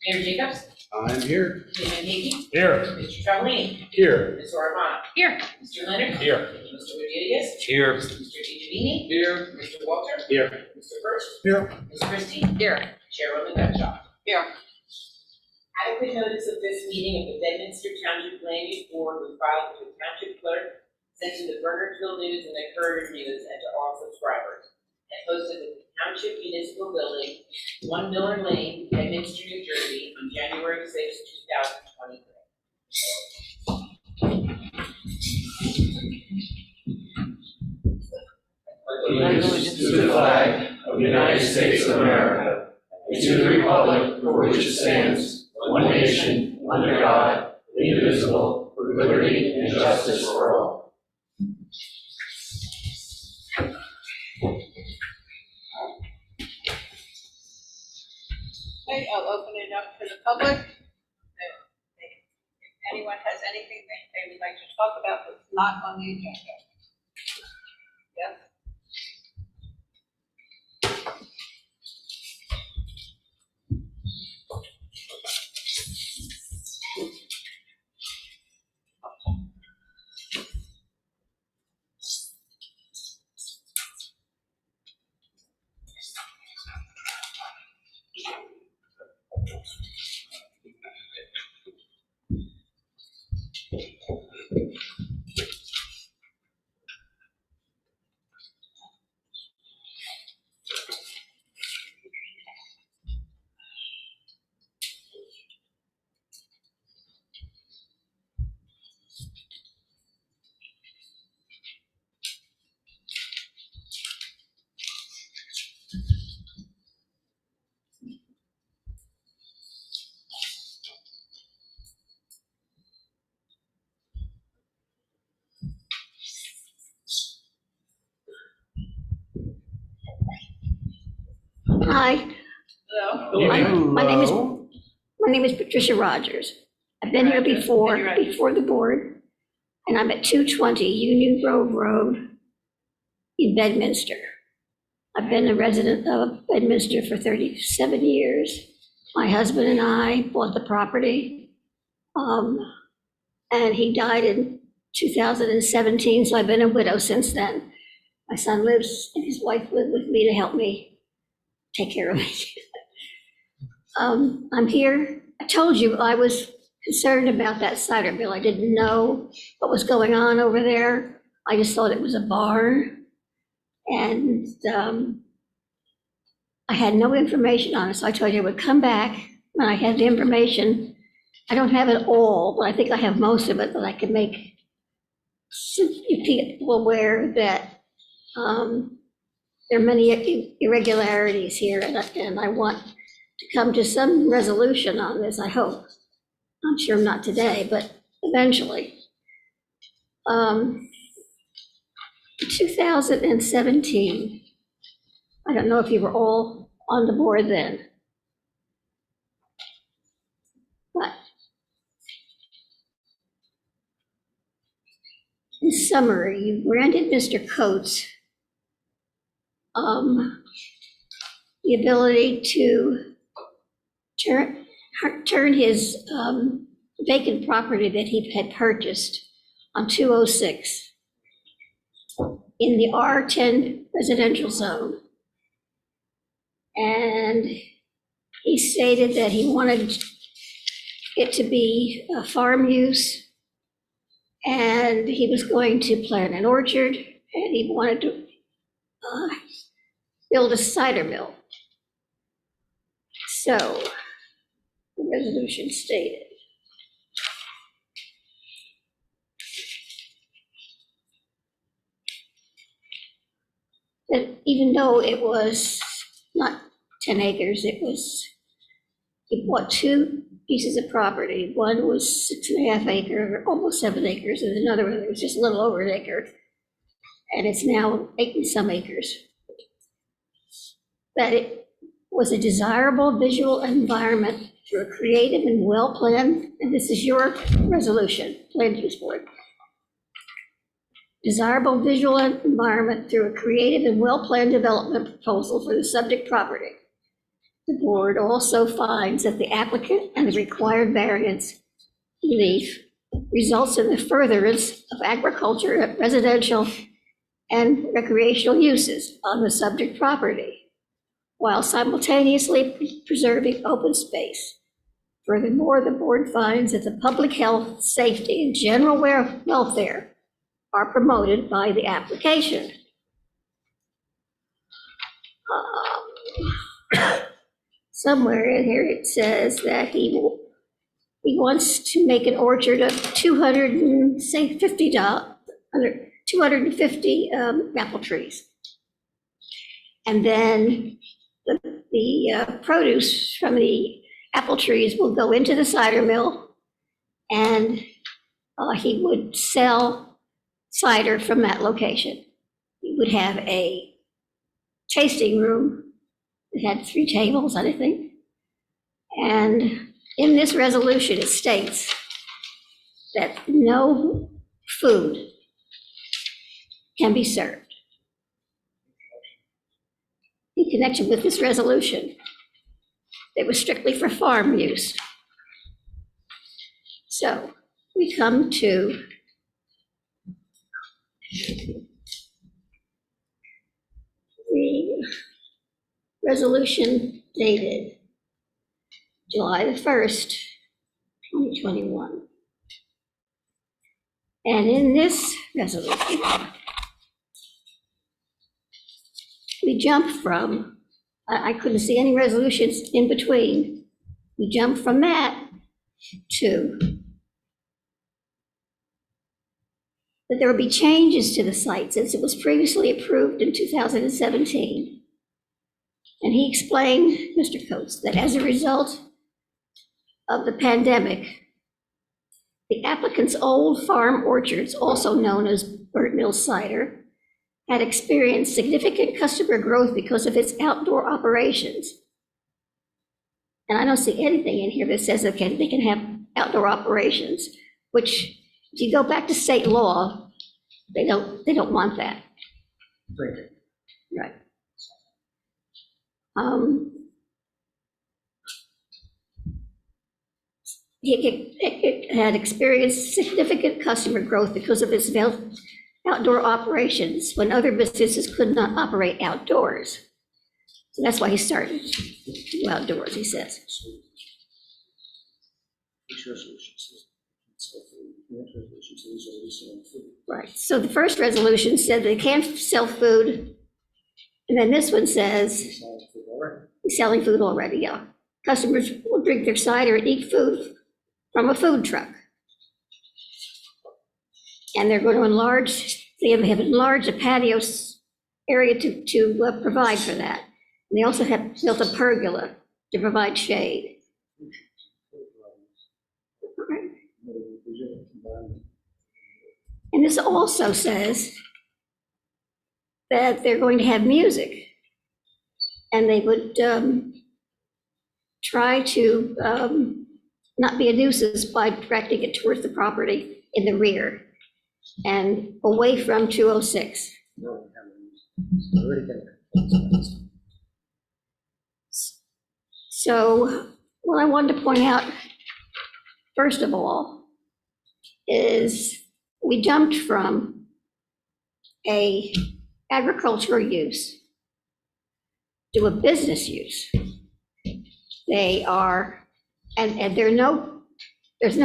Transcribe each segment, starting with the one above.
Mayor Jacobs? I'm here. David Hickey? Here. Mr. Travellini? Here. Ms. Armano? Here. Mr. Leonard? Here. Mr. Rodriguez? Here. Mr. DeGiovanni? Here. Mr. Walter? Here. Mr. First? Here. Ms. Christie? Here. Chairwoman Gutschall? Here. Adequate notice of this meeting of the Bedminster Township Land Use Board was filed with the Township Clerk, sent to the Bernardsville News and the Courier News, and to all subscribers, and posted at the Township Municipal Building, 1 Miller Lane, Bedminster, New Jersey, on January 6, 2023. Allegiance to the flag of the United States of America, and to the republic for which it stands, one nation, under God, indivisible, with liberty and justice for all. Okay, I'll open it up to the public. If anyone has anything that they would like to talk about that's not on the agenda. Yes? Hi, Hello? my name is Patricia Rogers. I've been here before the board, and I'm at 220 Union Grove Road in Bedminster. I've been a resident of Bedminster for 37 years. My husband and I bought the property, and he died in 2017, so I've been a widow since then. My son lives, and his wife live with me to help me take care of me. I'm here. I told you I was concerned about that cider mill. I didn't know what was going on over there. I just thought it was a barn. And I had no information on it, so I told you I would come back when I had the information. I don't have it all, but I think I have most of it, that I can make people aware that there are many irregularities here, and I want to come to some resolution on this, I hope. I'm sure not today, but eventually. 2017, I don't know if you were all on the board then, but in summary, you granted Mr. Coates the ability to turn his vacant property that he had purchased on 206 in the R10 residential zone. And he stated that he wanted it to be a farm use, and he was going to plant an orchard, and he wanted to build a cider mill. So the resolution stated that even though it was not 10 acres, he bought two pieces of property. One was 6.5 acres, almost 7 acres, and another one that was just a little over an acre. And it's now 8 and some acres. That it was a desirable visual environment through a creative and well-planned, and this is your resolution, Land Use Board, desirable visual environment through a creative and well-planned development proposal for the subject property. The board also finds that the applicant and the required variance relief results in the furtherance of agriculture, residential, and recreational uses on the subject property, while simultaneously preserving open space. Furthermore, the board finds that the public health, safety, and general welfare are promoted by the application. Somewhere in here it says that he wants to make an orchard of 250 apple trees. And then the produce from the apple trees will go into the cider mill, and he would sell cider from that location. He would have a tasting room. It had 3 tables, I think. And in this resolution, it states that no food can be served. In connection with this resolution, it was strictly for farm use. So we come to the resolution dated July the 1st, 2021. And in this resolution, we jump from, I couldn't see any resolutions in between. We jump from that to that there will be changes to the site since it was previously approved in 2017. And he explained, Mr. Coates, that as a result of the pandemic, the applicant's old farm orchards, also known as Burnt Mill Cider, had experienced significant customer growth because of its outdoor operations. And I don't see anything in here that says they can have outdoor operations, which if you go back to state law, they don't want that. Drinking. Right. It had experienced significant customer growth because of its outdoor operations when other businesses could not operate outdoors. So that's why he started to go outdoors, he says. Right, so the first resolution said they can't sell food, and then this one says he's selling food already, yeah. Customers will drink their cider and eat food from a food truck. And they're going to enlarge, they have enlarged the patio area to provide for that. And they also have built a pergola to provide shade. And this also says that they're going to have music. And they would try to not be a nuisance by directing it towards the property in the rear and away from 206. So what I wanted to point out, first of all, is we jumped from a agricultural use to a business use. They are, and there's no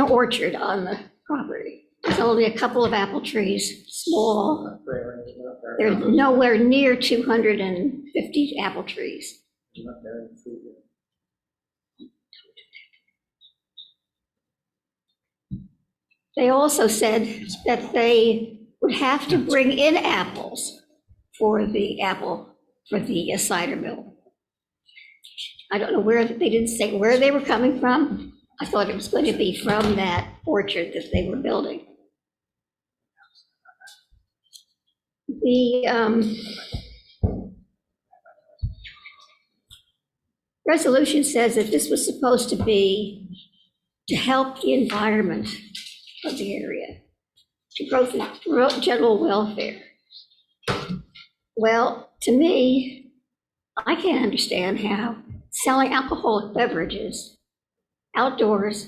orchard on the property. There's only a couple of apple trees, small. There's nowhere near 250 apple trees. They also said that they would have to bring in apples for the cider mill. I don't know where, they didn't say where they were coming from. I thought it was going to be from that orchard that they were building. The resolution says that this was supposed to be to help the environment of the area, to promote general welfare. Well, to me, I can't understand how selling alcoholic beverages outdoors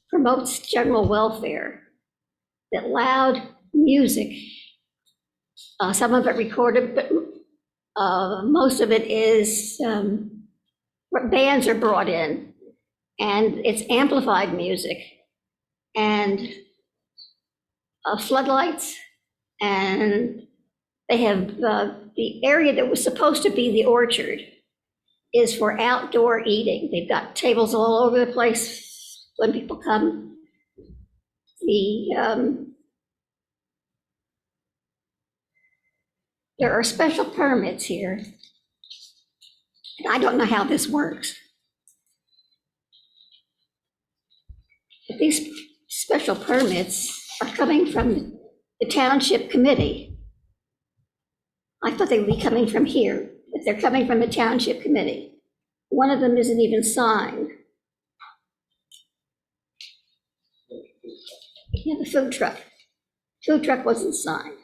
promotes general welfare. That loud music, some of it recorded, but most of it is bands are brought in, and it's amplified music, and floodlights, and they have the area that was supposed to be the orchard is for outdoor eating. They've got tables all over the place when people come. There are special permits here. And I don't know how this works. But these special permits are coming from the Township Committee. I thought they would be coming from here, but they're coming from the Township Committee. One of them isn't even signed. Yeah, the food truck. Food truck wasn't signed.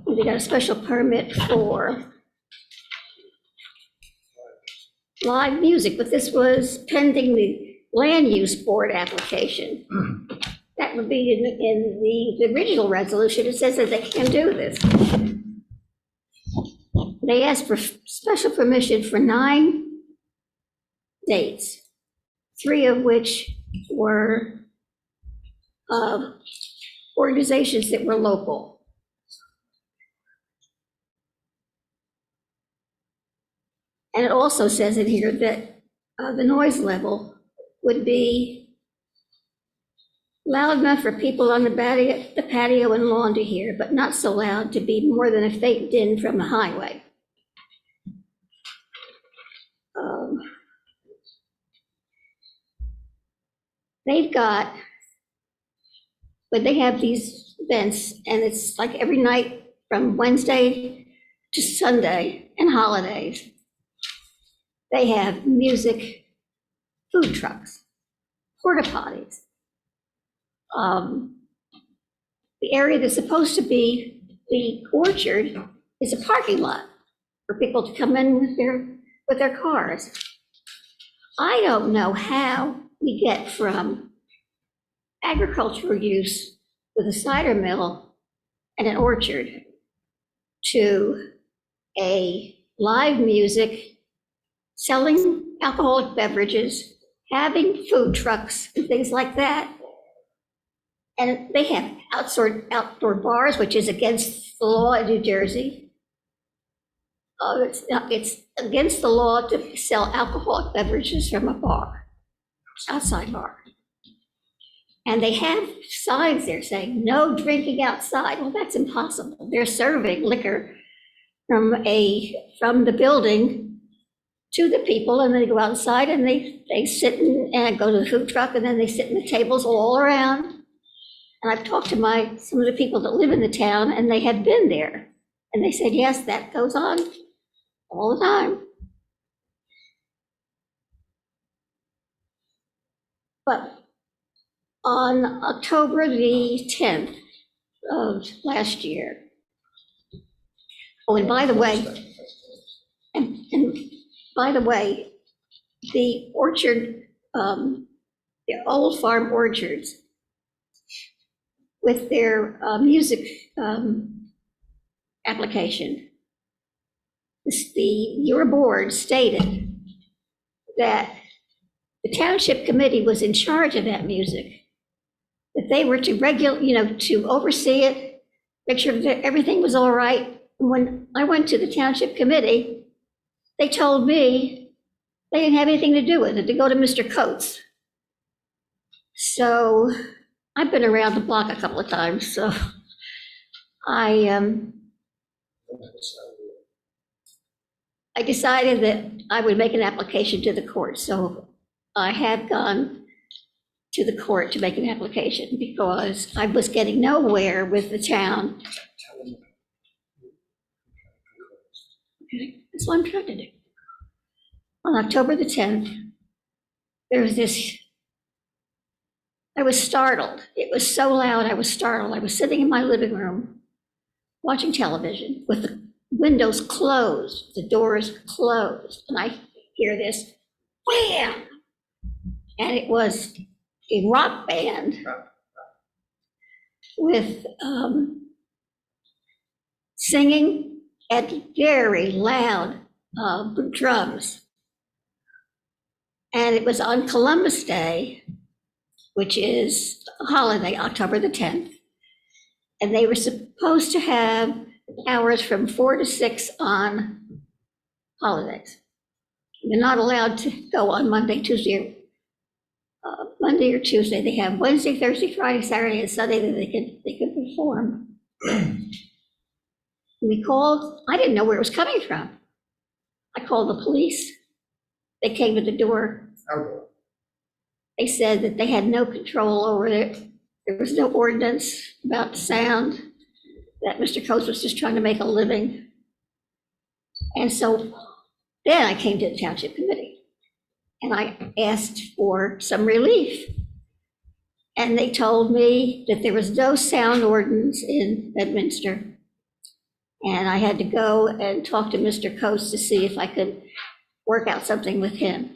They got a special permit for live music, but this was pending the land use board application. That would be in the original resolution. It says that they can do this. They asked for special permission for 9 dates, 3 of which were organizations that were local. And it also says in here that the noise level would be loud enough for people on the patio and lawn to hear, but not so loud to be more than a faint din from the highway. They've got, when they have these events, and it's like every night from Wednesday to Sunday and holidays, they have music, food trucks, porta potties. The area that's supposed to be the orchard is a parking lot for people to come in with their cars. I don't know how we get from agricultural use with a cider mill and an orchard to a live music, selling alcoholic beverages, having food trucks and things like that. And they have outdoor bars, which is against the law in New Jersey. It's against the law to sell alcoholic beverages from a bar, outside bar. And they have signs there saying no drinking outside. Well, that's impossible. They're serving liquor from the building to the people, and they go outside and they sit and go to the food truck, and then they sit in the tables all around. And I've talked to some of the people that live in the town, and they have been there. And they said, yes, that goes on all the time. But on October the 10th of last year, oh, and by the way, the orchard, the old farm orchards, with their music application, your board stated that the Township Committee was in charge of that music, that they were to to oversee it, make sure that everything was all right. When I went to the Township Committee, they told me they didn't have anything to do with it, to go to Mr. Coates. So I've been around the block a couple of times, so I decided that I would make an application to the court. So I have gone to the court to make an application because I was getting nowhere with the town. Okay, that's what I'm trying to do. on October the 10th, there was this, I was startled. It was so loud, I was startled. I was sitting in my living room watching television with the windows closed, the doors closed, and I hear this wham! And it was a rock band with singing at very loud drums. And it was on Columbus Day, which is a holiday, October the 10th. And they were supposed to have hours from 4 to 6 on holidays. They're not allowed to go on Monday, Tuesday, Monday or Tuesday. They have Wednesday, Thursday, Friday, Saturday, and Sunday that they could perform. We called, I didn't know where it was coming from. I called the police. They came to the door. They said that they had no control over it. There was no ordinance about sound, that Mr. Coates was just trying to make a living. And so then I came to the Township Committee and I asked for some relief. And they told me that there was no sound ordinance in Bedminster. And I had to go and talk to Mr. Coates to see if I could work out something with him.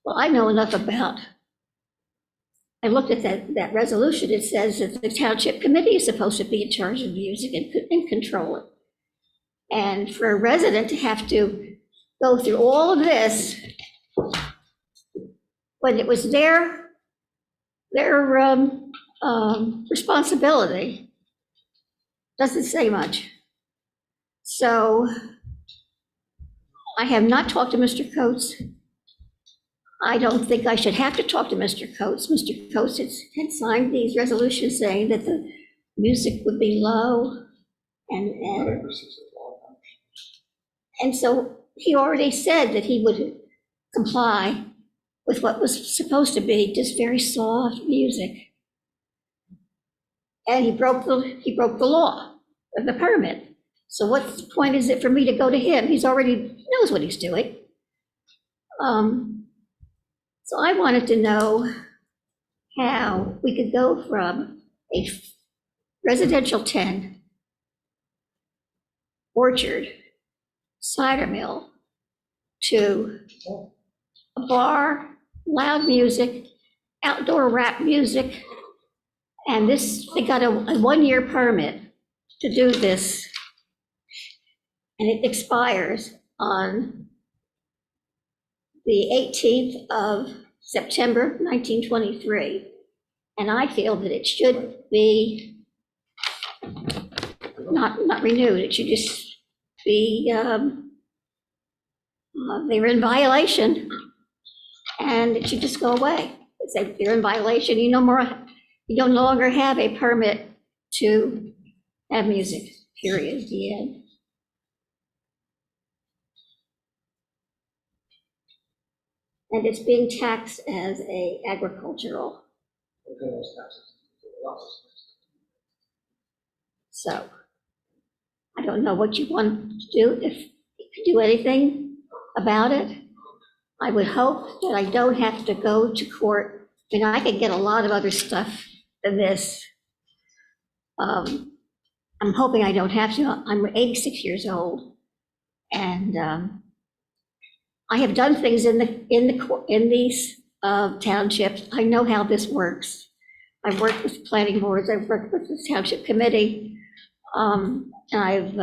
Well, I know enough about, I looked at that resolution. It says that the Township Committee is supposed to be in charge of music and control it. And for a resident to have to go through all of this when it was their responsibility doesn't say much. So I have not talked to Mr. Coates. I don't think I should have to talk to Mr. Coates. Mr. Coates had signed these resolutions saying that the music would be low, and so he already said that he would comply with what was supposed to be just very soft music. And he broke the law of the permit. So what point is it for me to go to him? He's already knows what he's doing. So I wanted to know how we could go from a residential 10 orchard, cider mill, to a bar, loud music, outdoor rap music. And they got a 1-year permit to do this. And it expires on the 18th of September, 1923. And I feel that it should be not renewed. It should just be, they were in violation and it should just go away. If they're in violation, you no longer have a permit to have music, period, the end. And it's being taxed as a agricultural. So I don't know what you want to do, if you could do anything about it. I would hope that I don't have to go to court. I mean, I could get a lot of other stuff than this. I'm hoping I don't have to. I'm 86 years old, and I have done things in these townships. I know how this works. I've worked with planning boards. I've worked with the Township Committee. And I've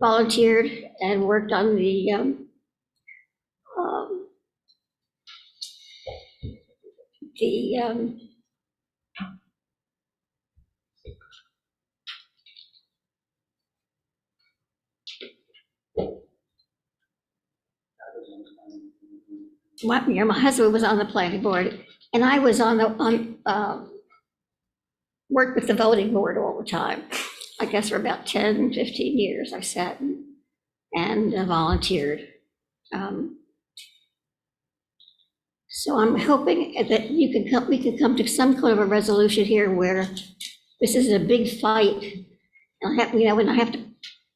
volunteered and worked on the my husband was on the planning board, and I was worked with the voting board all the time. I guess for about 10, 15 years I sat and volunteered. So I'm hoping that we can come to some kind of a resolution here where this isn't a big fight. When I have to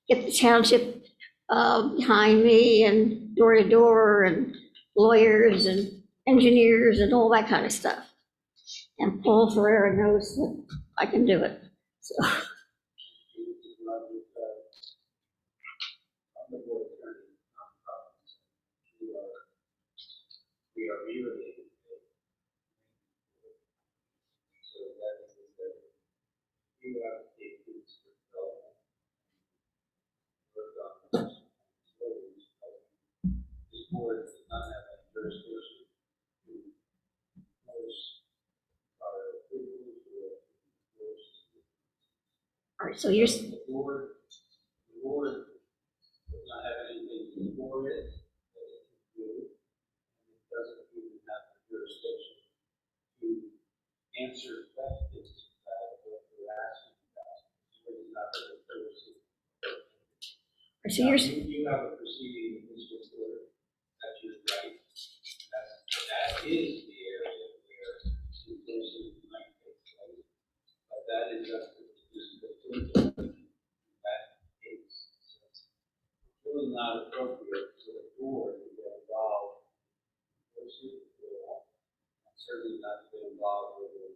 get the township behind me and door to door and lawyers and engineers and all that kind of stuff. And Paul Ferreira knows that I can do it, so. We are related. So that is that you have to take things for development. Work on this board does not have any jurisdiction to enforce our approvals or enforce. All right, so you're, The board does not have anything to for it that it can do. It doesn't even have the jurisdiction to answer questions about what you're asking about. It's not the services. so you're, You have a proceeding in this order, that's your right. That is the area where enforcement might take place. But that is just that case. So it's really not appropriate for the board to get involved in enforcement of the law. And certainly not to get involved with the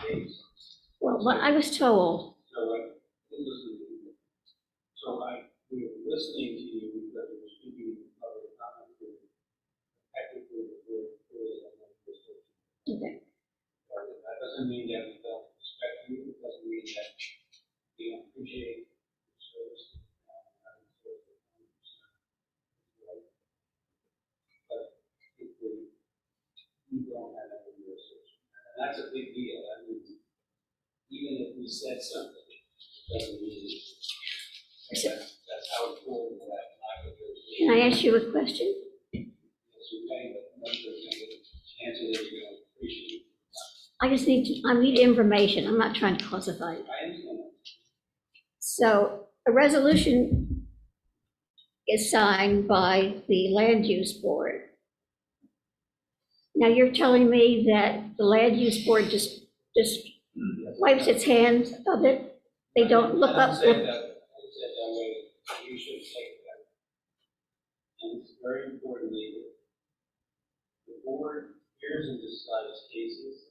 case. well, what I was told, We were listening to you because you were speaking in public comment. Technically, the board really has no jurisdiction. okay, That doesn't mean that we don't respect you. It doesn't mean that we don't appreciate your service. But if we don't have any jurisdiction, and that's a big deal. That means even if we said something, it doesn't mean that's how important that lack of jurisdiction. can I ask you a question? Yes, you may, but most of the answer is we don't appreciate it. I need information, I'm not trying to classify it. I understand. So a resolution is signed by the land use board. Now you're telling me that the land use board just wipes its hands of it? They don't look up? I said that way, you should take that. And it's very important that the board hears and decides cases.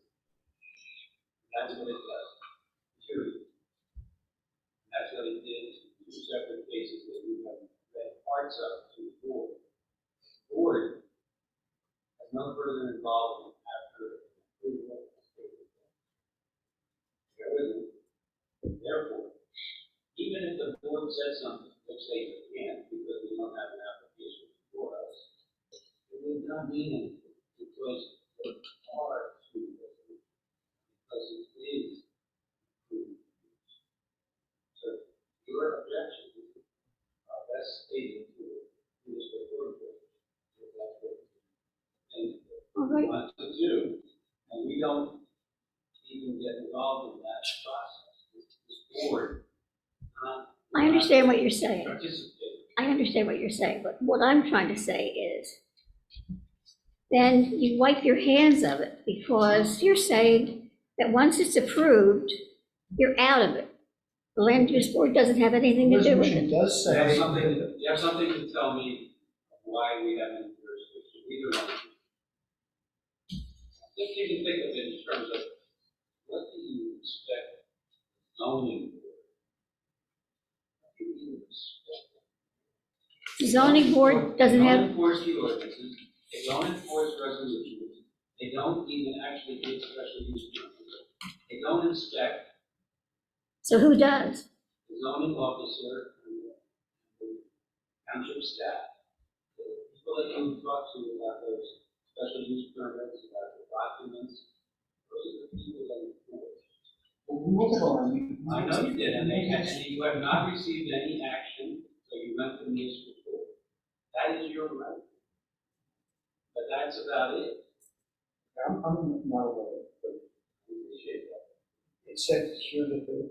That's what it does, period. And that's what it did in two separate cases that we have read parts of to the board. The board has no further involvement after approval of the state. Therefore, even if the board said something, which they can't because we don't have an application for us, it would not mean anything because it's hard to do because it is approved. So your objections are best stated to this board if that's what All right. we want to do, and we don't even get involved in that process. This board I understand what you're saying. participate. I understand what you're saying, but what I'm trying to say is, then you wipe your hands of it because you're saying that once it's approved, you're out of it. The land use board doesn't have anything to do with Resolution it. does You have say, something, you have something to tell me why we haven't jurisdiction, either one. If you can think of it in terms of, what do you expect zoning board? What do you expect? The zoning board doesn't They don't have, enforce the ordinances, they don't enforce resolutions, they don't even actually give special use permits. They don't inspect so who does? the zoning officer and the township staff. The people that you talk to about those special use permits, about the documents, those are the people that enforce. well, we look at our, I know you did, and they actually, you have not received any action, so you went to municipal court. That is your right. But that's about it. I'm not aware, but I appreciate that. it said here that the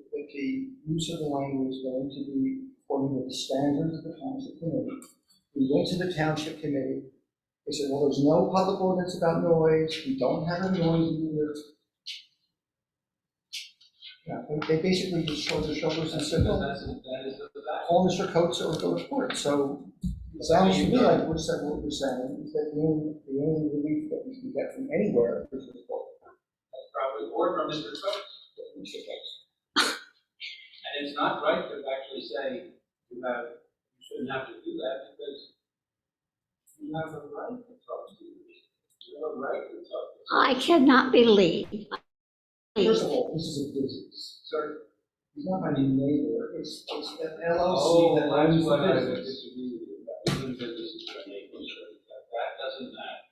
use of the language is going to be according to the standards of the township committee. We went to the township committee, they said, well, there's no public ordinance about noise, we don't have a noise meter. Yeah, they basically just showed the shoulders and said, well, That is the fact. call Mr. Coates or go to court, so It sounds to me like what you're saying is that the only relief that we can get from anywhere is this book. That's probably, or from Mr. Coates. And it's not right to actually say you shouldn't have to do that because you have a right to talk to you. You have a right to talk to you. I cannot believe. First of all, this is a business. Sir. He's not my neighbor, it's an LLC Oh, that that's owns what I the would business. disagree with you about. Even if this is your neighbor, that doesn't matter.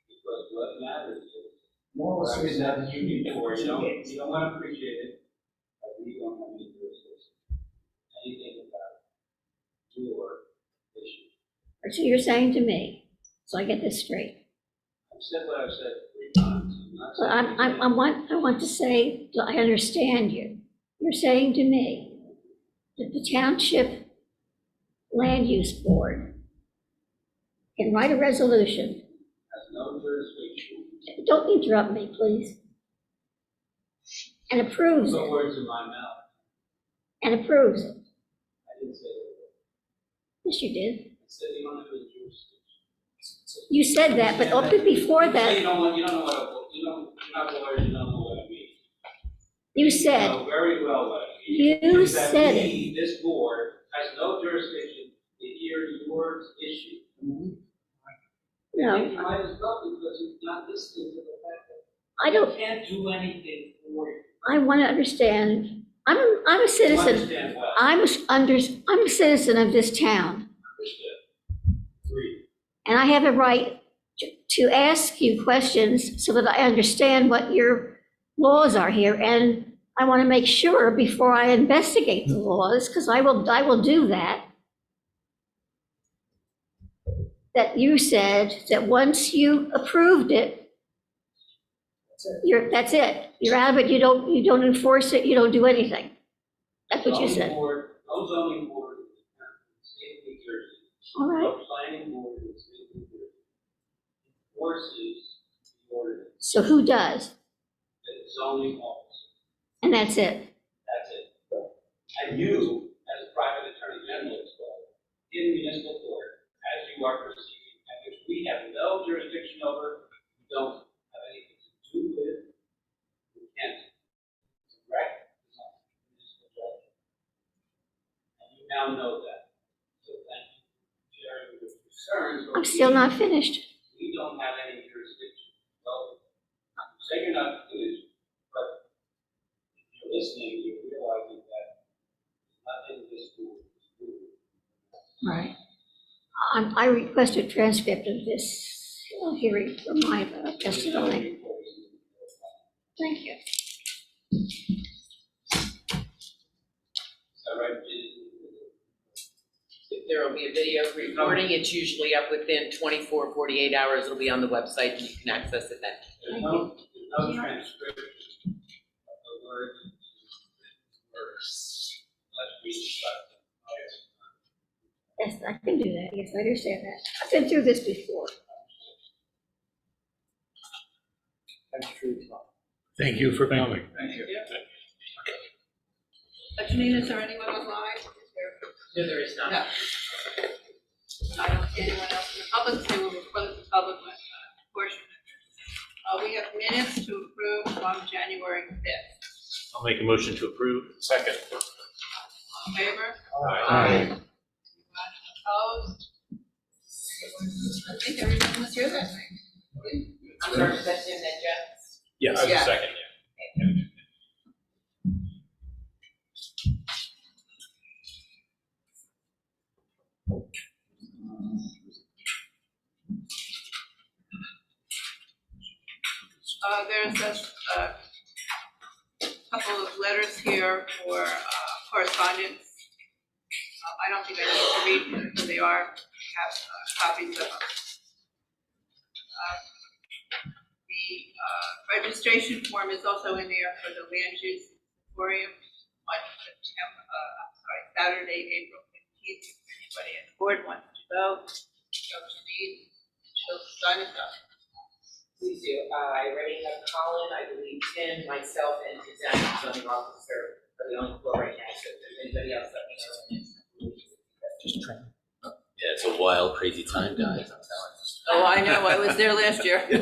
Because what matters is, No, what I it's said not to you before, you don't want to appreciate it, but we don't have any jurisdiction. Anything about your issue. So you're saying to me, so I get this straight. I've said what I've said 3 times. I'm not But saying I want to say, that I understand you. You're saying to me that the Township Land Use Board can write a resolution. has no jurisdiction. Don't interrupt me, please. And approves No it, words in my mouth. and approves it. I didn't say that. Yes, you did. I said you don't have any jurisdiction. You said that, but before You say that, you don't know what, you're not lawyers, you don't know what I mean. you You said, know very well what I mean. you Is that said it. we, this board, has no jurisdiction to hear your issue. No, And you might as well, because you're not listening to the fact that I don't, you can't do anything for you. I want to understand. I'm a You citizen. understand well. I'm a citizen of this town, Understood. Agreed. and I have a right to ask you questions so that I understand what your laws are here, and I want to make sure before I investigate the laws, because I will do that, that you said that once you approved it, that's it. You're out of it. You don't enforce it. You don't do anything. That's what you Zoning said. board, no zoning board in the state of New Jersey. All right. No planning board in the state of New Jersey enforces the ordinance, So who does? the zoning officer. And that's it. That's it. And you, as a private attorney general, as well, in municipal court, as you are proceeding, and which we have no jurisdiction over, we don't have anything to do with, we can't direct the municipal judge. And you now know that. So thank you for sharing your concerns. but I'm still not finished. We don't have any jurisdiction. Well, you say you're not finished, but if you're listening, you're realizing that nothing this board is doing. Right. I request a transcript of this hearing from my testimony. Thank you. All right. If there will be a video recording, it's usually up within 24, 48 hours. It'll be on the website and you can access it then. There's no transcription of the words. Let's read the Yes, I can do that. Yes, I understand that. I've been through this before. That's true, Tom. Thank you for coming. Thank you. Janine, is there anyone online? No, there is not. No. I don't see anyone else in the public, so we will close the public portion. We have minutes to approve from January 5th. I'll make a motion to approve. Second. All in favor? Aye. Anyone opposed? I think everyone was here that night. I'm sorry, was that Jim and Jeff? Yes, Yeah. second, yeah. There's a couple of letters here for correspondence. I don't think I need to read who they are. We have copies of them. The registration form is also in there for the land use moratorium on Saturday, April 15th. If anybody on the board wants to go Janine, she'll sign us up. Please do. I already have Colin, I believe Tim, myself, and Suzanne, zoning officer, are the only floor right now. So if there's anybody else, let me know. Just try. Yeah, It's a wild, crazy time, guys, I'm telling you. Oh, I know, I was there last year. Okay.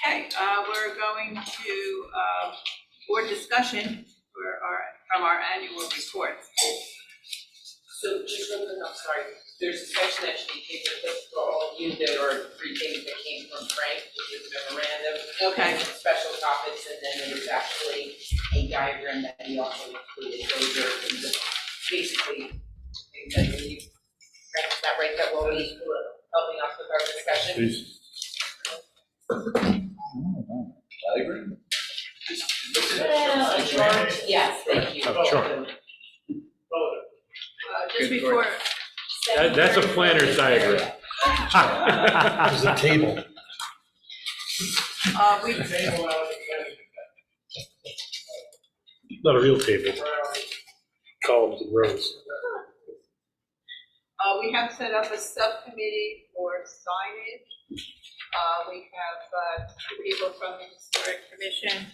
Okay, we're going to, board discussion from our annual reports. So just real quick, I'm sorry, there's a section that should be taken for all of you. There are 3 things that came from Frank, which is memorandum. Okay. And some special topics, and then there's actually a diagram that we also included. Those are just basically things that we need. Frank, is that right, that will be helping us with our discussion? I agree. Well, a chart, yes, thank you. Oh, sure. Just before, That's a planner's diagram. There's a table. we, Not a real table. Columns and rows. we have set up a subcommittee for signage. We have 2 people from the Historic Commission.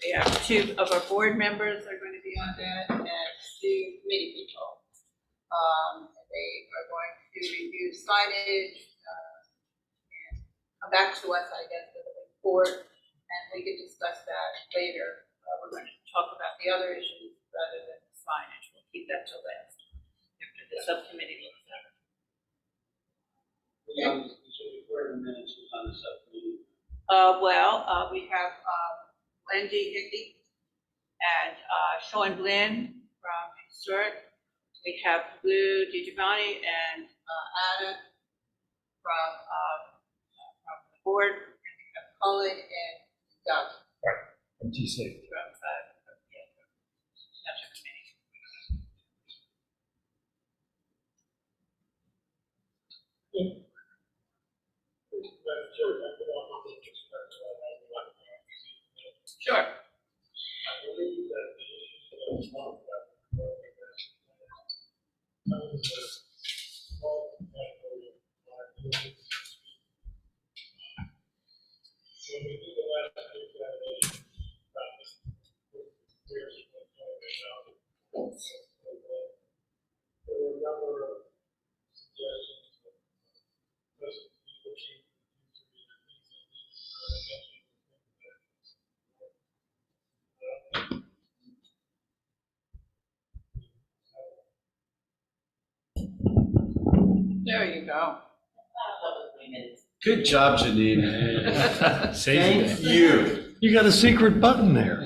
We have 2 of our board members are going to be on that, and 2 committee people. They are going to review signage and come back to us, I guess, with a report, and we can discuss that later. We're going to talk about the other issues rather than the signage. We'll keep that till last, after the subcommittee looks at it. We have Wendy Hickey and Sean Blinn from Historic. We have Lou DiGiovanni and Anna from the board. And we have Colin and Doug From TC. from Township Committee. Sure. I believe that the issues that was talked about before we got to that, was a small category of liability. When we did the last examination, years ago, there were a number of suggestions that most people came to these There you go. Good job, Janine. Thank you. You got a secret button there.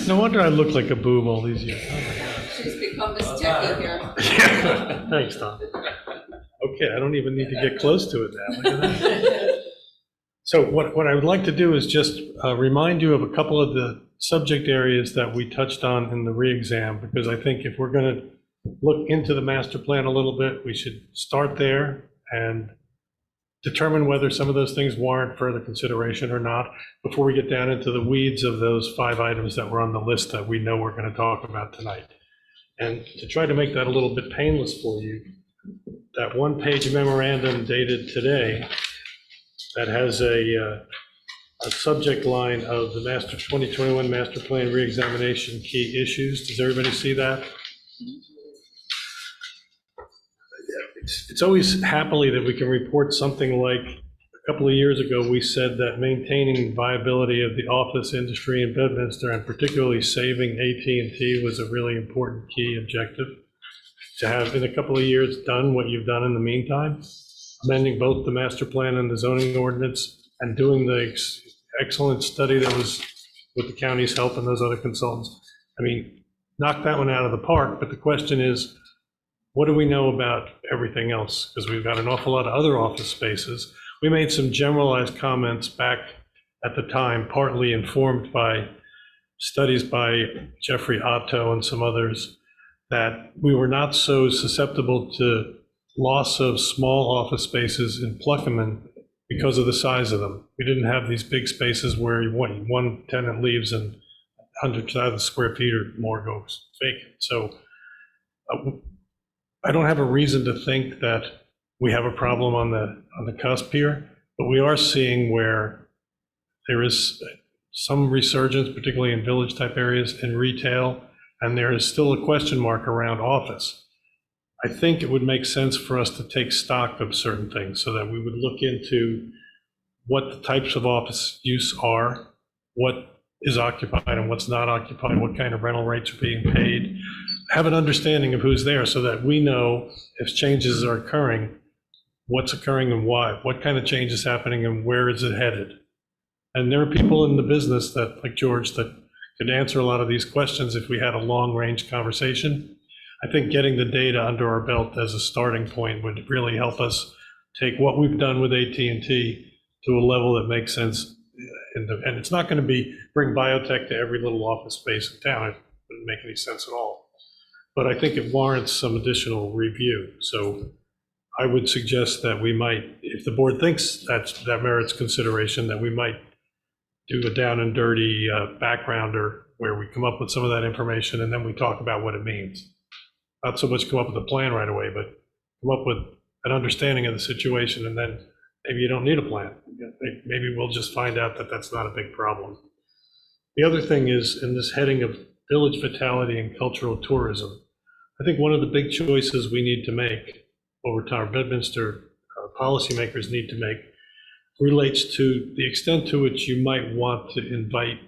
No wonder I look like a boob all these years. She's become this techie here. Thanks, Tom. Okay, I don't even need to get close to it now. Look at that. So what I would like to do is just remind you of a couple of the subject areas that we touched on in the re-exam, because I think if we're going to look into the master plan a little bit, we should start there and determine whether some of those things warrant further consideration or not before we get down into the weeds of those 5 items that were on the list that we know we're going to talk about tonight. And to try to make that a little bit painless for you, that 1-page memorandum dated today that has a subject line of the 2021 master plan re-examination key issues. Does everybody see that? It's always happily that we can report something like a couple of years ago, we said that maintaining viability of the office industry in Bedminster and particularly saving AT&T was a really important key objective. To have in a couple of years done what you've done in the meantime, amending both the master plan and the zoning ordinance and doing the excellent study that was with the county's help and those other consultants. I mean, knock that one out of the park, but the question is, what do we know about everything else? Because we've got an awful lot of other office spaces. We made some generalized comments back at the time, partly informed by studies by Jeffrey Otto and some others, that we were not so susceptible to loss of small office spaces in Pluckerman because of the size of them. We didn't have these big spaces where one tenant leaves and 100,000 square feet or more goes vacant. So I don't have a reason to think that we have a problem on the cusp here, but we are seeing where there is some resurgence, particularly in village-type areas in retail, and there is still a question mark around office. I think it would make sense for us to take stock of certain things so that we would look into what the types of office use are, what is occupied and what's not occupied, what kind of rental rates are being paid, have an understanding of who's there so that we know if changes are occurring, what's occurring and why, what kind of change is happening and where is it headed. And there are people in the business that, like George, that could answer a lot of these questions if we had a long-range conversation. I think getting the data under our belt as a starting point would really help us take what we've done with AT&T to a level that makes sense. And it's not going to be bring biotech to every little office space in town. It wouldn't make any sense at all. But I think it warrants some additional review. So I would suggest that we might, if the board thinks that merits consideration, that we might do a down and dirty backgrounder where we come up with some of that information and then we talk about what it means. Not so much come up with a plan right away, but come up with an understanding of the situation, and then maybe you don't need a plan. Maybe we'll just find out that that's not a big problem. The other thing is, in this heading of village vitality and cultural tourism, I think one of the big choices we need to make over time, our Bedminster policymakers need to make, relates to the extent to which you might want to invite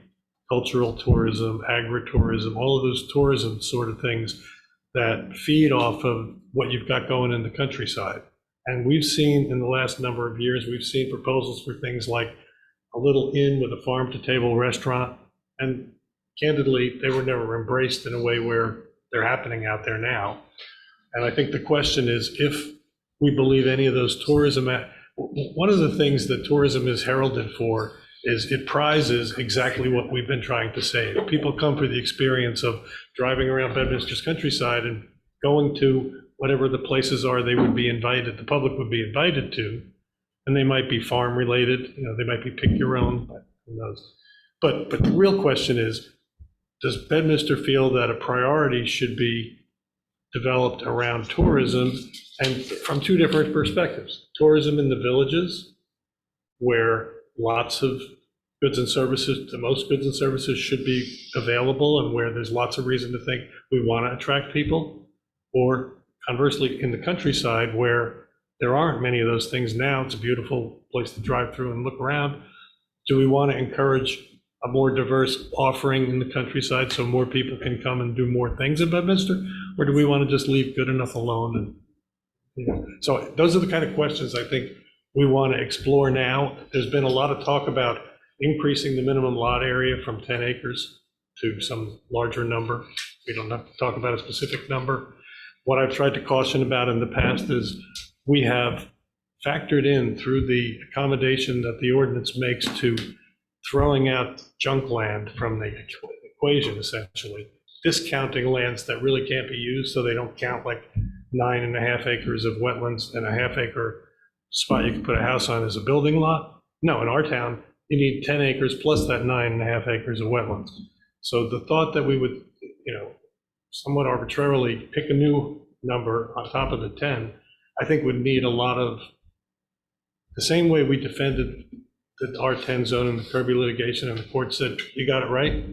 cultural tourism, agritourism, all of those tourism sort of things that feed off of what you've got going in the countryside. And we've seen in the last number of years, we've seen proposals for things like a little inn with a farm-to-table restaurant. And candidly, they were never embraced in a way where they're happening out there now. And I think the question is, if we believe any of those tourism, one of the things that tourism is heralded for is it prizes exactly what we've been trying to say. People come for the experience of driving around Bedminster's countryside and going to whatever the places are they would be invited, the public would be invited to, and they might be farm related, they might be pick your own, who knows. But the real question is, does Bedminster feel that a priority should be developed around tourism, and from two different perspectives? Tourism in the villages, where lots of goods and services, most goods and services should be available and where there's lots of reason to think we want to attract people, or conversely in the countryside where there aren't many of those things now. It's a beautiful place to drive through and look around. Do we want to encourage a more diverse offering in the countryside so more people can come and do more things in Bedminster? Or do we want to just leave good enough alone? And, so those are the kind of questions I think we want to explore now. There's been a lot of talk about increasing the minimum lot area from 10 acres to some larger number. We don't have to talk about a specific number. What I've tried to caution about in the past is we have factored in through the accommodation that the ordinance makes to throwing out junk land from the equation, essentially, discounting lands that really can't be used, so they don't count like 9.5 acres of wetlands and a half-acre spot you can put a house on as a building lot. No, in our town, you need 10 acres plus that 9.5 acres of wetlands. So the thought that we would, somewhat arbitrarily pick a new number on top of the 10, I think would need a lot of, the same way we defended the R10 zone in the Kirby litigation and the court said, you got it right.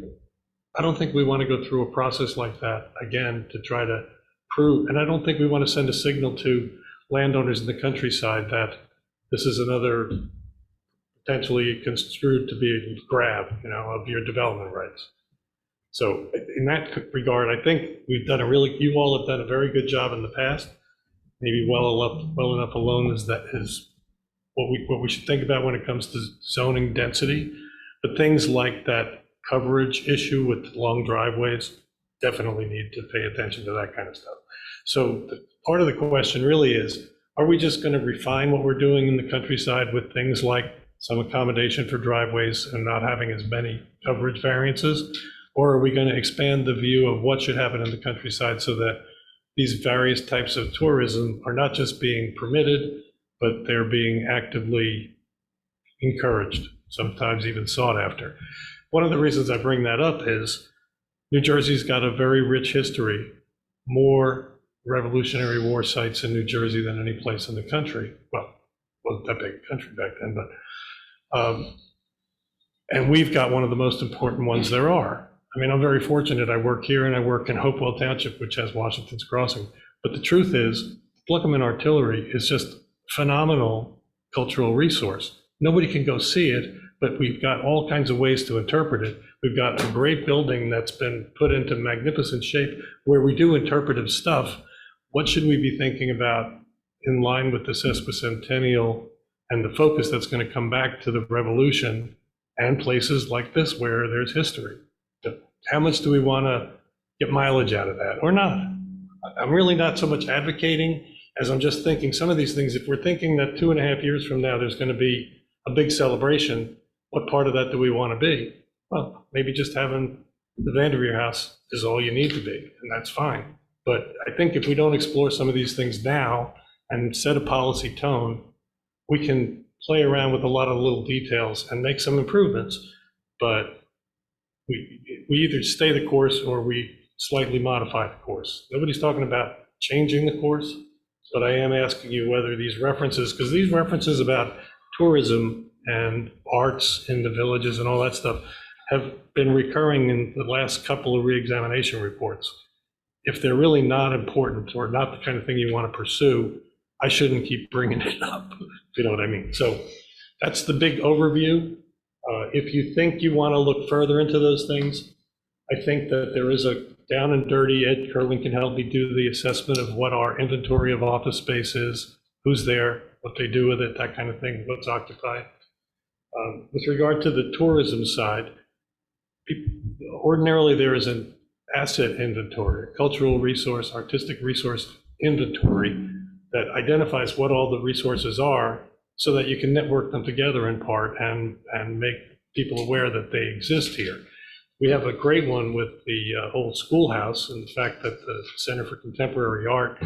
I don't think we want to go through a process like that again to try to prove, and I don't think we want to send a signal to landowners in the countryside that this is another potentially construed to be a grab, of your development rights. So in that regard, I think we've done you all have done a very good job in the past. Maybe well enough alone is what we should think about when it comes to zoning density. But things like that coverage issue with long driveways definitely need to pay attention to that kind of stuff. So part of the question really is, are we just going to refine what we're doing in the countryside with things like some accommodation for driveways and not having as many coverage variances? Or are we going to expand the view of what should happen in the countryside so that these various types of tourism are not just being permitted, but they're being actively encouraged, sometimes even sought after? One of the reasons I bring that up is New Jersey's got a very rich history, more Revolutionary War sites in New Jersey than any place in the country. Well, wasn't that big a country back then, but, and we've got one of the most important ones there are. I mean, I'm very fortunate. I work here and I work in Hopewell Township, which has Washington's Crossing. But the truth is, Pluckerman Artillery is just phenomenal cultural resource. Nobody can go see it, but we've got all kinds of ways to interpret it. We've got a great building that's been put into magnificent shape where we do interpretive stuff. What should we be thinking about in line with the sesquicentennial and the focus that's going to come back to the revolution and places like this where there's history? How much do we want to get mileage out of that or not? I'm really not so much advocating as I'm just thinking some of these things, if we're thinking that 2.5 years from now, there's going to be a big celebration, what part of that do we want to be? Well, maybe just having the Vanderveer House is all you need to be, and that's fine. But I think if we don't explore some of these things now and set a policy tone, we can play around with a lot of little details and make some improvements. But we either stay the course or we slightly modify the course. Nobody's talking about changing the course, but I am asking you whether these references, because these references about tourism and arts in the villages and all that stuff have been recurring in the last couple of reexamination reports. If they're really not important or not the kind of thing you want to pursue, I shouldn't keep bringing it up, if you know what I mean. So that's the big overview. If you think you want to look further into those things, I think that there is a down and dirty, Ed Curlin can help me do the assessment of what our inventory of office space is, who's there, what they do with it, that kind of thing, what's occupied. With regard to the tourism side, ordinarily there is an asset inventory, cultural resource, artistic resource inventory that identifies what all the resources are so that you can network them together in part and make people aware that they exist here. We have a great one with the old schoolhouse and the fact that the Center for Contemporary Art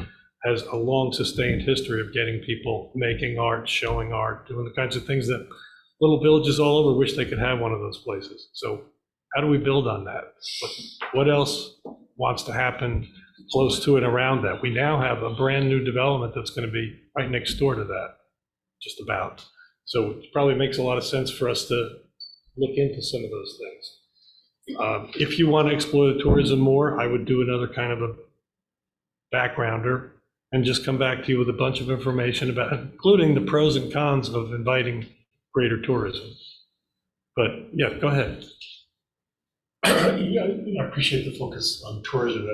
has a long sustained history of getting people making art, showing art, doing the kinds of things that little villages all over wish they could have one of those places. So how do we build on that? What else wants to happen close to and around that? We now have a brand new development that's going to be right next door to that, just about. So it probably makes a lot of sense for us to look into some of those things. If you want to explore the tourism more, I would do another kind of a backgrounder and just come back to you with a bunch of information about, including the pros and cons of inviting greater tourism. But yeah, go ahead. Yeah, I appreciate the focus on tourism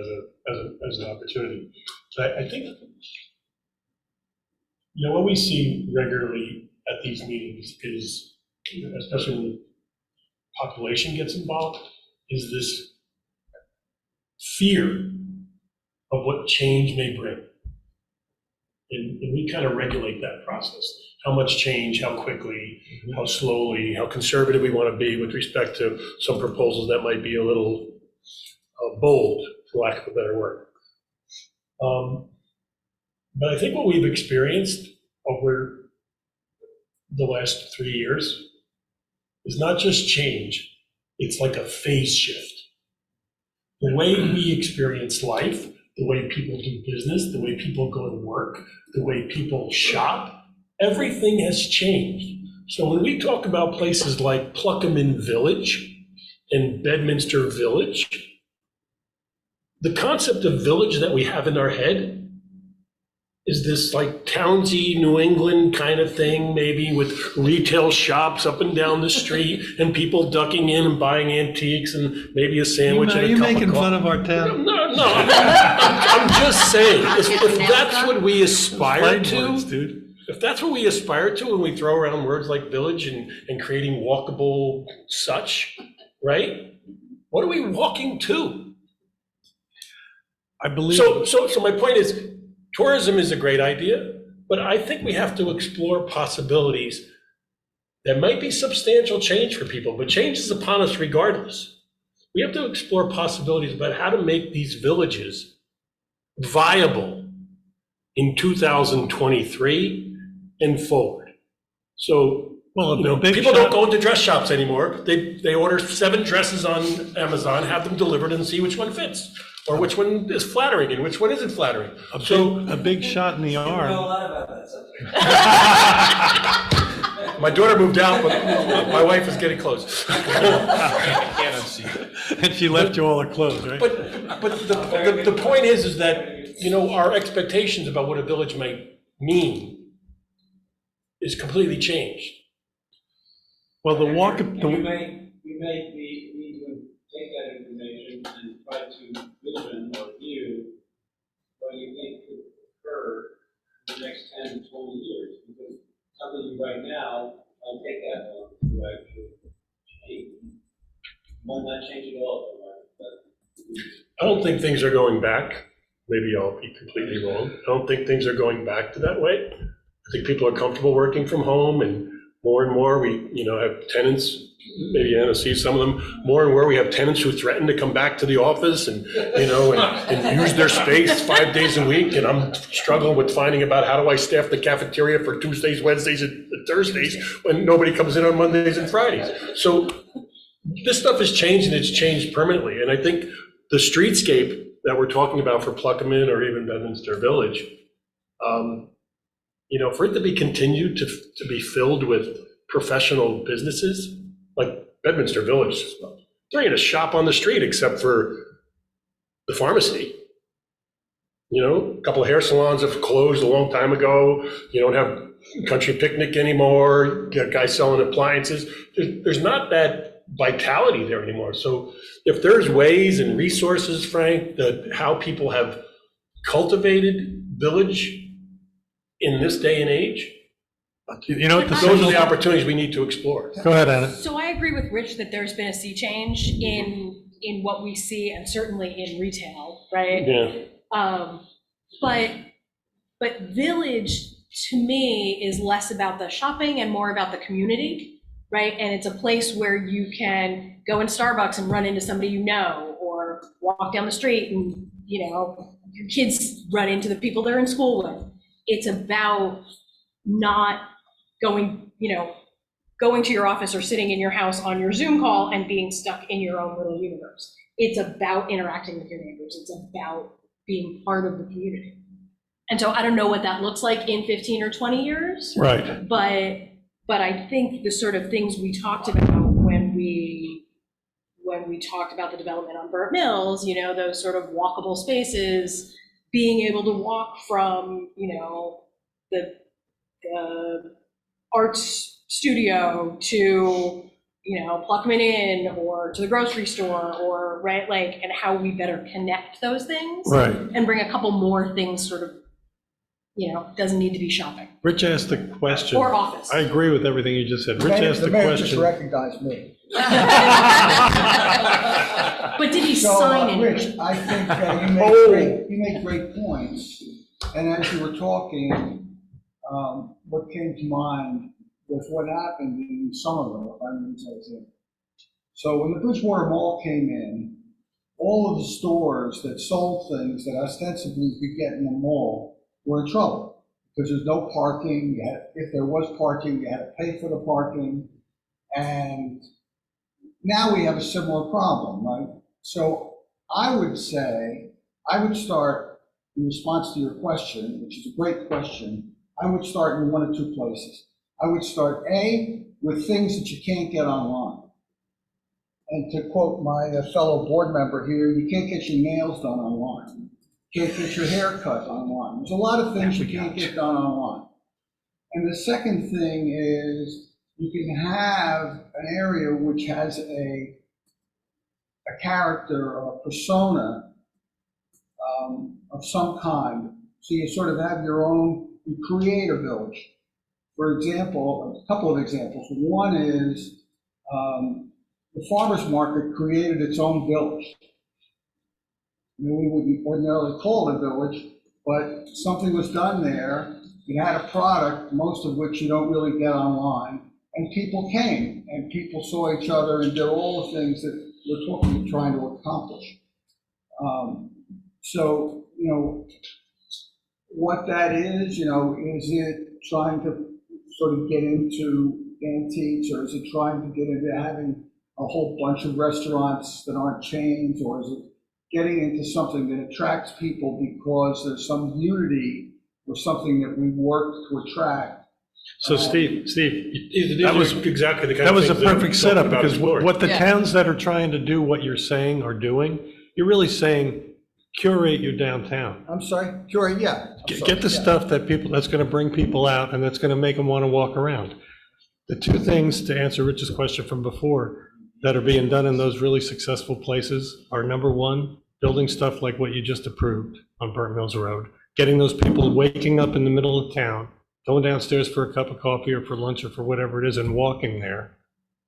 as an opportunity. But I think, what we see regularly at these meetings is, especially when the population gets involved, is this fear of what change may bring. And we kind of regulate that process. How much change, how quickly, how slowly, how conservative we want to be with respect to some proposals that might be a little bold, for lack of a better word. But I think what we've experienced over the last 3 years is not just change, it's like a phase shift. The way we experience life, the way people do business, the way people go to work, the way people shop, everything has changed. So when we talk about places like Pluckerman Village and Bedminster Village, the concept of village that we have in our head is this like townsy New England kind of thing, maybe with retail shops up and down the street and people ducking in and buying antiques and maybe a sandwich and a cup of coffee. Are you making fun of our town? No, I'm just saying, if that's what we aspire to, if that's what we aspire to when we throw around words like village and creating walkable such, right? What are we walking to? I believe. So my point is, tourism is a great idea, but I think we have to explore possibilities that might be substantial change for people, but change is upon us regardless. We have to explore possibilities about how to make these villages viable in 2023 and forward. So, people don't go into dress shops anymore. They order 7 dresses on Amazon, have them delivered and see which one fits. or which one is flattering and which one isn't flattering. A big shot in the You know a arm. lot about that subject. My daughter moved out, but my wife is getting close. Can't unsee it. And she left you all her clothes, right? But the point is that, you know, our expectations about what a village might mean is completely changed. Well, the walk, We may need to take that information and try to vision or view what you think could occur in the next 10 to 20 years. Because something you write now might take that long to actually change. Might not change at all. But I don't think things are going back. Maybe I'll be completely wrong. I don't think things are going back to that way. I think people are comfortable working from home, and more we, you know, have tenants, maybe Anna sees some of them, more and more we have tenants who threaten to come back to the office and, you know, and use their space 5 days a week. And I'm struggling with finding about how do I staff the cafeteria for Tuesdays, Wednesdays, and Thursdays when nobody comes in on Mondays and Fridays. So this stuff has changed, and it's changed permanently. And I think the streetscape that we're talking about for Pluckerman or even Bedminster Village, you know, for it to be continued to be filled with professional businesses, like Bedminster Village, there ain't a shop on the street except for the pharmacy. You know, a couple of hair salons have closed a long time ago. You don't have Country Picnic anymore. You got guys selling appliances. There's not that vitality there anymore. So if there's ways and resources, Frank, that how people have cultivated village in this day and age, you know what the those are signal, the opportunities we need to explore. go ahead, Anna. So I agree with Rich that there's been a sea change in what we see, and certainly in retail, right? Yeah. But village, to me, is less about the shopping and more about the community, right? And it's a place where you can go in Starbucks and run into somebody you know, or walk down the street and, you know, your kids run into the people they're in school with. It's about not going, you know, going to your office or sitting in your house on your Zoom call and being stuck in your own little universe. It's about interacting with your neighbors. It's about being part of the community. And so I don't know what that looks like in 15 or 20 years. Right. But I think the sort of things we talked about when we talked about the development on Burt Mills, you know, those sort of walkable spaces, being able to walk from, you know, the arts studio to, you know, Pluckman Inn or to the grocery store, or, right, like, and how we better connect those things. Right. And bring a couple more things sort of, you know, doesn't need to be shopping. Rich asked the question. Or office. I agree with everything you just said. Rich asked the The mayor just question. recognized me. But did he So, sign it? Rich, I think you make great points. And as you were talking, what came to mind was what happened in Somerville, if I remember correctly. So when the Bridgewater Mall came in, all of the stores that sold things that ostensibly you could get in the mall were in trouble because there's no parking. If there was parking, you had to pay for the parking. And now we have a similar problem, right? So I would say, I would start, in response to your question, which is a great question, I would start in one of two places. I would start, A, with things that you can't get online. And to quote my fellow board member here, you can't get your nails done online. You can't get your hair cut online. There's a lot of things you can't get done online. And the second thing is, you can have an area which has a character or a persona of some kind. So you sort of have your own, you create a village. For example, a couple of examples. One is the farmer's market created its own village. I mean, we wouldn't ordinarily call it a village, but something was done there. It had a product, most of which you don't really get online. And people came, and people saw each other and did all the things that we're trying to accomplish. So, you know, what that is, you know, is it trying to sort of get into antiques, or is it trying to get into having a whole bunch of restaurants that aren't chains, or is it getting into something that attracts people because there's some unity or something that we work to attract. So Steve, That was exactly the kind that of was a things that I'm perfect talking setup, about because before. what the Yeah. towns that are trying to do what you're saying are doing, you're really saying curate your downtown. I'm sorry, Jory, yeah. I'm sorry, Get the yeah. stuff that's going to bring people out and that's going to make them want to walk around. The two things, to answer Rich's question from before, that are being done in those really successful places are, number one, building stuff like what you just approved on Burnt Mills Road, getting those people waking up in the middle of town, going downstairs for a cup of coffee or for lunch or for whatever it is and walking there.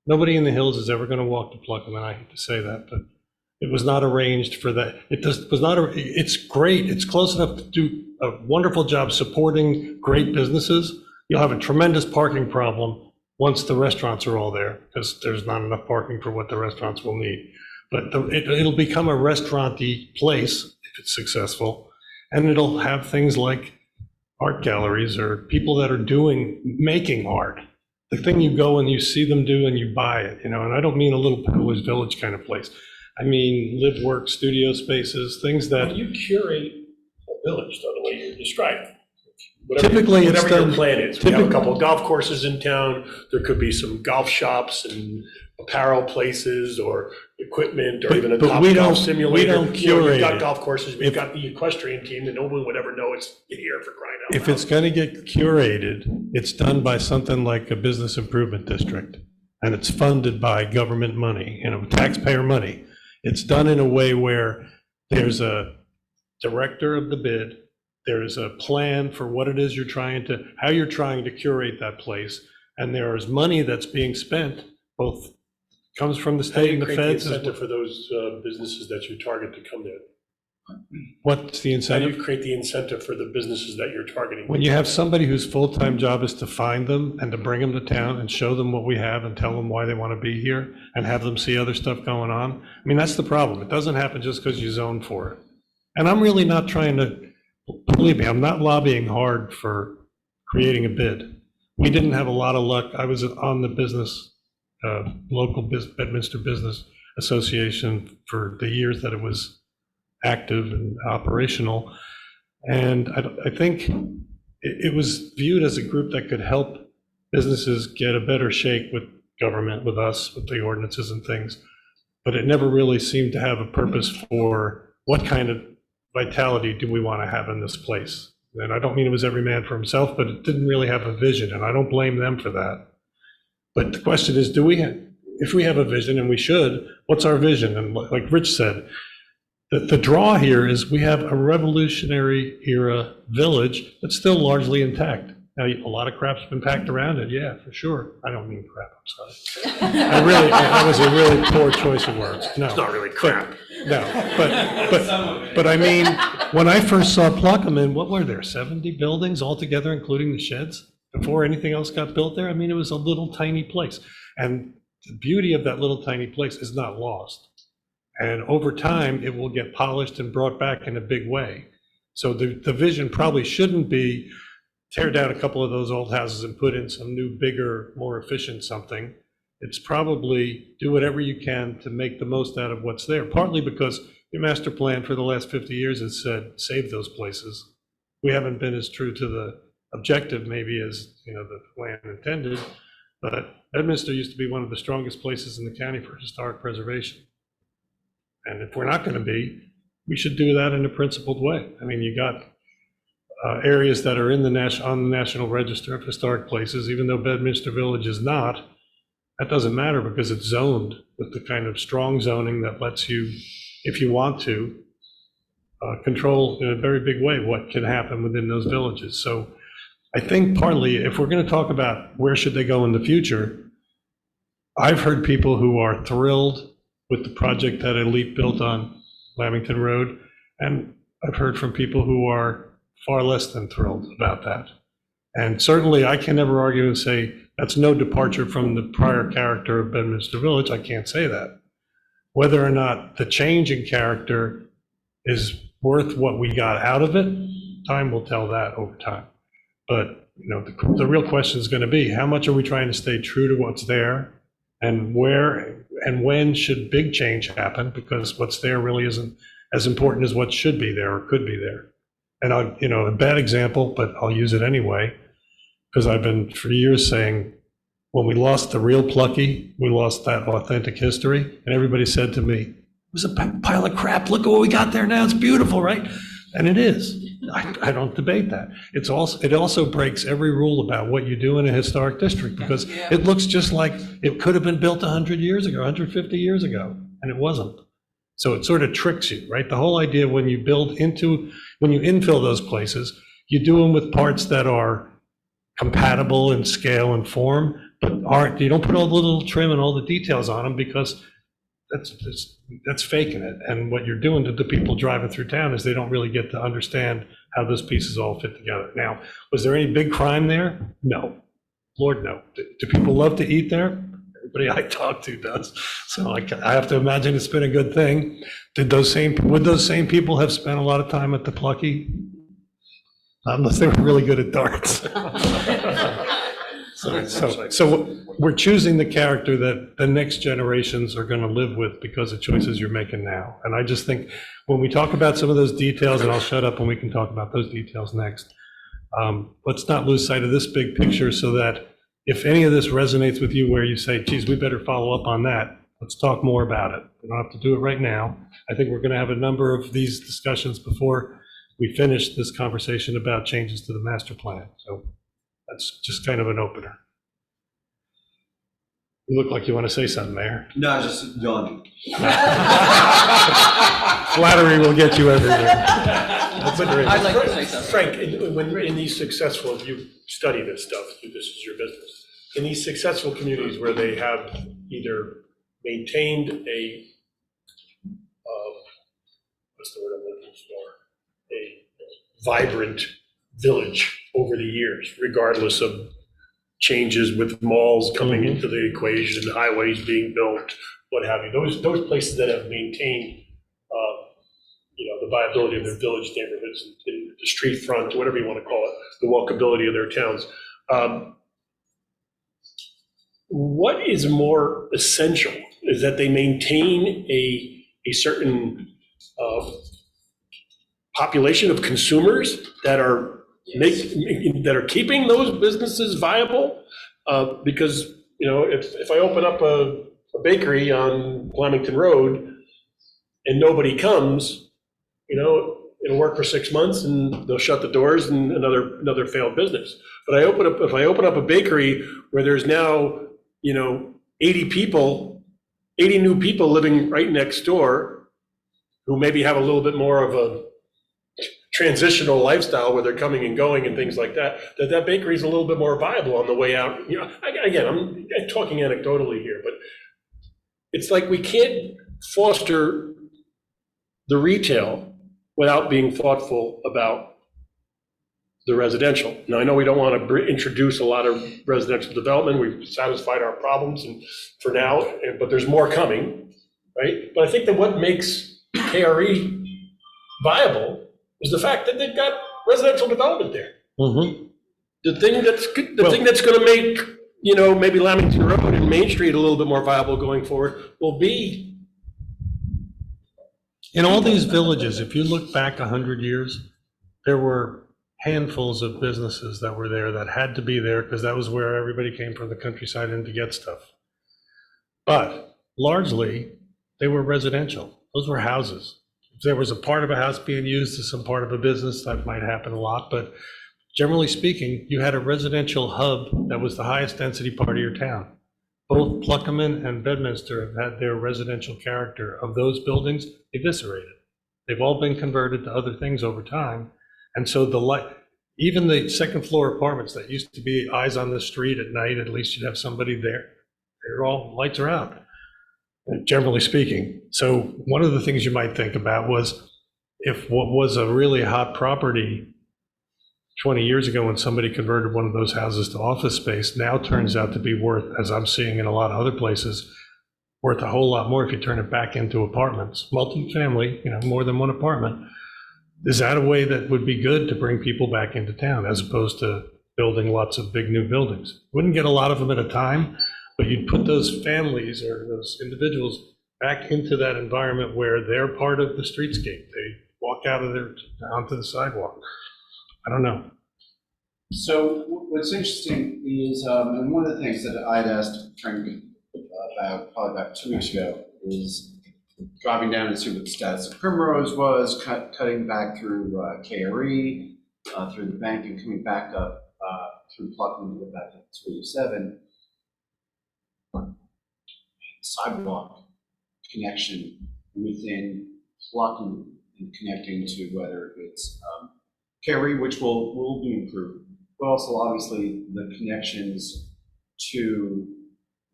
Nobody in the hills is ever going to walk to Pluckham, and I hate to say that, but it was not arranged for that. It's great. It's close enough to do a wonderful job supporting great businesses. You'll have a tremendous parking problem once the restaurants are all there, because there's not enough parking for what the restaurants will need. But it'll become a restaurant-y place if it's successful, and it'll have things like art galleries or people that are making art. The thing you go and you see them do and you buy it, and I don't mean a little peddler's village kind of place. I mean, live, work, studio spaces, things that. When you curate a village, though, the way you're describing, whatever Typically, it's whatever your done- plan is. We have a couple of golf courses in town. There could be some golf shops and apparel places or equipment or But- even a but we golf don't- simulator. we don't You've curate got it. golf courses, we've got the equestrian team, and no one would ever know it's here for crying out loud. If it's going to get curated, it's done by something like a business improvement district, and it's funded by government money, taxpayer money. It's done in a way where there's a director of the bid, there's a plan for what it is how you're trying to curate that place, and there is money that's being spent, both comes from the How do state you and the create the feds. incentive for those businesses that you target to come there? What's the How do incentive? you create the incentive for the businesses that you're targeting? When you have somebody whose full-time job is to find them and to bring them to town and show them what we have and tell them why they want to be here and have them see other stuff going on, I mean, that's the problem. It doesn't happen just because you zone for it. And I'm really not trying to, believe me, I'm not lobbying hard for creating a bid. We didn't have a lot of luck. I was on the local Bedminster Business Association for the years that it was active and operational. And I think it was viewed as a group that could help businesses get a better shake with government, with us, with the ordinances and things. But it never really seemed to have a purpose for what kind of vitality do we want to have in this place. And I don't mean it was every man for himself, but it didn't really have a vision, and I don't blame them for that. But the question is, if we have a vision, and we should, what's our vision? And like Rich said, the draw here is we have a revolutionary era village that's still largely intact. Now, a lot of crap's been packed around it, yeah, for sure. I don't mean crap, I'm sorry. That was a really poor choice of words. No. It's not really crap. No, but I mean, when I first saw Pluckham, what were there, 70 buildings altogether, including the sheds, before anything else got built there? I mean, it was a little tiny place. And the beauty of that little tiny place is not lost. And over time, it will get polished and brought back in a big way. So the vision probably shouldn't be tear down a couple of those old houses and put in some new, bigger, more efficient something. It's probably do whatever you can to make the most out of what's there, partly because your master plan for the last 50 years has said, save those places. We haven't been as true to the objective maybe as the plan intended, but Bedminster used to be one of the strongest places in the county for historic preservation. And if we're not going to be, we should do that in a principled way. I mean, you got areas that are on the National Register of Historic Places, even though Bedminster Village is not. That doesn't matter because it's zoned with the kind of strong zoning that lets you, if you want to, control in a very big way what can happen within those villages. So I think partly, if we're going to talk about where should they go in the future, I've heard people who are thrilled with the project that Elite built on Lamington Road, and I've heard from people who are far less than thrilled about that. And certainly I can never argue and say that's no departure from the prior character of Bedminster Village. I can't say that. Whether or not the change in character is worth what we got out of it, time will tell that over time. But the real question is going to be, how much are we trying to stay true to what's there, and where and when should big change happen, because what's there really isn't as important as what should be there or could be there. And a bad example, but I'll use it anyway, because I've been for years saying, when we lost the real Plucky, we lost that authentic history. And everybody said to me, it was a pile of crap. Look at what we got there now. It's beautiful, right? And it is. I don't debate that. It also breaks every rule about what you do in a historic district, because it looks just like it could have been built 100 years ago, 150 years ago, and it wasn't. So it sort of tricks you, right? The whole idea when you infill those places, you do them with parts that are compatible in scale and form, but you don't put all the little trim and all the details on them, because that's faking it. And what you're doing to the people driving through town is they don't really get to understand how those pieces all fit together. Now, was there any big crime there? No. Lord, no. Do people love to eat there? Everybody I talk to does. So I have to imagine it's been a good thing. Would those same people have spent a lot of time at the Plucky? Unless they were really good at darts. So we're choosing the character that the next generations are going to live with because of choices you're making now. And I just think when we talk about some of those details, and I'll shut up and we can talk about those details next, let's not lose sight of this big picture, so that if any of this resonates with you where you say, geez, we better follow up on that, let's talk more about it. We don't have to do it right now. I think we're going to have a number of these discussions before we finish this conversation about changes to the master plan. So that's just kind of an opener. You look like you want to say something, Mayor. No, just yawning. Flattery will get you everywhere. That's great. I'd like to say something. Frank, when in these successful, you study this stuff, this is your business. In these successful communities where they have either maintained a, what's the word I'm looking for? A vibrant village over the years, regardless of changes with malls coming into the equation, highways being built, what have you. Those places that have maintained, the viability of their village neighborhoods, and the street front, whatever you want to call it, the walkability of their towns. What is more essential is that they maintain a certain population of consumers that are keeping those businesses viable, because if I open up a bakery on Flemington Road and nobody comes, it'll work for 6 months and they'll shut the doors and another failed business. But if I open up a bakery where there's now 80 new people living right next door, who maybe have a little bit more of a transitional lifestyle where they're coming and going and things like that bakery is a little bit more viable on the way out. Again, I'm talking anecdotally here, but it's like we can't foster the retail without being thoughtful about the residential. Now, I know we don't want to introduce a lot of residential development. We've satisfied our problems and for now, but there's more coming, right? But I think that what makes KRE viable is the fact that they've got residential development there. Mm-hmm. The thing that's going to make, maybe Lamington Road and Main Street a little bit more viable going forward will be. In all these villages, if you look back 100 years, there were handfuls of businesses that were there that had to be there because that was where everybody came from the countryside in to get stuff. But largely, they were residential. Those were houses. If there was a part of a house being used as some part of a business, that might happen a lot. But generally speaking, you had a residential hub that was the highest density part of your town. Both Pluckerman and Bedminster have had their residential character of those buildings eviscerated. They've all been converted to other things over time. And so even the second floor apartments that used to be eyes on the street at night, at least you'd have somebody there. They're all, lights are out, generally speaking. So one of the things you might think about was if what was a really hot property 20 years ago when somebody converted one of those houses to office space now turns out to be worth, as I'm seeing in a lot of other places, worth a whole lot more if you turn it back into apartments, multi-family, more than one apartment. Is that a way that would be good to bring people back into town as opposed to building lots of big new buildings? Wouldn't get a lot of them at a time, but you'd put those families or those individuals back into that environment where they're part of the streetscape. They walk out of there onto the sidewalk. I don't know. So what's interesting is, and one of the things that I'd asked Frank probably about 2 weeks ago is driving down and see what the status of Primrose was, cutting back through KRE, through the bank and coming back up through Pluckman to get back up to 287. Sidewalk connection within Pluckman and connecting to whether it's KRE, which will be improved, but also obviously the connections to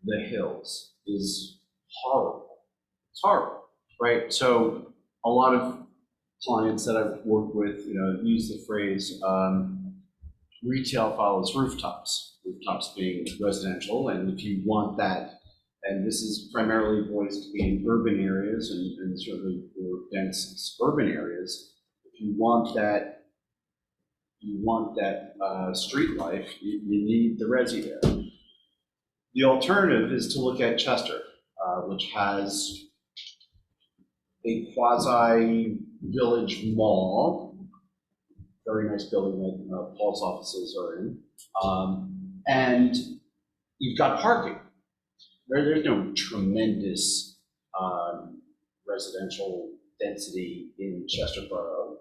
the hills is horrible. It's horrible, right? So a lot of clients that I've worked with, use the phrase retail follows rooftops, rooftops being residential. And if you want that, and this is primarily voiced in urban areas and certainly for dense suburban areas, if you want that street life, you need the resi there. The alternative is to look at Chester, which has a quasi-village mall, very nice building that Paul's offices are in, and you've got parking. There's no tremendous residential density in Chester Borough,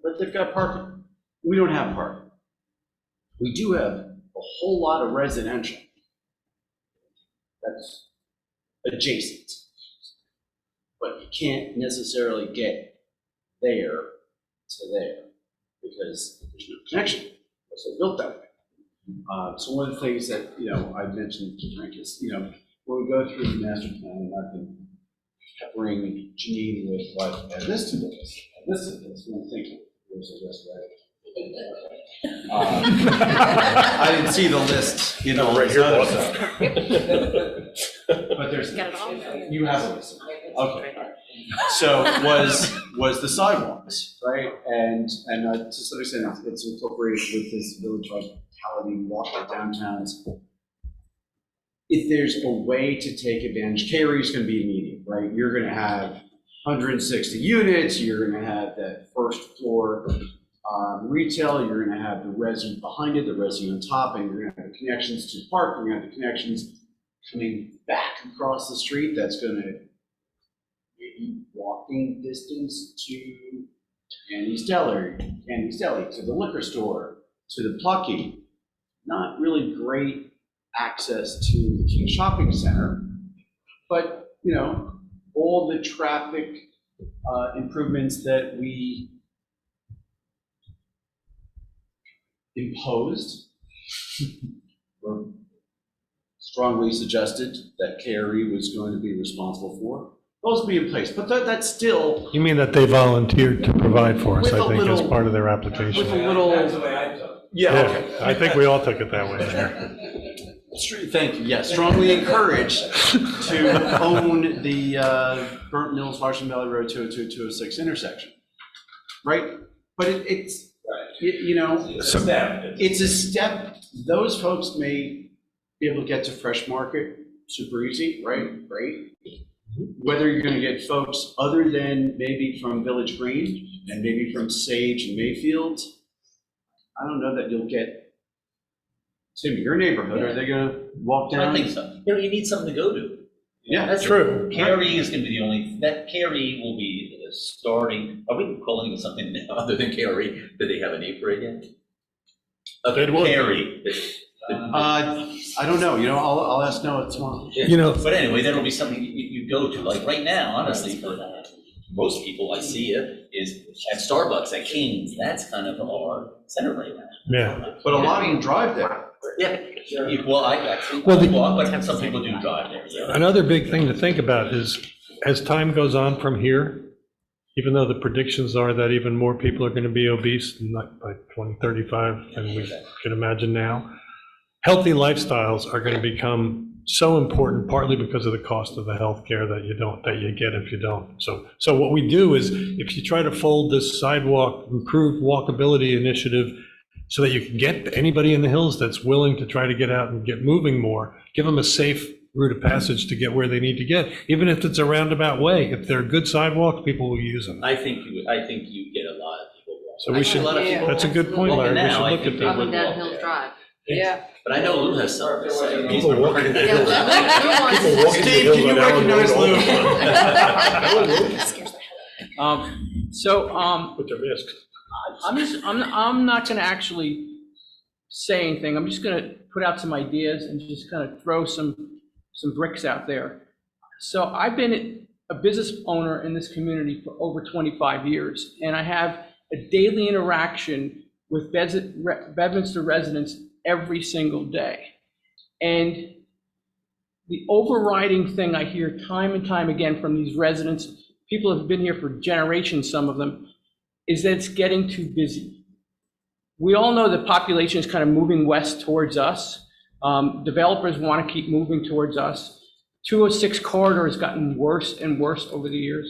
but they've got parking. We don't have parking. We do have a whole lot of residential that's adjacent, but you can't necessarily get there to there because there's no connection. It's built that way. So one of the things that I mentioned to Frank is when we go through the master plan, and I've been peppering Janine with like add this to this, add this to this. And I'm thinking, there's a list, right? I didn't see the list, Right here, other boss. stuff. But there's, you have a list. Okay, all right. So was the sidewalks, right? And to some extent, it's incorporated with this village hospitality walk at downtowns. If there's a way to take advantage, KRE is going to be immediate, right? You're going to have 160 units. You're going to have that first floor retail. You're going to have the resi behind it, the resi on top, and you're going to have the connections to the park. You're going to have the connections coming back across the street. That's going to maybe walking distance to Andy's Deli, to the liquor store, to the Plucky. Not really great access to the King Shopping Center, but all the traffic improvements that we imposed or strongly suggested that KRE was going to be responsible for, those will be in place. But that's still. You mean that they volunteered to provide for us, With a I think, as little- part of their application. With a little. Yeah, okay. I think we all took it that way. Thank you, yes, strongly encouraged to own the Burnt Mills, Washington Valley Road 202, 206 intersection, right? But it's, it's a step. Those folks may be able to get to Fresh Market super easy, right? Great. Whether you're gonna get folks other than maybe from Village Green and maybe from Sage and Mayfield, I don't know that you'll get to your neighborhood. Are they gonna walk down? I think so. You need something to go to. Yeah, That's true. KRE is gonna be the only, that KRE will be the starting, are we calling it something other than KRE? Did they have a name for it yet? Okay, KRE. I don't know, I'll ask Noah tomorrow. But anyway, that'll be something you go to, like right now, honestly, for most people I see it is at Starbucks, at King's, that's kind of our center right now. Yeah. But a lot of them drive there. Yeah, well, I actually, Well, but some people do drive there, yeah. Another big thing to think about is, as time goes on from here, even though the predictions are that even more people are going to be obese by 2035 than we can imagine now, healthy lifestyles are going to become so important, partly because of the cost of the healthcare that you get if you don't. So what we do is, if you try to fold this sidewalk, improved walkability initiative, so that you can get anybody in the hills that's willing to try to get out and get moving more, give them a safe route of passage to get where they need to get, even if it's a roundabout way. If they're good sidewalks, people will use them. I think you get a lot of people walking. So we I see should, a lot of people that's a good point, walking Larry. We now. should I look think at they that. would walk Hills there. Drive. Yeah. But I know Lou has something to say. He's People been walking working the it. hills. People walking the Steve, hills can you on Allen Road recognize all the Lou? time. So, With their masks. I'm not gonna actually say anything. I'm just gonna put out some ideas and just kind of throw some bricks out there. So I've been a business owner in this community for over 25 years, and I have a daily interaction with Bedminster residents every single day. And the overriding thing I hear time and time again from these residents, people have been here for generations, some of them, is that it's getting too busy. We all know the population is kind of moving west towards us. Developers want to keep moving towards us. 206 corridor has gotten worse and worse over the years.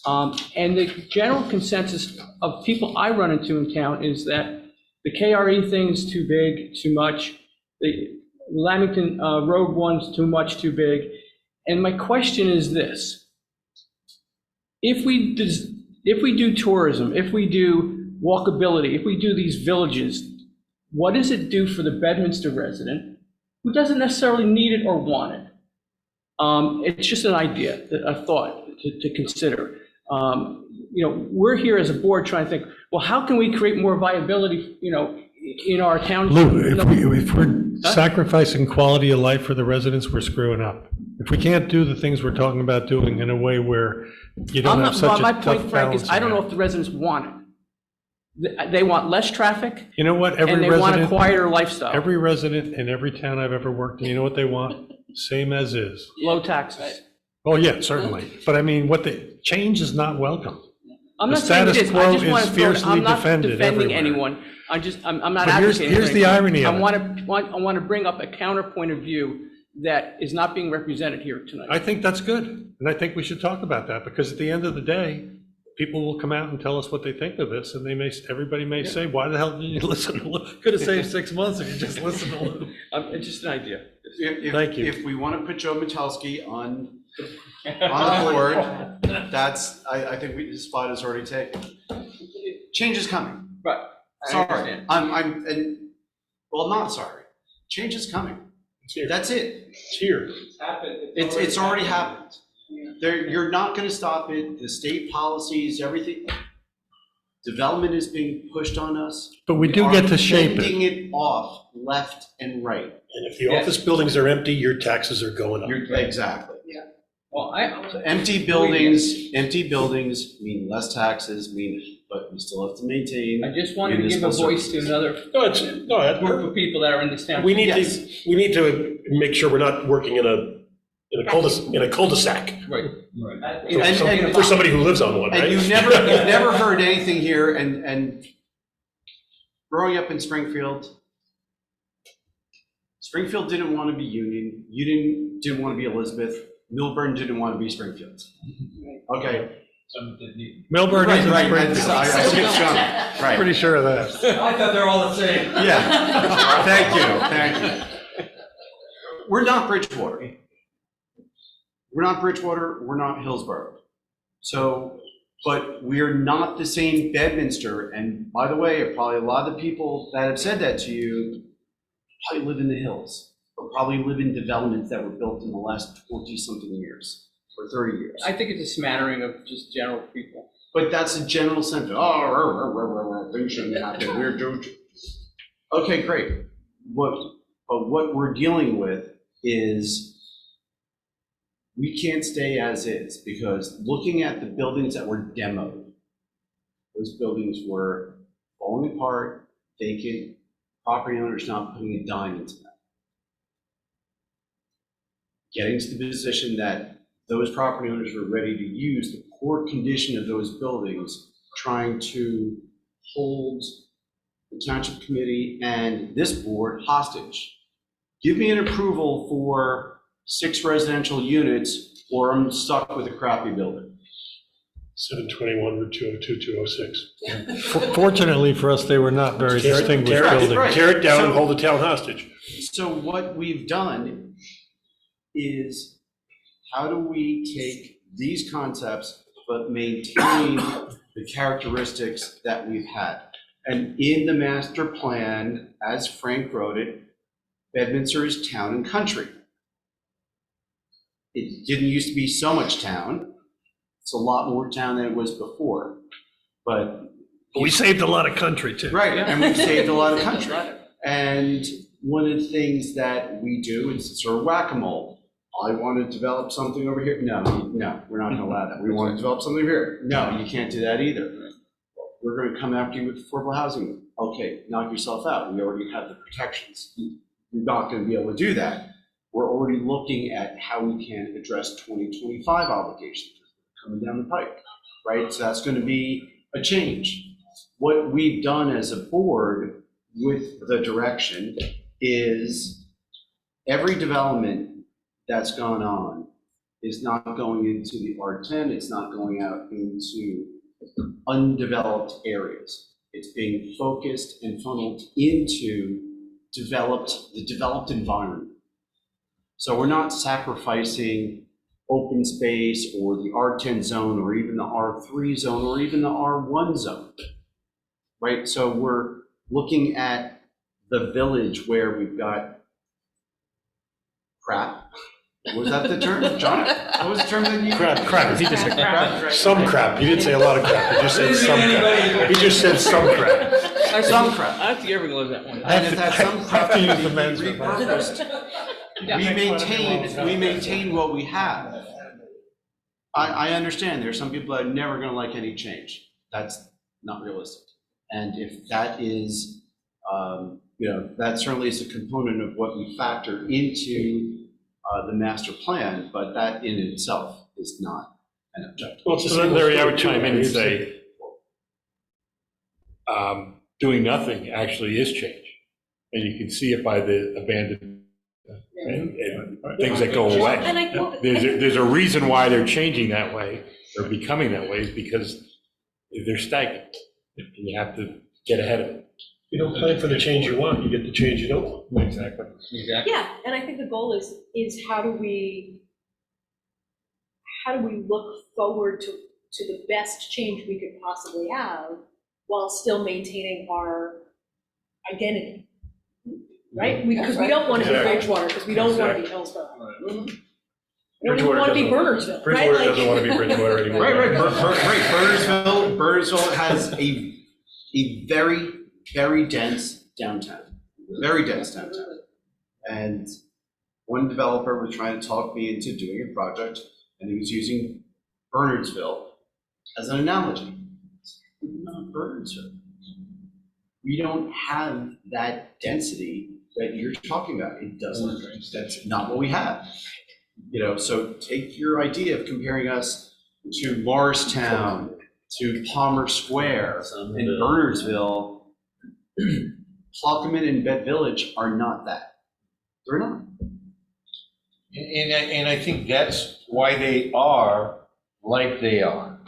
And the general consensus of people I run into in town is that the KRE thing is too big, too much. The Lamington Road one's too much, too big. And my question is this: if we do tourism, if we do walkability, if we do these villages, what does it do for the Bedminster resident who doesn't necessarily need it or want it? It's just an idea, a thought to consider. We're here as a board trying to think, well, how can we create more viability, in our town? Lou, if we're sacrificing quality of life for the residents, we're screwing up. If we can't do the things we're talking about doing in a way where you don't have such a my tough point, Frank, is balance. I don't know if the residents want it. They want less traffic, You know what, and they want a quieter lifestyle, every resident in every town I've ever worked in, you know what they want? Same as is. low taxes. Oh, yeah, certainly. But I mean, change is not welcome. I'm The not saying it status is, I quo just is want to fiercely I'm not defended defending everywhere. anyone. I'm not But here's advocating. for the anything. irony of it. I want to bring up a counterpoint of view that is not being represented here tonight. I think that's good, and I think we should talk about that, because at the end of the day, people will come out and tell us what they think of this, and everybody may say, why the hell didn't you listen to Lou? Could have saved 6 months if you just listened to Lou. It's just an idea. Thank you. If we want to put Joe Metelsky on the board, I think his spot is already taken. Change is coming. Right. I Sorry, understand. well, not sorry. Change is coming. It's here. That's it. It's here. It's happened. It's already happened. You're not going to stop it. The state policies, everything. Development is being pushed on us. But we do get to shape it. Fending it off left and right. And if the office buildings are empty, your taxes are going up. Exactly. Well, Empty buildings mean less taxes, but we still have to maintain. I just wanted to give a municipal voice to another No, group of people that are in this town. we need to make sure we're not working in a cul-de-sac Right. for somebody who lives on one, right? And you've never heard anything here, and growing up in Springfield didn't want to be Union, Union didn't want to be Elizabeth, Milburn didn't want to be Springfield. Okay. Melbourne Right, isn't right, Springfield. I skipped jump. Right. Pretty sure of that. I thought they're all the same. Yeah, thank you. We're not Bridgewater. We're not Hillsborough. So, but we're not the same Bedminster, and by the way, probably a lot of the people that have said that to you probably live in the hills, or probably live in developments that were built in the last 20-something years, or 30 years. I think it's a smattering of just general people. But that's a general sentiment. Oh, things shouldn't happen. We're doing. Okay, great. But what we're dealing with is we can't stay as is, because looking at the buildings that were demoed, those buildings were falling apart, vacant, property owners not putting a dime into them. Getting to the position that those property owners were ready to use the poor condition of those buildings, trying to hold the township committee and this board hostage. Give me an approval for 6 residential units, or I'm stuck with a crappy building. 721 Route 202, 206. Fortunately for us, they were not very distinguished buildings. Right. Tear it down and So- hold the town hostage. So what we've done is how do we take these concepts but maintain the characteristics that we've had? And in the master plan, as Frank wrote it, Bedminster is town and country. It didn't used to be so much town. It's a lot more town than it was before, but. We saved a lot of country too. Right, and we've saved a lot of country. And one of the things that we do is sort of whack-a-mole. I want to develop something over here. No, we're not going to allow that. We want to develop something here. No, you can't do that either. We're going to come after you with affordable housing. Okay, knock yourself out. We already have the protections. You're not going to be able to do that. We're already looking at how we can address 2025 obligations coming down the pipe, right? So that's going to be a change. What we've done as a board with the direction is every development that's gone on is not going into the R10, it's not going out into undeveloped areas. It's being focused and funneled into the developed environment. So we're not sacrificing open space or the R10 zone or even the R3 zone or even the R1 zone, right? So we're looking at the village where we've got crap. Was that the term, John? What was the term that you? Crap. He just said crap. Some crap. You didn't say a lot of crap. You just said some crap. He just said some crap. Some crap. I have to get rid of that one. And if that some crap to use can the be men's repurposed, we maintain what we have. I understand there's some people that are never going to like any change. That's not realistic. And if that is, that certainly is a component of what we factor into the master plan, but that in itself is not an objective. Well, it's So Larry, I would chime in and say, doing nothing actually is change. And you can see it by the abandoned and things that go away. And I think There's a reason why they're changing that way, or becoming that way, is because they're stagnant. And you have to get ahead of it. You don't plan for the change you want, you get the change you don't want. Exactly. yeah, and I think the goal is how do we look forward to the best change we could possibly have while still maintaining our identity, right? Because we don't want to be Exactly. Bridgewater, because we don't want to be Hillsborough. We don't even Bridgewater want to be doesn't- Bernardsville, right? Bridgewater Like- doesn't want to be Bridgewater anymore. Right. Burnsville has a very, very dense downtown. Very dense downtown. And one developer was trying to talk me into doing a project, and he was using Bernardsville as an analogy. Not Bernardsville. We don't have that density that you're talking about. It doesn't, that's not what we have. So take your idea of comparing us to Morristown, to Palmer Square, and Bernardsville. Plaquemine and Bed Village are not that. They're not. And I think that's why they are like they are.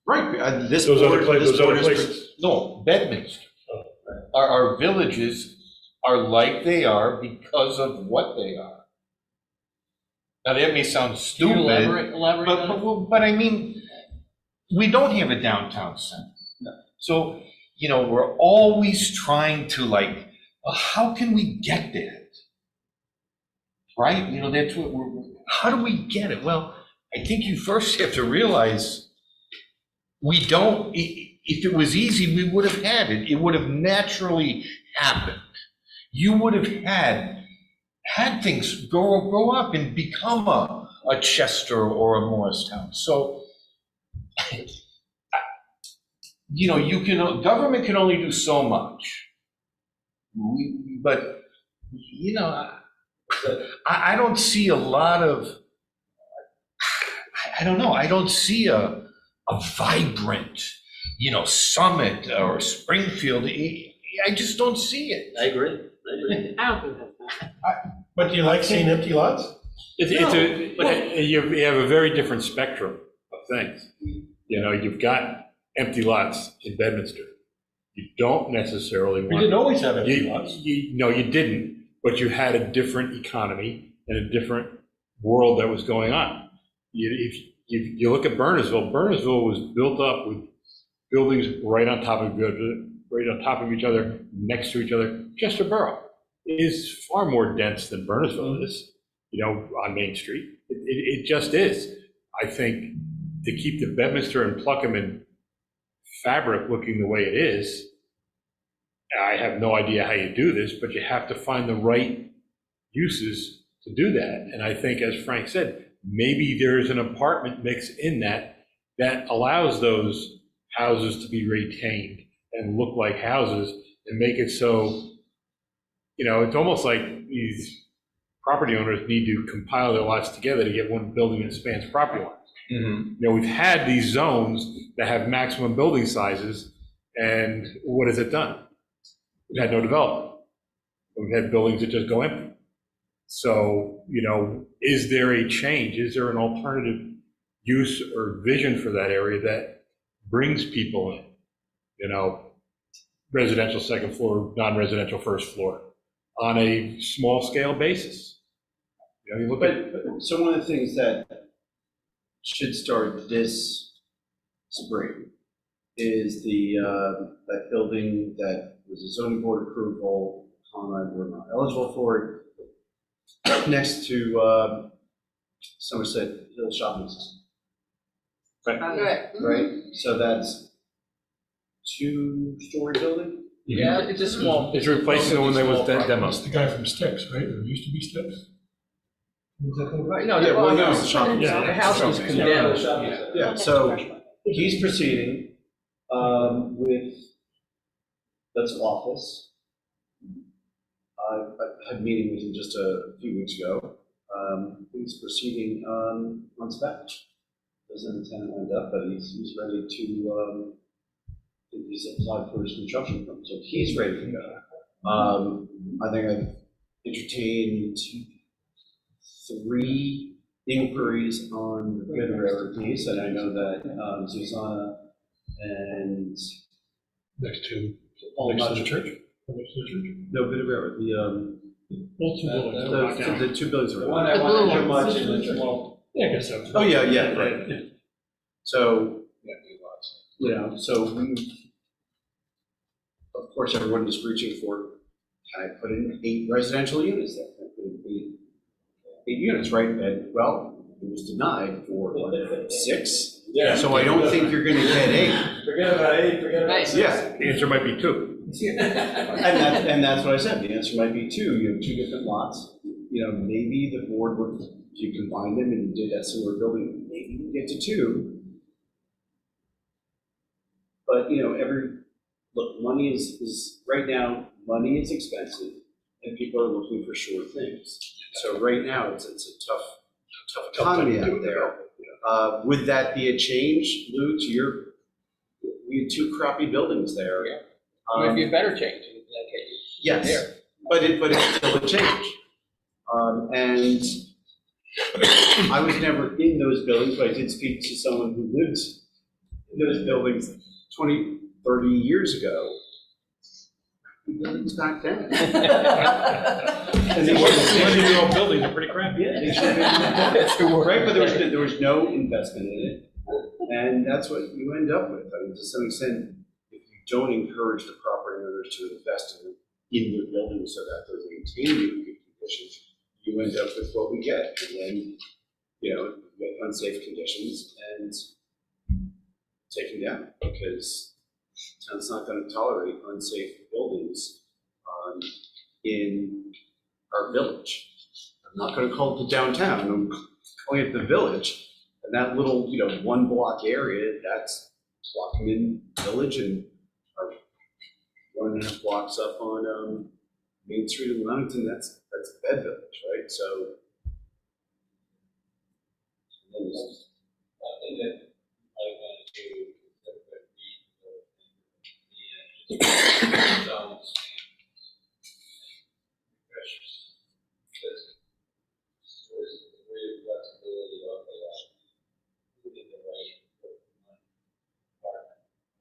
Right, this Those board, other this board is. places. No, Bedminster. Our villages are like they are because of what they are. Now, that may sound stupid, but I mean, we don't have a downtown center. So, we're always trying to how can we get that? Right? That's what how do we get it? Well, I think you first have to realize we don't, if it was easy, we would have had it. It would have naturally happened. You would have had things grow up and become a Chester or a Morristown. So, government can only do so much. But I don't see a lot of, I don't know, I don't see a vibrant, Summit or Springfield. I just don't see it. I agree. I don't think that's. But do you like seeing empty lots? You have a very different spectrum of things. You've got empty lots in Bedminster. You don't necessarily want. We didn't always have empty lots. No, you didn't. but you had a different economy and a different world that was going on. If you look at Burnesville, Burnesville was built up with buildings right on top of each other, next to each other. Chester Borough is far more dense than Burnesville is, on Main Street. It just is. I think to keep the Bedminster and Pluckham fabric looking the way it is, I have no idea how you do this, but you have to find the right uses to do that. And I think, as Frank said, maybe there's an apartment mix in that allows those houses to be retained and look like houses and make it so, it's almost like these property owners need to compile their lots together to get one building that spans property lines. Mm-hmm. We've had these zones that have maximum building sizes, and what has it done? We've had no development. We've had buildings that just go empty. So, is there a change? Is there an alternative use or vision for that area that brings people in? Residential second floor, non-residential first floor, on a small scale basis. You look at. So one of the things that should start this spring is that building that was a zoning board approval, Con and I were not eligible for it, next to Somerset Hill Shopping Center. Right? So that's 2-story building? Yeah, it's a small. It's replacing the one that was demoed. That's the guy from Sticks, right? Or used to be Sticks? Right, no, Yeah, well, no, the shopping center. the house was condemned. Yeah, so he's proceeding with, that's office. I had a meeting with him just a few weeks ago. He's proceeding on spec. Doesn't have a tenant lined up, but he's ready to, he's applied for his construction permit, so he's ready to go. I think I've entertained 3 inquiries on the Bedminster piece, and I know that Susanna and Next to the the church? Next to the church? No, Bedminster, the 2 buildings The are. one that wanted too much in the small. Yeah, I guess so. Oh, yeah, right. So, so we, of course, everyone is reaching for, can I put in 8 residential units there? Can I put in 8 units, right? And, well, it was denied for 6. Yeah. So I don't think you're gonna get 8. Forget about 8, forget about 6. Yeah. The answer might be 2. And that's what I said, the answer might be 2, you have 2 different lots. Maybe the board would, if you combine them and you did that similar building, maybe you get to 2. But, look, money is, right now, money is expensive and people are looking for sure things. So right now, it's a tough economy out there. Would that be a change, Lou, to we had 2 crappy buildings there. Yeah. It might be a better change in that case. Yes, There. but it's still a change. And I was never in those buildings, but I did speak to someone who lived in those buildings 20, 30 years ago. Buildings back then. And they were 20-year-old buildings are pretty crappy. Yeah, they should have been. Right, but there was no investment in it. And that's what you end up with. I mean, to some extent, if you don't encourage the property owners to invest in their buildings so that they're maintaining good conditions, you end up with what we get. And then, you get unsafe conditions and take them down, because the town's not going to tolerate unsafe buildings in our village. I'm not going to call it the downtown, I'm calling it the village. And that little, 1-block area, that's Blockman Village, and 1.5 blocks up on Main Street in Leamington, that's Bed Village, right? So. I think that I want to read the zones and pressures. Because there's a degree of flexibility of moving the right apartment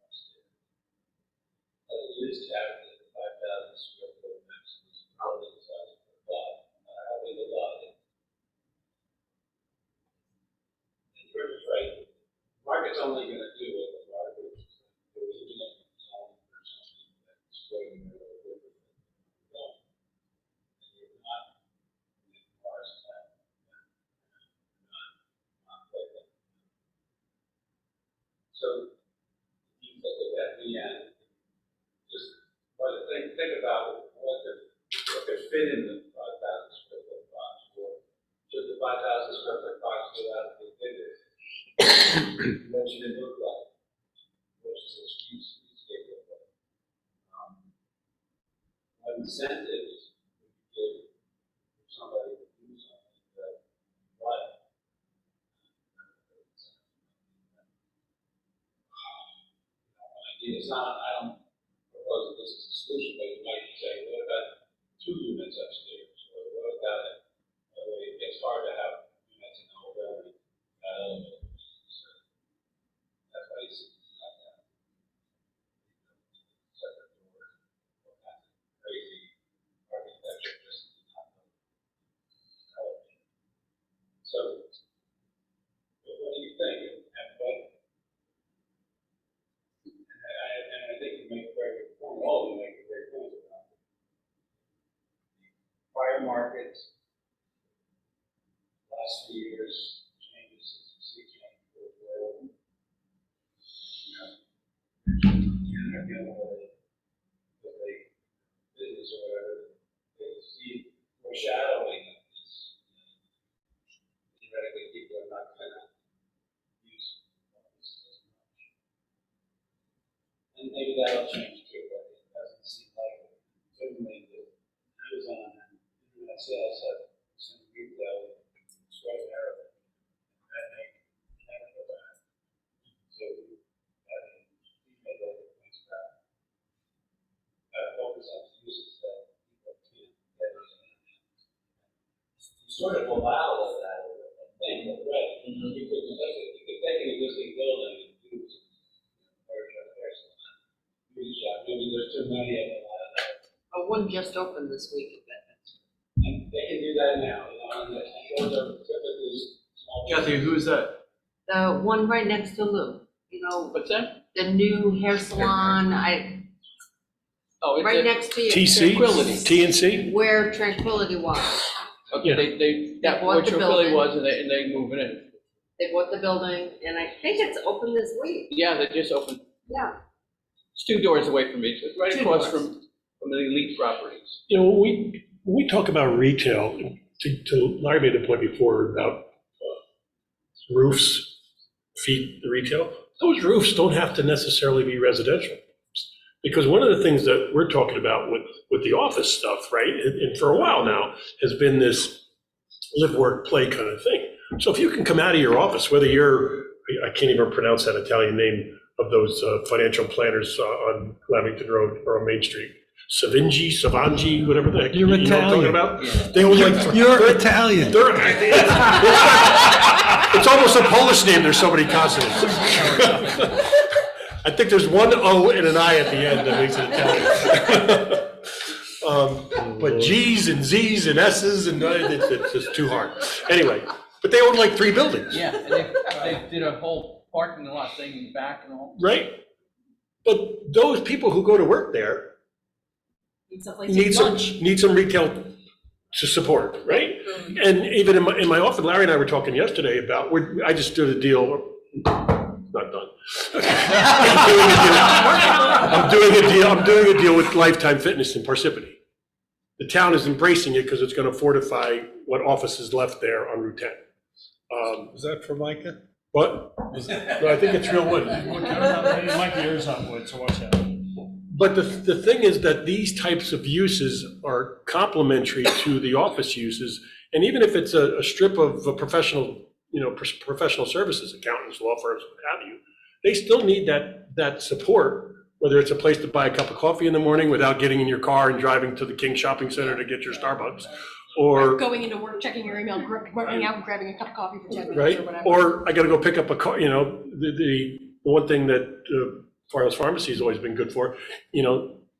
upstairs. At least have the 5,000 square foot maximum building size per only gonna do it, the market is gonna do it, even if it's only for something that's way in the middle of it. No. And you're not in cars that, not like that. So you look at that in the end, just what to think about what could fit in the 5,000 square foot box, or should the 5,000 square foot box go out to the bidder? What should it look like? What should the streetscape look like? What incentives would you give for somebody to do something that like? It's not, I don't propose that this is a solution, but you might say, what about 2 units upstairs? Or what about it? It's hard to have units in the whole building, so that's why you see things like that. Separate doors, all kinds of crazy architecture just not elevated. So, what do you think? And I think you make a very good point, all of you make a great point about it. Prior markets, last few years, changes, sea change for the world. With a business or whatever, they see foreshadowing of this. Theoretically, people are not going to use this as much. And maybe that'll change too, but it doesn't seem like it. Certainly, the Amazon and internet sales have some retail square narrow. That may never go back. So, I think we made those points about focus on uses that people can't get on the internet. You sort of allow that thing, right? You could take an existing building and do maybe there's too many of them. One just opened this week at Bedminster. And they can do that now, and those are typically small. Kathy, who is that? The one right next to Lou, What's that? the new hair salon, Oh, right next to you. TC, Tranquility. TNC? Where Tranquility was. Okay, They bought what the Tranquility building. was, and they moving in. They bought the building, and I think it's open this week. Yeah, they just opened. Yeah. It's 2 doors away from me, so it's right 2 across doors. from the Elite Properties. When we talk about retail, to Larry made a point before about roofs feed the retail. Those roofs don't have to necessarily be residential. Because one of the things that we're talking about with the office stuff, right, and for a while now, has been this live, work, play kind of thing. So if you can come out of your office, whether you're, I can't even pronounce that Italian name of those financial planners on Lamington Road or on Main Street, Savangi, whatever the heck. You're you know what I'm talking Italian. about? They own like. You're Italian. It's almost a Polish name, there's so many consonants. I think there's one O and an I at the end that makes it Italian. But G's and Z's and S's and it's just too hard. Anyway, but they own like 3 buildings. Yeah, and they did a whole parking lot thing in the back and all. Right? But those people who go to work there Need someplace to eat lunch. need some retail to support, right? And even in my office, Larry and I were talking yesterday about, I just did a deal, not done. I'm doing a deal with Lifetime Fitness in Parsippany. The town is embracing it because it's going to fortify what office is left there on Route 10. Is that for Micah? What? No, I think it's real wood. Micah, yours on wood, so watch out. But the thing is that these types of uses are complementary to the office uses. And even if it's a strip of professional, professional services, accountants, law firms, what have you, they still need that support, whether it's a place to buy a cup of coffee in the morning without getting in your car and driving to the King Shopping Center to get your Starbucks, or Going into work, checking your email, running out and grabbing a cup of coffee for 10 minutes right, or whatever. or I got to go pick up a car. The one thing that Farley's Pharmacy has always been good for,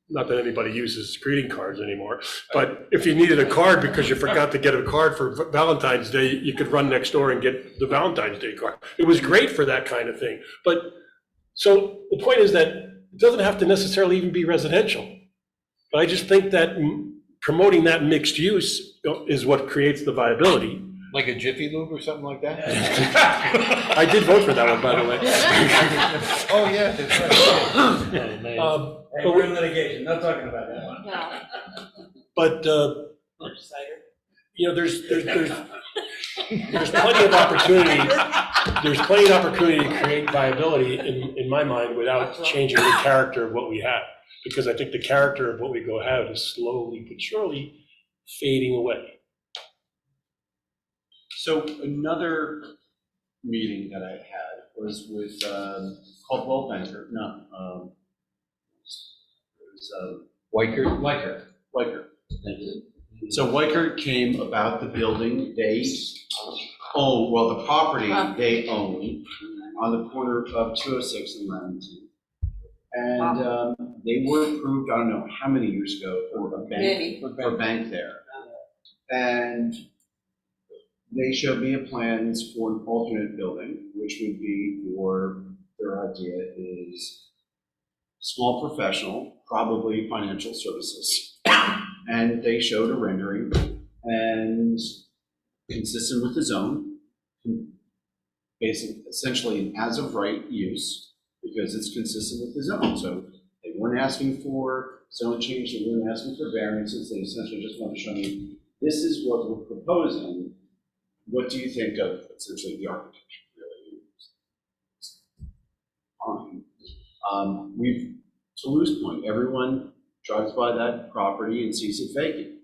not that anybody uses greeting cards anymore, but if you needed a card because you forgot to get a card for Valentine's Day, you could run next door and get the Valentine's Day card. It was great for that kind of thing. But, so the point is that it doesn't have to necessarily even be residential. But I just think that promoting that mixed use is what creates the viability. Like a Jiffy Lube or something like that? I did vote for that one, by the way. Oh, yeah, that's right. Hey, we're in litigation, not talking about that one. But, you know, there's plenty of opportunity, there's plenty of opportunity to create viability in my mind without changing the character of what we have. Because I think the character of what we go have is slowly but surely fading away. So another meeting that I had was with Caldwell Banker, no, it was Weicker. So Weicker came about the building they own, well, the property they own on the corner of 206 and Remington. And they were approved, I don't know how many years ago, for a bank there. And they showed me plans for an alternate building, which would be for, their idea is small professional, probably financial services. And they showed a rendering and consistent with the zone, basically, essentially an as of right use, because it's consistent with the zone. So they weren't asking for zone change, they weren't asking for variances, they essentially just want to show me, this is what we're proposing. What do you think of essentially the architecture, really? Fine. We've, to Lou's point, everyone drives by that property and sees it vacant.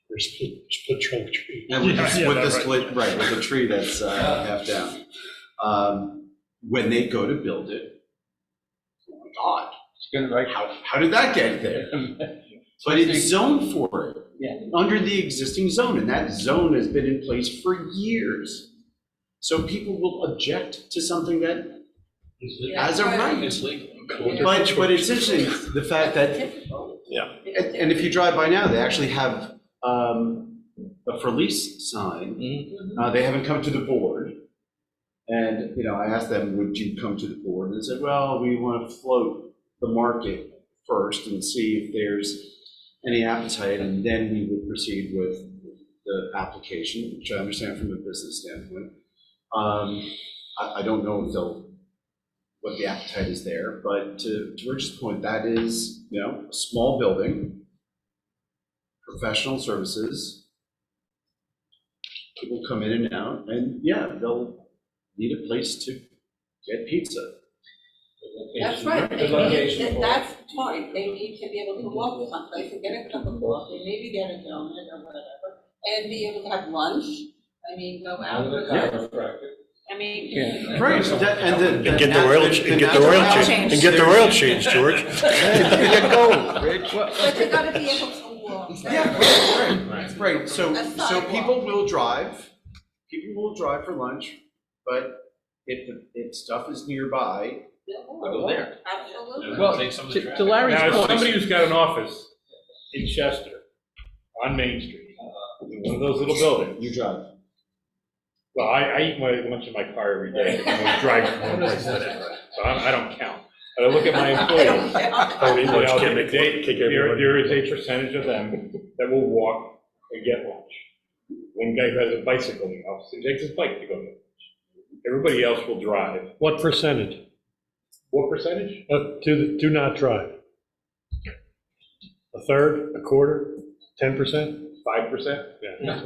There's split trunk tree. And with the split, right, with the tree that's half down. When they go to build it, oh my God, It's gonna, like, how did that get there? But it's zoned for it, under the existing zone, and that zone has been in place for years. So people will object to something that, as a right. But it's interesting, the fact that, and if you drive by now, they actually have a for lease sign. They haven't come to the board. And, you know, I asked them, would you come to the board? And they said, well, we want to float the market first and see if there's any appetite, and then we would proceed with the application, which I understand from a business standpoint. I don't know if what the appetite is there, but to Rich's point, that is, you know, a small building, professional services, people come in and out, and yeah, they'll need a place to get pizza. That's right, they need, that's the point, they need to be able to walk someplace and get a cup of coffee, maybe get a donut or whatever, and be able to have lunch, I mean, go out. I mean. Right, And get the oil change, and get the oil change, George. There you go, Rich. But you gotta be able to walk. Yeah, right, so people will drive for lunch, but if stuff is nearby, they'll go there. Absolutely. Well, to Larry's now, as point, somebody who's got an office in Chester, on Main Street, in one of those little buildings. You drive. Well, I eat my lunch in my car every day, and I drive from one place to the next, so I don't count. But I look at my employees, there is a percentage of them that will walk and get lunch. One guy who has a bicycle in the office, he takes his bike to go to lunch. Everybody else will drive. What percentage? What percentage? Do not drive. A third, a quarter, 10%? 5%? Yeah.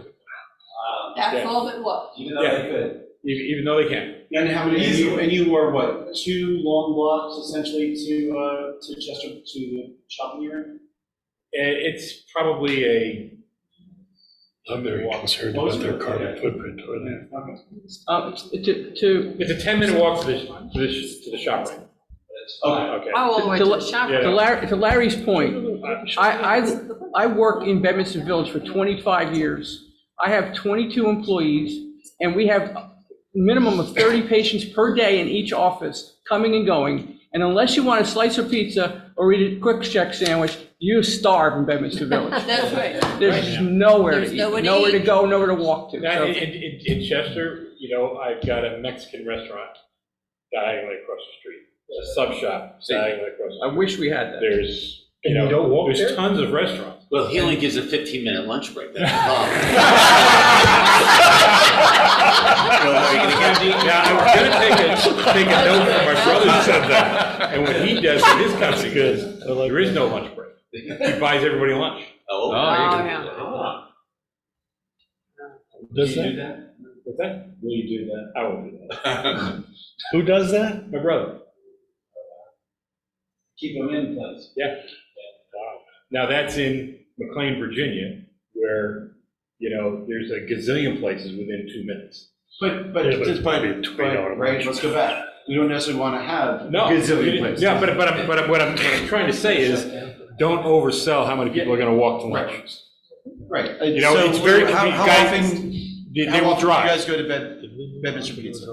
That's all it was. Even though they could. Even though they can. And how many, and you are what, 2 long blocks essentially to Chester, to the shopping area? It's probably I'm very concerned about their carbon footprint over there. it's a 10-minute walk to the shop right. Okay. to Larry's point, I work in Bedminster Village for 25 years. I have 22 employees, and we have a minimum of 30 patients per day in each office, coming and going. And unless you want a slice of pizza or eat a quick check sandwich, you starve in Bedminster Village. That's right. There's just nowhere to There's eat, nowhere to nowhere to eat. go, nowhere to walk to. Now, So- in Chester, you know, I've got a Mexican restaurant diagonally across the street. There's a sub shop diagonally across the I wish we had that. street. There's, And you don't walk there's there? tons of restaurants. Well, he only gives a 15-minute lunch break, that's the problem. Now, I was gonna take a note from my brother who said that, and what he does in his company, is there is no lunch break. He buys everybody lunch. Oh, yeah. Does You do that? What's that? Will you do that? I won't do that. Who does that? My brother. Keep them in place. Yeah. Now, that's in McLean, Virginia, where, you know, there's a gazillion places within 2 minutes. But, Yeah, but it's just, probably a $20 right, lunch. let's go back. We don't necessarily want to have No, gazillion places. yeah, but what I'm trying to say is, don't oversell how many people are gonna walk to lunch. Right. You know, So it's very, how guys, often, they how will often do you drive. guys go to Bedminster Pizza?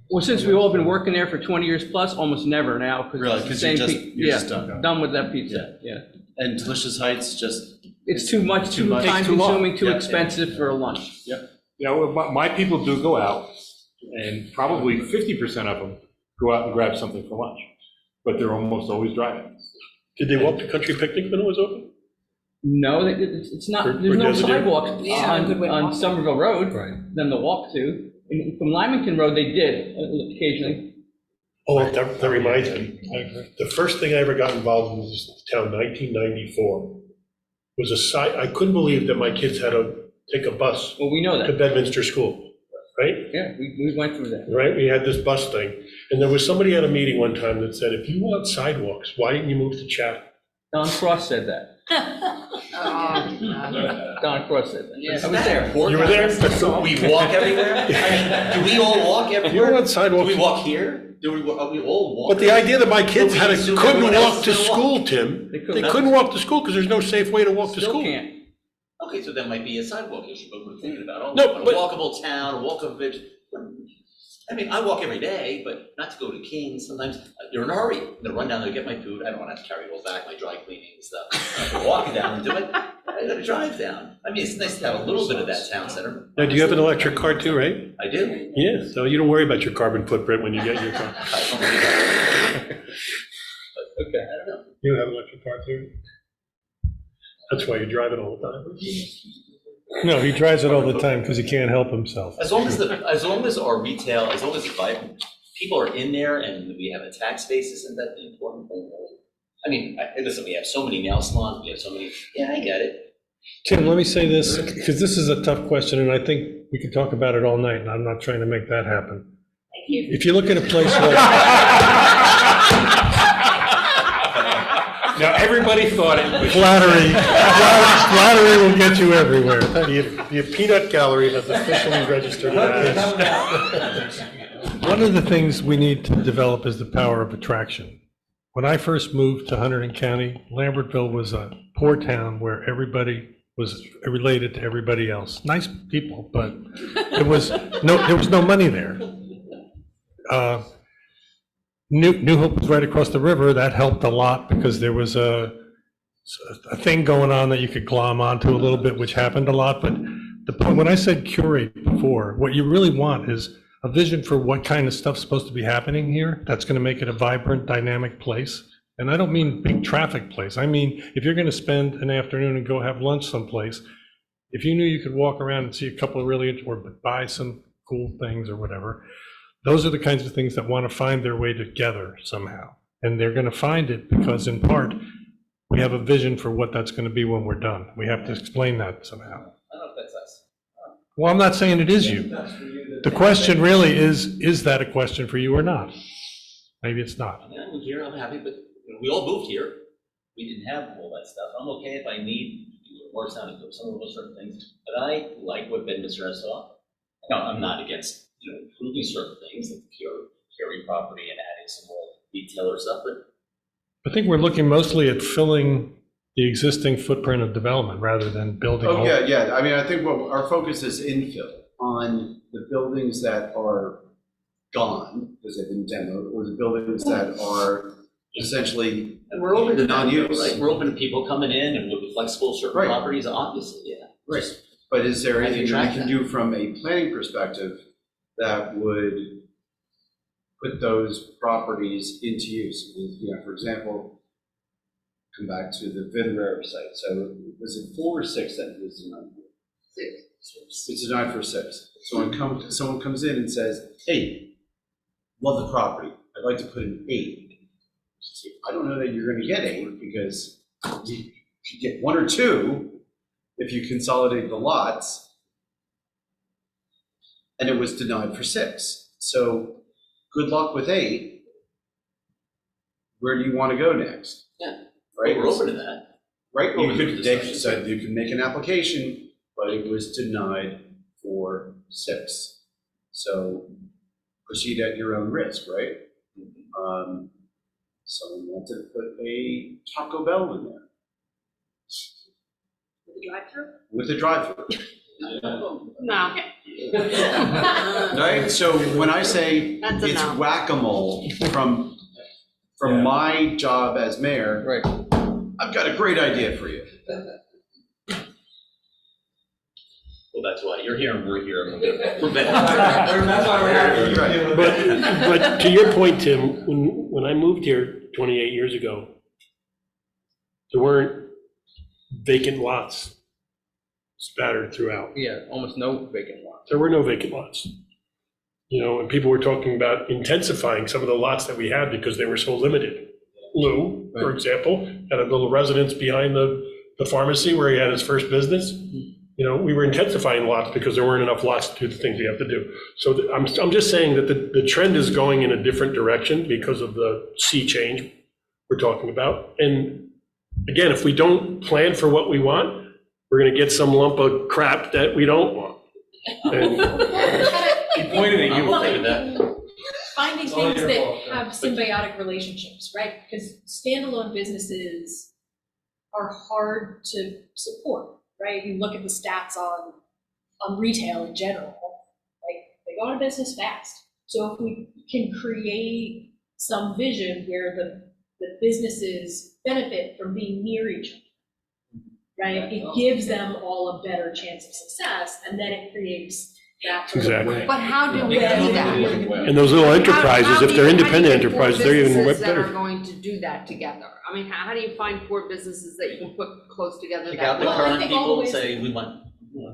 Well, since we've all been working there for 20 years plus, almost never now. Really? It's the 'Cause same you're just yeah, done. done with that pizza, yeah. And Delicious Heights, just, It's too much, Too too much. time Too long. consuming, too Yeah. expensive for a lunch. You know, my people do go out, and probably 50% of them go out and grab something for lunch, but they're almost always driving. Did they walk to Country Picnic when it was open? No, it's not, Or there's no does it do? sidewalks Yeah, good way to on walk. Somerville Road, Right. them to walk to. And from Lymanton Road, they did occasionally. Oh, that reminds me. The first thing I ever got involved in this town, 1994, was I couldn't believe that my kids had to take a bus Well, we know to that. Bedminster School, right? Yeah, we went through that. Right, we had this bus thing, and there was somebody at a meeting one time that said, if you want sidewalks, why didn't you move to Chatham? Don Cross said that. Don Cross said that. Yes. I was there. You were there? We walk everywhere? I mean, do we all walk You everywhere? don't want Do sidewalks. we walk here? Are we all walk? But the idea that my kids But we couldn't assume everyone else walk to is gonna school, Tim, They they couldn't. couldn't walk to school because there's no safe way to walk to Still school. can't. Okay, so that might be a sidewalk issue, but we're thinking about, No, a but- walkable town, a walkable village. I mean, I walk every day, but not to go to King's. Sometimes you're in a hurry. I'm gonna run down there, get my food. I don't want to have to carry it all back, my dry cleaning and stuff. I can walk down and do it. I gotta drive down. I mean, it's nice to have a little bit of that town center. Now, do you have an electric car too, right? I do. Yeah, so you don't worry about your carbon footprint when you get your car. I don't believe that. But, Okay. I don't know. You have an electric car too? That's why you drive it all the time. No, he drives it all the time because he can't help himself. As long as our retail, as long as it's vibrant, people are in there and we have a tax base, isn't that the important thing? I mean, listen, we have so many nail salons, we have so many, yeah, I get it. Tim, let me say this, because this is a tough question, and I think we could talk about it all night, and I'm not trying to make that happen. Thank you. If you look at a place like, Now, everybody thought it was. flattery will get you everywhere. The peanut gallery has officially registered as. One of the things we need to develop is the power of attraction. When I first moved to Hunterdon County, Lambertville was a poor town where everybody was related to everybody else. Nice people, but there was no money there. New Hope was right across the river. That helped a lot because there was a thing going on that you could glom onto a little bit, which happened a lot. But the point, when I said curate before, what you really want is a vision for what kind of stuff's supposed to be happening here that's going to make it a vibrant, dynamic place. And I don't mean big traffic place. I mean, if you're going to spend an afternoon and go have lunch someplace, if you knew you could walk around and see a couple of really, or buy some cool things or whatever, those are the kinds of things that want to find their way together somehow. And they're going to find it because in part, we have a vision for what that's going to be when we're done. We have to explain that somehow. I don't know if that's us. Well, I'm not saying it is you. The question really is that a question for you or not? Maybe it's not. I mean, I moved here, I'm happy, but we all moved here. We didn't have all that stuff. I'm okay if I need to do more sound and do some of those certain things, but I like what Bedminster has to offer. No, I'm not against, improving certain things like the Curie property and adding some more detail or stuff, but I think we're looking mostly at filling the existing footprint of development rather than building. oh, yeah. I mean, I think what our focus is infill on the buildings that are gone because they've been demoed, or the buildings that are essentially And we're open to that, non-use. right? We're open to people coming in and with flexible certain Right. properties, obviously, yeah. Right. But is there How do you anything that we track can that? do from a planning perspective that would put those properties into use? You know, for example, come back to the Vidrera site. So was it 4 or 6 that was denied? 6. It's denied for 6. So when someone comes in and says, hey, love the property, I'd like to put an 8. I don't know that you're going to get 8 because you could get 1 or 2 if you consolidate the lots, and it was denied for 6. So good luck with 8. Where do you want to go next? Yeah. Right? We're open to that. Right, you Open to could, discussion. so you can make an application, but it was denied for 6. So proceed at your own risk, right? Someone wanted to put a Taco Bell in there The drive-through? with a drive-through. No. Right, so when I say That's a it's no. whack-a-mole from my job as mayor, Right. I've got a great idea for you. Well, that's why you're here and we're here. We're better. That's why we're here. But to your point, Tim, when I moved here 28 years ago, there weren't vacant lots spattered throughout. Yeah, almost no vacant lots. There were no vacant lots. You know, and people were talking about intensifying some of the lots that we had because they were so limited. Lou, for example, had a little residence behind the pharmacy where he had his first business. You know, we were intensifying lots because there weren't enough lots to do the things we have to do. So I'm just saying that the trend is going in a different direction because of the sea change we're talking about. And again, if we don't plan for what we want, we're gonna get some lump of crap that we don't want. And He pointed at I'm you. okay with that. Finding It's all things your that fault, John. have symbiotic relationships, right? Because standalone businesses are hard to support, right? You look at the stats on retail in general, like they go out of business fast. So if we can create some vision where the businesses benefit from being near each other, right? It gives them all a better chance of success, and then it creates that. sort of- Exactly. But how do we do Yeah. that? And those little enterprises, How if do they're you- independent how do you get four enterprises, they're even way businesses that are better. going to do that together? I mean, how do you find 4 businesses that you can put close together Take that out the way? Well, I current think all people and the ways- say, we want,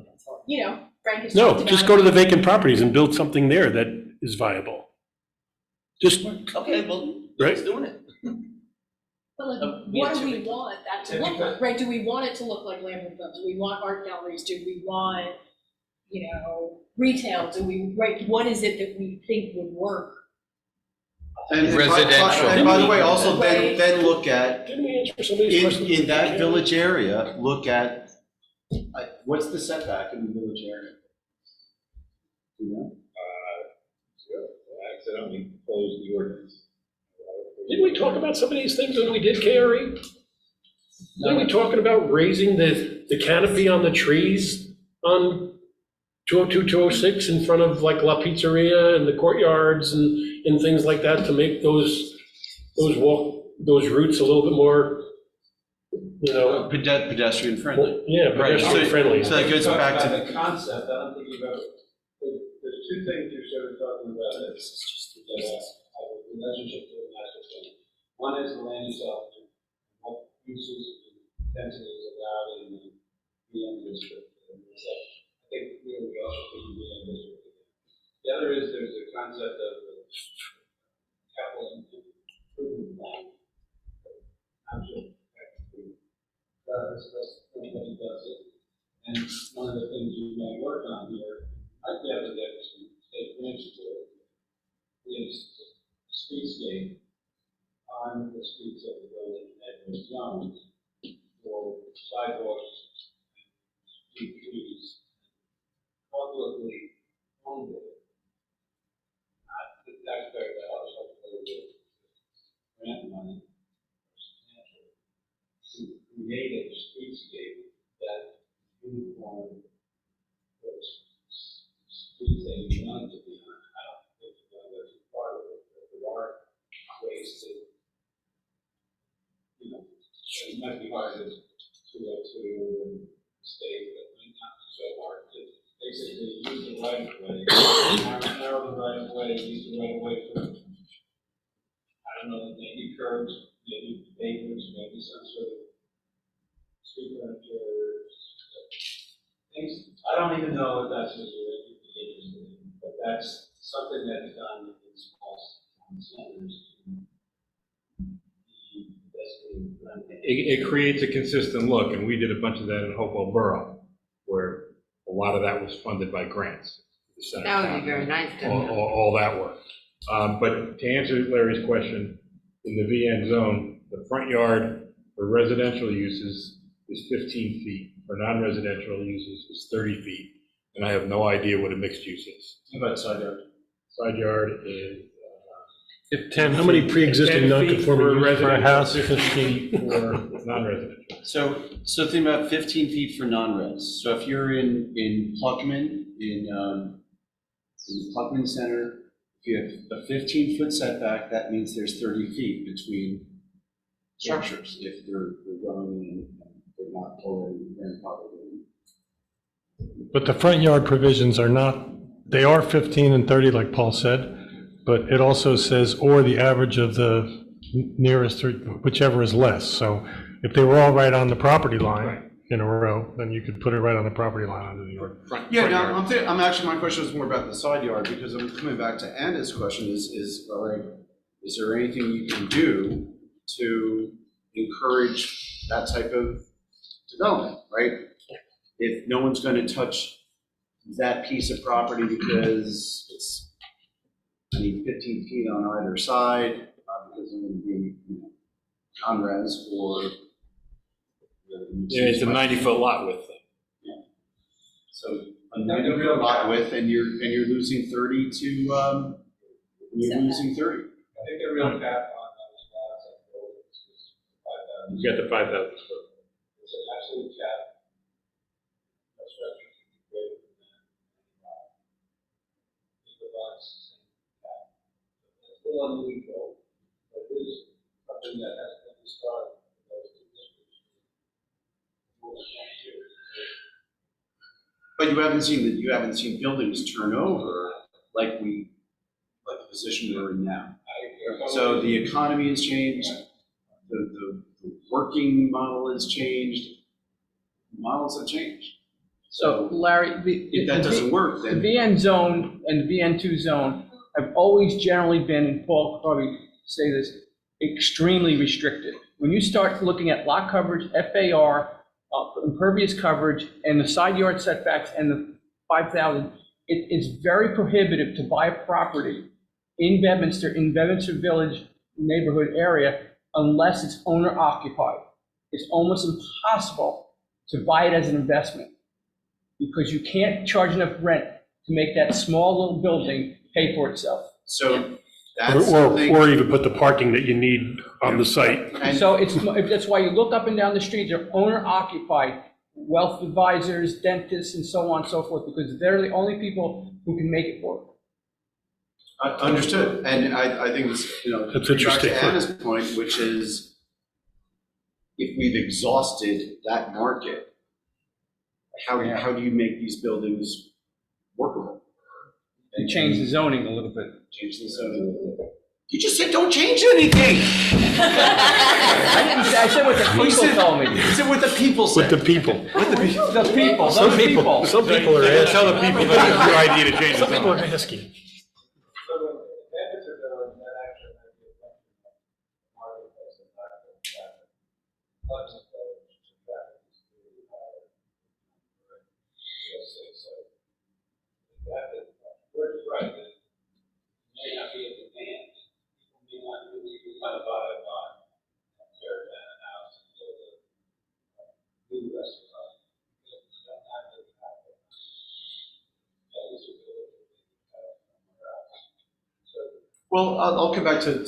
that's all. You know, Frank has No, talked just about go it. to the vacant properties and build something there that is viable. Just, Okay, well, Right. let's doing it. But like, We what have do to we make- want that to look like, right? Do we want it to look like Lambert Films? Do we want art galleries? Do we want, you know, retail? Do we, right, what is it that we think would work? And Residential. And by the way, also Right. then look at, didn't we answer some of these questions? in that village area, look at, what's the setback in the village area? You know? Accidentally closed the ordinance. Didn't we talk about some of these things when we did KRE? Weren't we talking about raising the canopy on the trees on 202, 206 in front of like La Pizzeria and the courtyards and things like that to make those routes a little bit more, you know, Pedestrian friendly. yeah, Right, pedestrian friendly. So that goes Talk back about to, the concept, I don't think you've ever, there's 2 things you're sort of talking about that have a relationship to the master plan. One is the land use element, what uses and densities allowed in the BM district. I think we also think the BM district. The other is there's a concept of the capital improvement plan. Township actually that's what he does it. And one of the things you may work on here, might be able to get some state grants for it, is streetscape on the streets of the building that was zoned for sidewalks, street trees, publicly owned it. Not the taxpayer that also paid the grant money to create a streetscape that uniform those streets that you want it to be on. I don't think it's going to go to might be hard to go to and state, but might not be so hard to basically use the right of way, narrow the right of way, use the right of way for, I don't know, maybe curbs, maybe pavers, maybe some sort of street furniture, things. I don't even know if that's what you're interested in, but that's something that's done in small town centers. It creates a consistent look, and we did a bunch of that in Hopewell Borough, where a lot of that was funded by grants. That would be very nice, All that work. But to answer Larry's question, in the VN zone, the front yard for residential uses is 15 feet. For non-residential uses is 30 feet. And I have no idea what a mixed use is. How about side yard? Side yard is. How many pre-existing 10 feet non-conforming uses for a house? 15 for non-residential. So think about 15 feet for non-res. So if you're in Pluckman, in the Pluckman Center, if you have a 15-foot setback, that means there's 30 feet between structures if they're going in and they're not already grandfathered in. But the front yard provisions are not, they are 15 and 30, like Paul said, but it also says, or the average of the nearest, whichever is less. So if they were all right on the property line in a row, then you could put it right on the property line under the yard. Yeah, no, I'm actually, my question was more about the side yard, because I'm coming back to Anna's question all right, is there anything you can do to encourage that type of development, right? If no one's going to touch that piece of property because it's, I need 15 feet on either side, because I'm going to be, non-res or. Yeah, it's a 90-foot lot width thing. Yeah. So a 90-foot lot width, and you're losing 30 to, you're losing 30. I think the real cap on those lots and buildings is 5,000. You got the 5,000 square. It's an absolute cap. No structure can be greater than that. The lots, same cap. It's a little unusual, but it is something that has been started in those two districts for more than 20 years. But you haven't seen buildings turn over like the position we're in now. So the economy has changed, the working model has changed, models have changed. So Larry, If that doesn't work, the then. VN zone and the VN2 zone have always generally been, and Paul could probably say this, extremely restricted. When you start looking at lot coverage, FAR, impervious coverage, and the side yard setbacks and the 5,000, it is very prohibitive to buy a property in Bedminster Village neighborhood area unless it's owner occupied. It's almost impossible to buy it as an investment because you can't charge enough rent to make that small little building pay for itself. So that's something. Or even put the parking that you need on the site. And So that's why you look up and down the street, they're owner occupied, wealth advisors, dentists, and so on and so forth, because they're the only people who can make it work. Understood, and I think it's, That's back interesting. to Anna's point, which is, if we've exhausted that market, how do you make these buildings workable? And change the zoning a little bit. Change the zoning a little bit. You just said don't change anything. I said what the people told me. You said what the people said. With the people. The people, Some those people. Some people are They asking. tell the people that it's your idea to change the Some people are zone. asking. So if that is a building, that actually might be a function of marketplace and not the traffic. Lots of those traffic is really high. Let's say so. That is, we're just right, that may not be a demand. People may not really want to buy a lot and tear down a house and build a new restaurant. Because it's not really happening. That is a building somewhere else. So Well, I'll come back to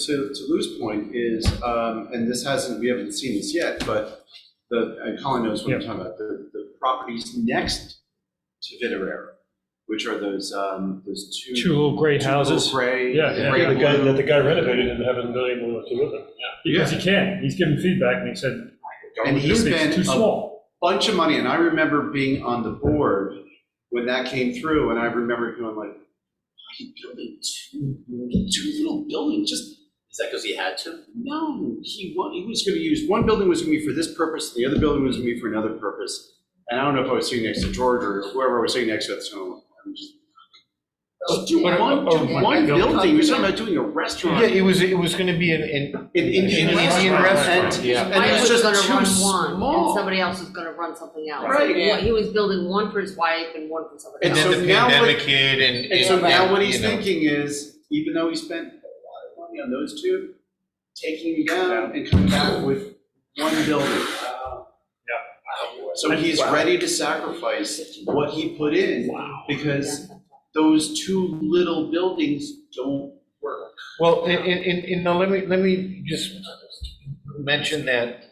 Lou's point is, and we haven't seen this yet, but and Colin knows what I'm talking about, the properties next to Vitarera, which are those Two little gray houses. Gray. The guy renovated and haven't been able to live there. Because he can. He's given feedback and he said, And he It's spent too a small. bunch of money, and I remember being on the board when that came through, and I remember going like, why are you building two little buildings? Just, Is that because he had to? no, he was gonna use, one building was gonna be for this purpose, and the other building was gonna be for another purpose. And I don't know if I was sitting next to George or whoever I was sitting next to at the time, I'm just, do one building, you're talking about doing a restaurant. Yeah, it was gonna be an Indian restaurant. Yeah. And Mike it's was just gonna too run one, small. and somebody else was gonna run something else. Right. Yeah. He was building one for his wife and one for somebody And else. And so then the now pandemic what- hit And so now what he's you know. thinking is, even though he spent a lot of money on those two, taking them down and coming back with one building. So he's ready to sacrifice what he put in because those two little buildings don't work. Well, and now let me just mention that,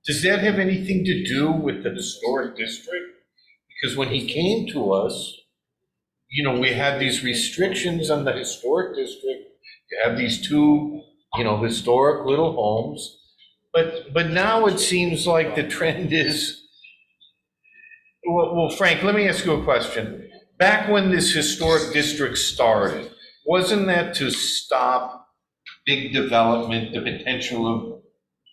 does that have anything to do with the historic district? Because when he came to us, you know, we had these restrictions on the historic district. You have these two, you know, historic little homes. But now it seems like the trend is, well, Frank, let me ask you a question. Back when this historic district started, wasn't that to stop big development, the potential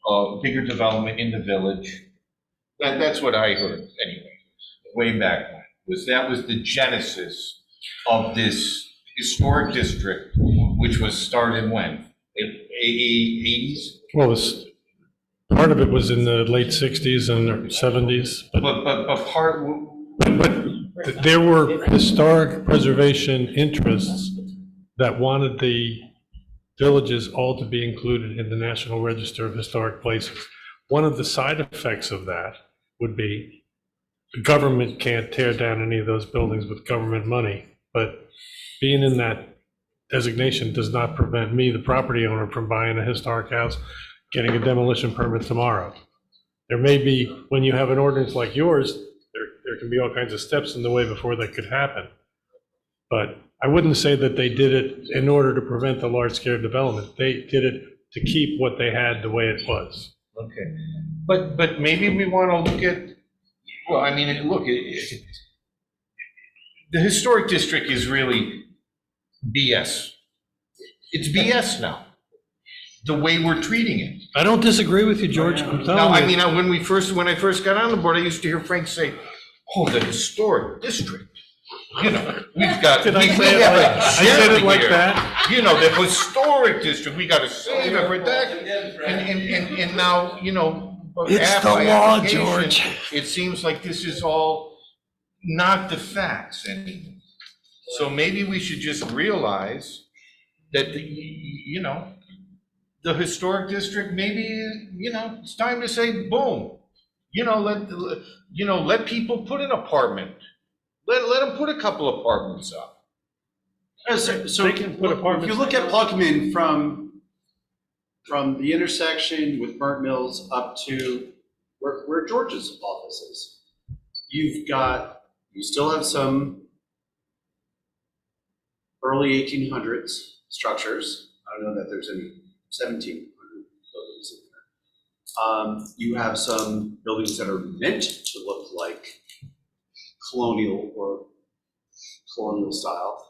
of bigger development in the village? That's what I heard anyway, way back when. That was the genesis of this historic district, which was started when? 80s? Well, part of it was in the late 60s and 70s, but there were historic preservation interests that wanted the villages all to be included in the National Register of Historic Places. One of the side effects of that would be the government can't tear down any of those buildings with government money, but being in that designation does not prevent me, the property owner, from buying a historic house, getting a demolition permit tomorrow. There may be, when you have an ordinance like yours, there can be all kinds of steps in the way before that could happen. But I wouldn't say that they did it in order to prevent the large-scale development. They did it to keep what they had the way it was. Okay, but maybe we want to look at, well, I mean, look, the historic district is really BS. It's BS now, the way we're treating it. I don't disagree with you, George. I'm No, telling I you. mean, when I first got on the board, I used to hear Frank say, oh, the historic district. You know, we've got, Did I we say it have like- a I said it gem like here. that? You know, the historic district, we gotta save it for that. And now, you know. It's after the law, application, George. It seems like this is all not the facts anymore. So maybe we should just realize that, you know, the historic district, maybe, you know, it's time to say, boom. You know, let people put an apartment. Let them put a couple apartments up. So They can put if apartments you look at Pluckman from the intersection with Burnt Mills up to where George's office is, you still have some early 1800s structures. I don't know that there's any 1700 buildings in there. You have some buildings that are meant to look like colonial style.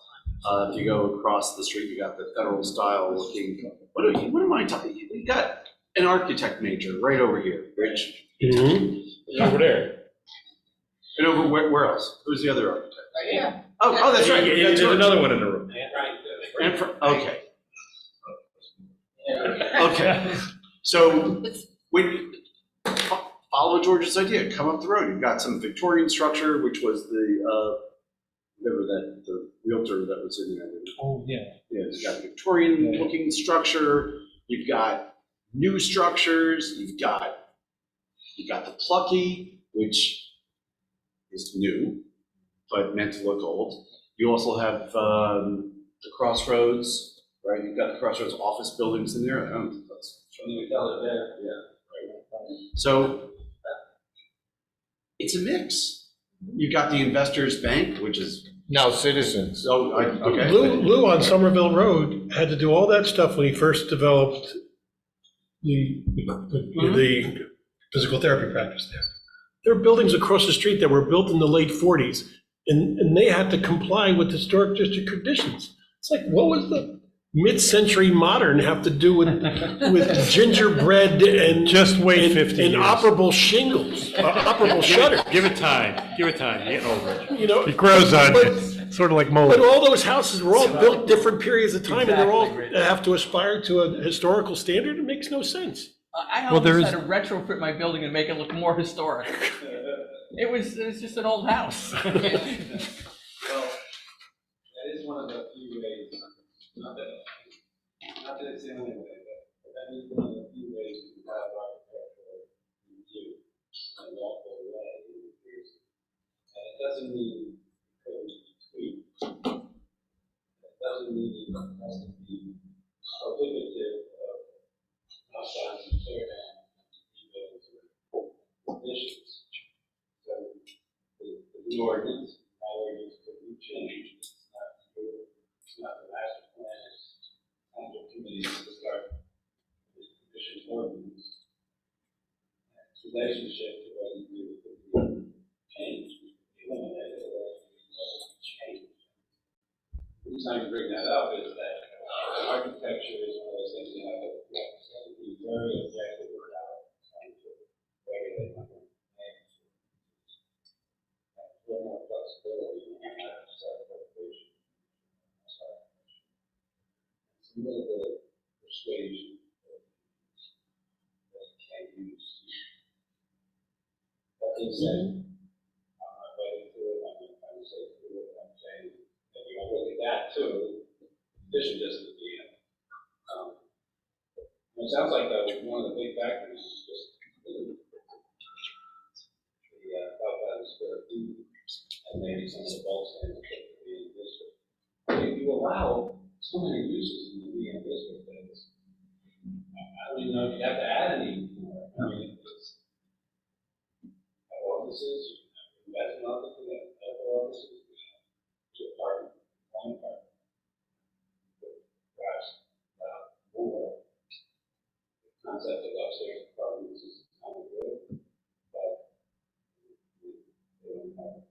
If you go across the street, you got the federal style looking, what am I talking? You got an architect major right over here, Rich. Over there. And over where else? Who's the other architect? Right here. Oh, that's right. There's another one in the room. Okay. Okay. So when you follow George's idea, come up the road. You've got some Victorian structure, which was the realtor that was in there. Oh, yeah. Yeah, you've got Victorian looking structure. You've got new structures. You've got the Plucky, which is new, but meant to look old. You also have the Crossroads, right? You've got the Crossroads office buildings in there. So it's a mix. You've got the Investors Bank, which is Now Citizens. okay. Lou on Somerville Road had to do all that stuff when he first developed the physical therapy practice there. There are buildings across the street that were built in the late 40s, and they had to comply with historic district conditions. It's like, what was the mid-century modern have to do with gingerbread and Just wait 50 and years. operable shingles, operable shutters? Give it time, you're getting over it. You know, It grows on but- you, sort of like But mold. all those houses were all built different periods of time, and they're all Exactly. have to aspire to a historical standard. It makes no sense. I Well, there almost is- had to retrofit my building and make it look more historic. It was just an old house. Well, that is one of the few ways, not that it's the only way, but that is one of the few ways to have architectural review in a lawful way in New Jersey. And it doesn't mean code to be tweaked. It doesn't mean it has to be prohibitive of knockdowns and teardowns and rebuilds or additions. So the new ordinance, my ordinance could be changed. It's not the master plan, it's township committees to start this commission ordinance. Its relationship to what you do could be changed, eliminated, or changed. The reason I can bring that up is that architecture is one of those things you have to be very objective about trying to regulate my own names. A little more flexibility in that self-regulation. It's a little bit of persuasion that you can't use. That being said, I'm not ready to it, I'm not trying to say to it, I'm saying that you know, look at that too, addition just to be in. It sounds like one of the big factors is just the 5,000 square feet and maybe some of the bulk stands that could be in the district. If you allow so many uses in the BN district, that it's, I don't even know if you have to add any more. I mean, it's have offices, you can have investment offices, you have medical offices, you can have two apartment, one apartment. Perhaps more. The concept of upstairs apartments is kind of good, but they don't have.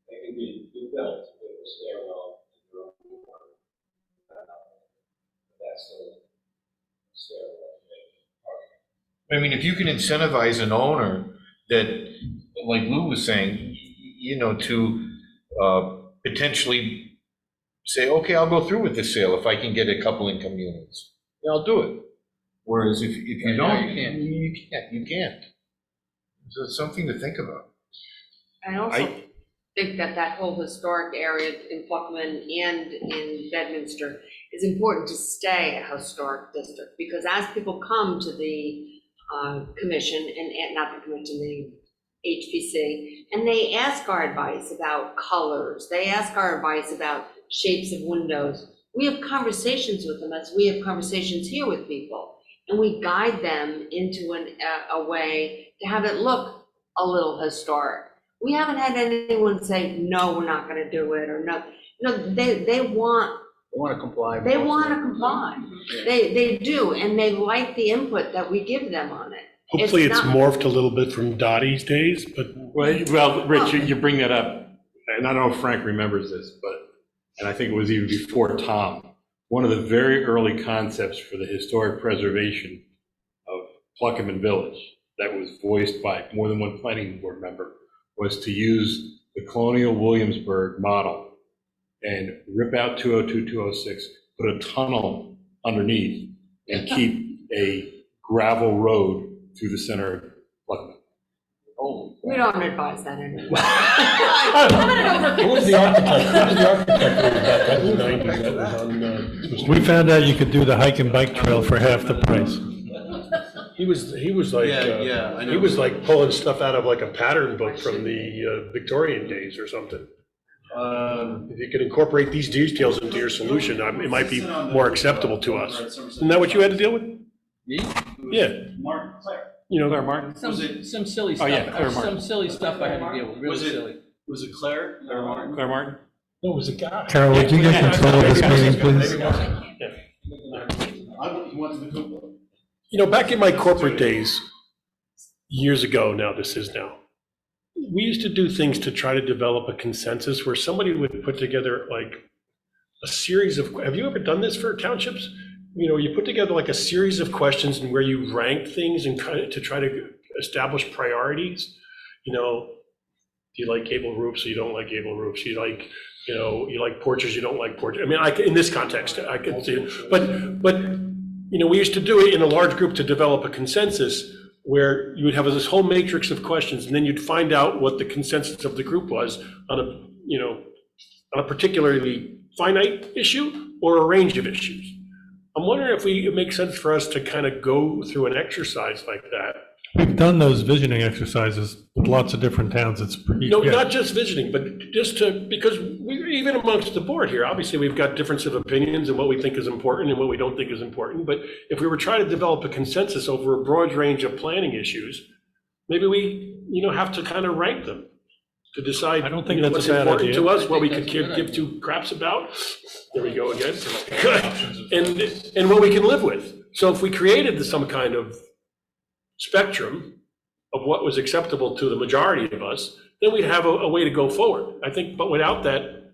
They can be built with a stairwell in their own apartment. That's the stairwell. I mean, if you can incentivize an owner that, like Lou was saying, to potentially say, okay, I'll go through with this sale if I can get a couple income units. Yeah, I'll do it. Whereas if you don't, you can't. So it's something to think about. I also think that whole historic area in Pluckman and in Bedminster is important to stay a historic district, because as people come to the commission, and not the commission, the HPC, and they ask our advice about colors, they ask our advice about shapes of windows, we have conversations with them as we have conversations here with people, and we guide them into a way to have it look a little historic. We haven't had anyone say, no, we're not gonna do it, or no, they want to comply. They want to comply. They do, and they like the input that we give them on it. Hopefully it's not- morphed a little bit from Dottie's days, but Well, Rich, you bring that up, and I don't know if Frank remembers this, and I think it was even before Tom, one of the very early concepts for the historic preservation of Pluckerman Village that was voiced by more than one planning board member was to use the colonial Williamsburg model and rip out 202, 206, put a tunnel underneath, and keep a gravel road through the center of Pluckman. We don't advise that anymore. who was the architect? Who was the architect? That was on, We found out you could do the hike and bike trail for half the price. he was like, Yeah, I know. he was like pulling stuff out of like a pattern book from the Victorian days or something. If you could incorporate these details into your solution, it might be more acceptable to us. Isn't that what you had to deal with? Me? Yeah. Martin, Claire. Claire Martin? Some silly stuff. yeah, Claire Martin. Some silly stuff I had to deal with, really Was it- silly. Was it Claire or Martin? Claire Martin? No, it was a guy. Carol, would you get control of this meeting, please? He went to the Cooper. Back in my corporate days, years ago now, this is now, we used to do things to try to develop a consensus where somebody would put together like a series of, have you ever done this for townships? You know, you put together like a series of questions and where you rank things and kind of to try to establish priorities. You know, do you like gable roofs or you don't like gable roofs? You like, you know, you like porches, you don't like porches. I mean, in this context, I could see it. But, you know, we used to do it in a large group to develop a consensus where you would have this whole matrix of questions, and then you'd find out what the consensus of the group was on a, you know, on a particularly finite issue or a range of issues. I'm wondering if it makes sense for us to kind of go through an exercise like that. We've done those visioning exercises with lots of different towns. It's pretty. No, yeah. not just visioning, but just to, because we, even amongst the board here, obviously we've got difference of opinions and what we think is important and what we don't think is important. But if we were trying to develop a consensus over a broad range of planning issues, maybe we, you know, have to kind of rank them to decide. I don't think you know, that's what's a bad important idea. to us, what we could give two craps about. There we go again. and what we can live with. So if we created some kind of spectrum of what was acceptable to the majority of us, then we'd have a way to go forward. I think, but without that,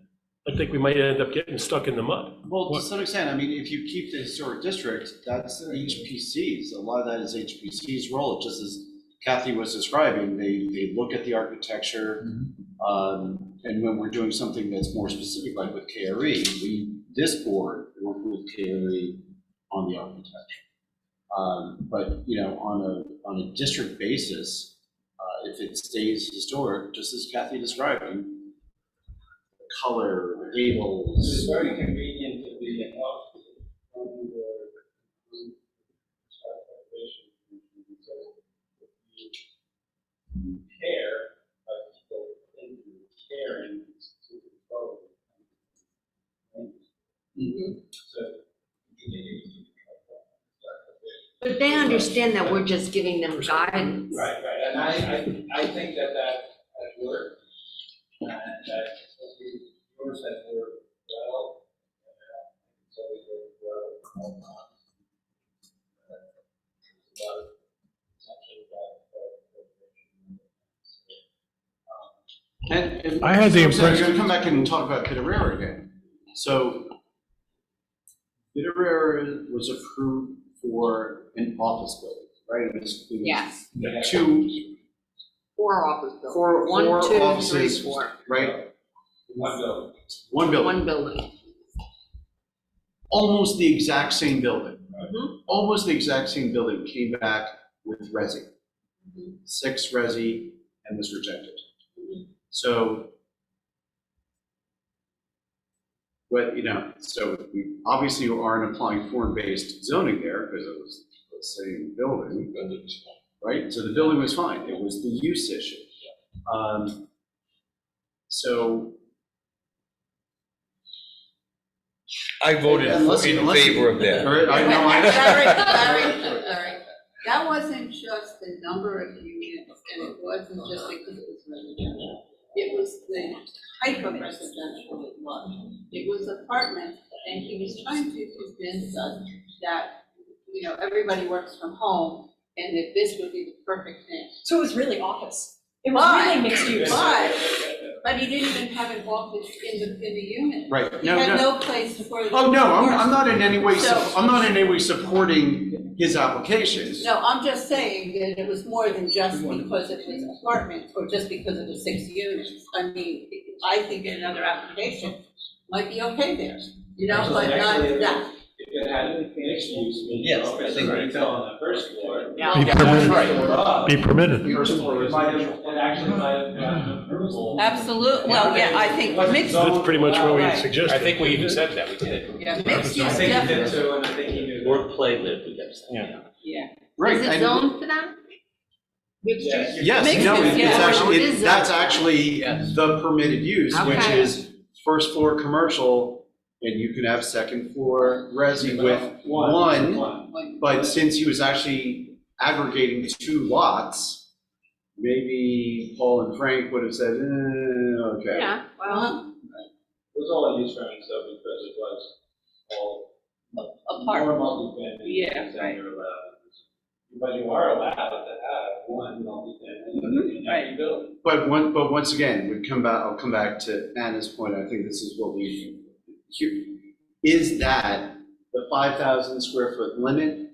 I think we might end up getting stuck in the mud. Well, to some extent, I mean, if you keep the historic district, that's HPC's. A lot of that is HPC's role, just as Kathy was describing. They look at the architecture, and when we're doing something that's more specific, like with KRE, this board work with KRE on the architecture. But, you know, on a district basis, if it stays historic, just as Kathy describing, the color, the gables. It's very convenient to be in health. Care, but people think caring to control. So, But they understand that we're just giving them guidance. right, and I think that has worked, and that yours has worked well. It's always worked well all the time. There's a lot of potential about And I had the so impression- I'm gonna come back and talk about Bitterera again. So Bitterera was approved for an office building, right? It was Yes, two, 4 office buildings. four 1, 2, 3, offices, 4. right? one building. One building, 1 building. almost the exact same building. Mhm. Almost the exact same building came back with resi. 6 resi and was rejected. So, but, you know, so we obviously aren't applying form-based zoning there because it was the same building, right? So the building was fine. It was the use issue. So. I voted in favor of that. I know, Larry, that wasn't just the number of units, and it wasn't just because it was residential. It was the type of residential it was. It was apartments, and he was trying to convince us that, you know, everybody works from home, and that this would be the perfect thing. So it was really office. It was really mixed use. But he didn't even have an office in the unit. right, He no, had no. no place for the. Oh, no, I'm not in any way, So- I'm not in any way supporting his application. No, I'm just saying that it was more than just because it was apartments, or just because it was 6 units. I mean, I think another application might be okay there, you know, but not that. If it had mixed use, meaning Yes, I office think and we- retail on the first floor. Yeah. Be permitted. Right. Be permitted. First floor, it might have, it actually might have gotten approval. Absolutely, well, yeah, I think mixed, That's pretty much what we Right. suggested. I think we even said that, we did. yeah, mixed use I think he did definitely, too, and I think he knew that. Or play live, we got to say. Yeah. yeah. Right, Is it and- zoned for that? Mixed Yes. use? Yes, Mixed no, use, it's yeah. actually, Oh, it is that's zoned. actually the permitted use, which Okay. is first floor commercial, and you can have second floor resi with one, but since he was actually aggregating 2 lots, maybe Paul and Frank would have said, okay. Yeah, well, It was all a use variance though, because it was all more Apartment, multi-family. Yeah, than right. you're allowed. But you are allowed to have one multi-family in every building. But once again, I'll come back to Anna's point, I think this is what we, is that the 5,000 square foot limit,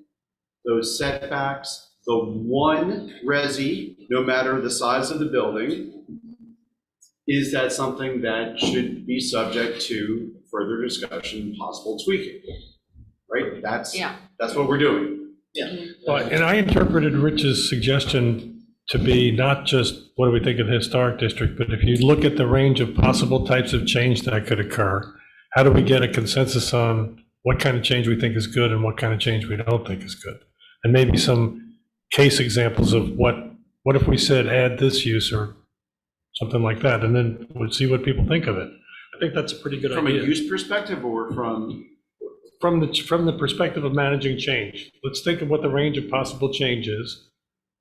those setbacks, the one resi, no matter the size of the building, is that something that should be subject to further discussion, possible tweaking? Right, that's what we're doing. And I interpreted Rich's suggestion to be not just what do we think of the historic district, but if you look at the range of possible types of change that could occur, how do we get a consensus on what kind of change we think is good and what kind of change we don't think is good? And maybe some case examples of what if we said add this use or something like that, and then we'll see what people think of it. I think that's a pretty good idea. From a use perspective or from? From the perspective of managing change. Let's think of what the range of possible change is.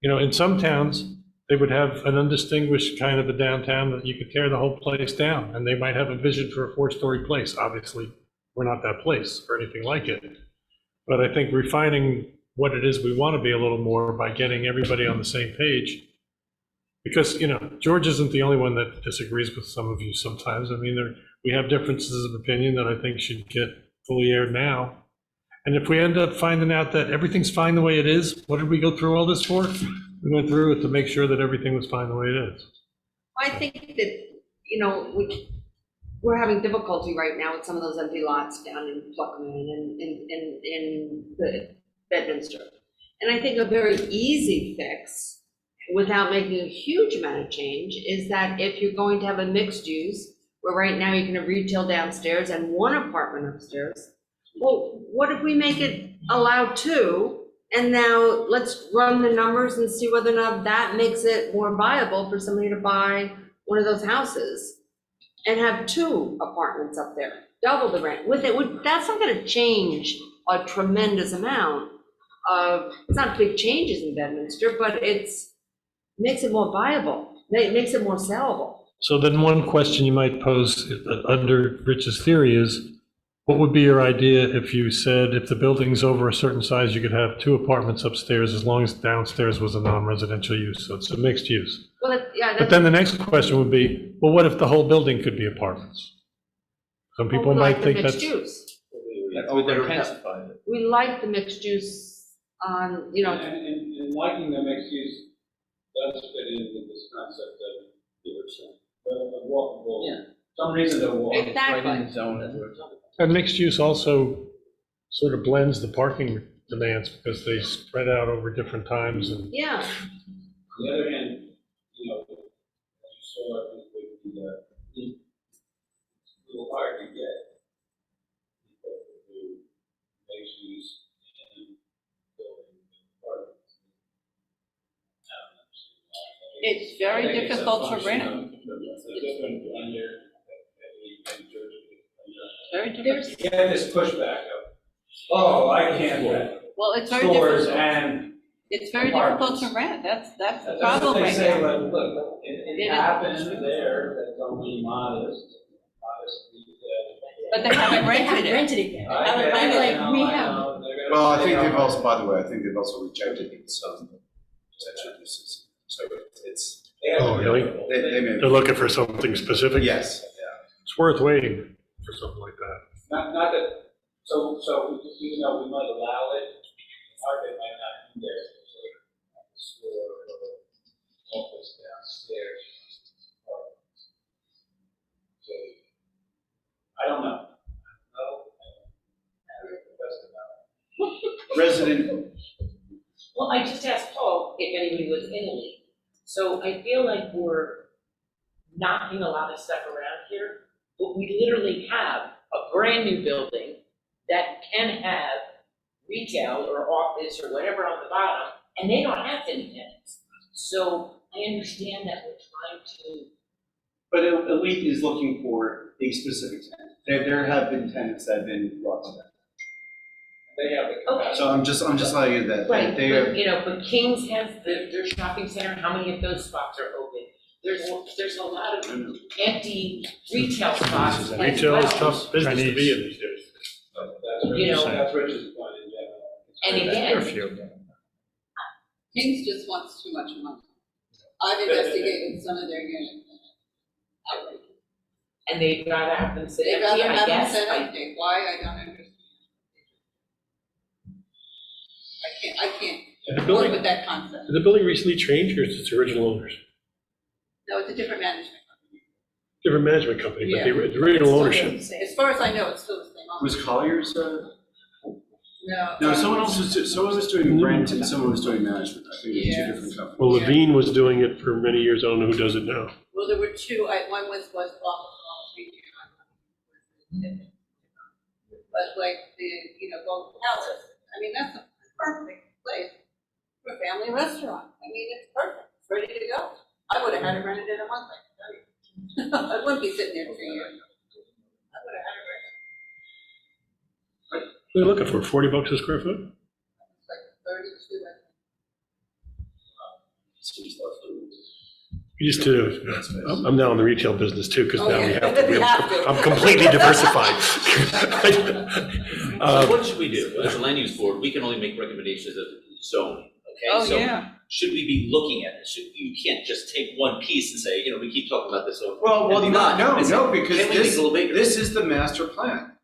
You know, in some towns, they would have an undistinguished kind of a downtown that you could tear the whole place down, and they might have a vision for a 4-story place. Obviously, we're not that place or anything like it. But I think refining what it is we want to be a little more by getting everybody on the same page. Because, you know, George isn't the only one that disagrees with some of you sometimes. I mean, we have differences of opinion that I think should get fully aired now. And if we end up finding out that everything's fine the way it is, what did we go through all this for? We went through it to make sure that everything was fine the way it is. I think that, you know, we're having difficulty right now with some of those empty lots down in Pluckman and in the Bedminster. And I think a very easy fix, without making a huge amount of change, is that if you're going to have a mixed use, where right now you can have retail downstairs and one apartment upstairs. Well, what if we make it allow 2? And now let's run the numbers and see whether or not that makes it more viable for somebody to buy one of those houses and have 2 apartments up there, double the rent. That's not gonna change a tremendous amount of, it's not big changes in Bedminster, but makes it more viable. It makes it more sellable. So then one question you might pose under Rich's theory is, what would be your idea if you said if the building's over a certain size, you could have 2 apartments upstairs as long as downstairs was a non-residential use, so it's a mixed use. Well, But then the next question would be, well, what if the whole building could be apartments? Some people might think that's. Mixed use. Intensified it. We like the mixed use on, you know. And liking the mixed use does fit in with this concept of you were saying. A walkable, some reason to walk. Exactly. Right in the zone, that's what we're talking about. And mixed use also sort of blends the parking demands because they spread out over different times and. Yeah. On the other hand, you know, you saw it with the, little hard to get people to do mixed use and building apartments. It's very difficult to rent. Very difficult. You have this pushback of, oh, I can't rent Well, it's very stores difficult. and. It's very difficult to rent. That's the That's what problem they right say, now. but look, it happens there, that's only modest. But they haven't rented it. Rented it yet. We have. Well, I think they've also, by the way, I think they've also rejected some potential uses. So it's. Oh, really? They may. They're looking for something specific? Yes, yeah. It's worth waiting for something like that. Not that, so even though we might allow it, the market might not be there. So, store or office downstairs. So, I don't know. Resident. Well, I just asked Paul if anybody was in a league. So I feel like we're knocking a lot of stuff around here, but we literally have a brand new building that can have retail or office or whatever on the bottom, and they don't have any tenants. So I understand that we're trying to. But Elite is looking for a specific tenant. There have been tenants that have been brought to them. They have the Okay. So I'm just telling you that Right, they but, are. you know, but King's has their shopping center, how many of those spots are open? There's a lot of empty retail spots as well. Retail is tough business to be in these days. That's You know, Rich's point in general. And again, Kings just wants too much money. I've investigated some of their units. Outrageous. And they'd rather have them sit They'd empty, rather I have them guess. sit empty. Why, I don't understand. I can't Did the work building, with that concept. did the building recently change, or is it its original owners? No, it's a different management. Different management company, but Yeah. the original ownership. As far as I know, it's still the same owner. Was Collier's, No. no, someone was doing rent and someone was doing management. I think it's two different companies. Well, Levine was doing it for many years. I don't know who does it now. Well, there were two, one was office, but like the, Golden Palace, I mean, that's a perfect place for a family restaurant. I mean, it's perfect, it's ready to go. I would have had it rented in a month, I can tell you. I wouldn't be sitting there for years. I would have had it rented. What are you looking for, $40 a square foot? It's like 32, I Used to, I'm now in the retail business too, because now we have We have to. I'm completely diversified. So what should we do? As a land use board, we can only make recommendations of zoning, okay? So should we be looking at this? You can't just take one piece and say, we keep talking about this over. Well, and not. no, It's no, like, because can we make it a little bigger? this is the master plan.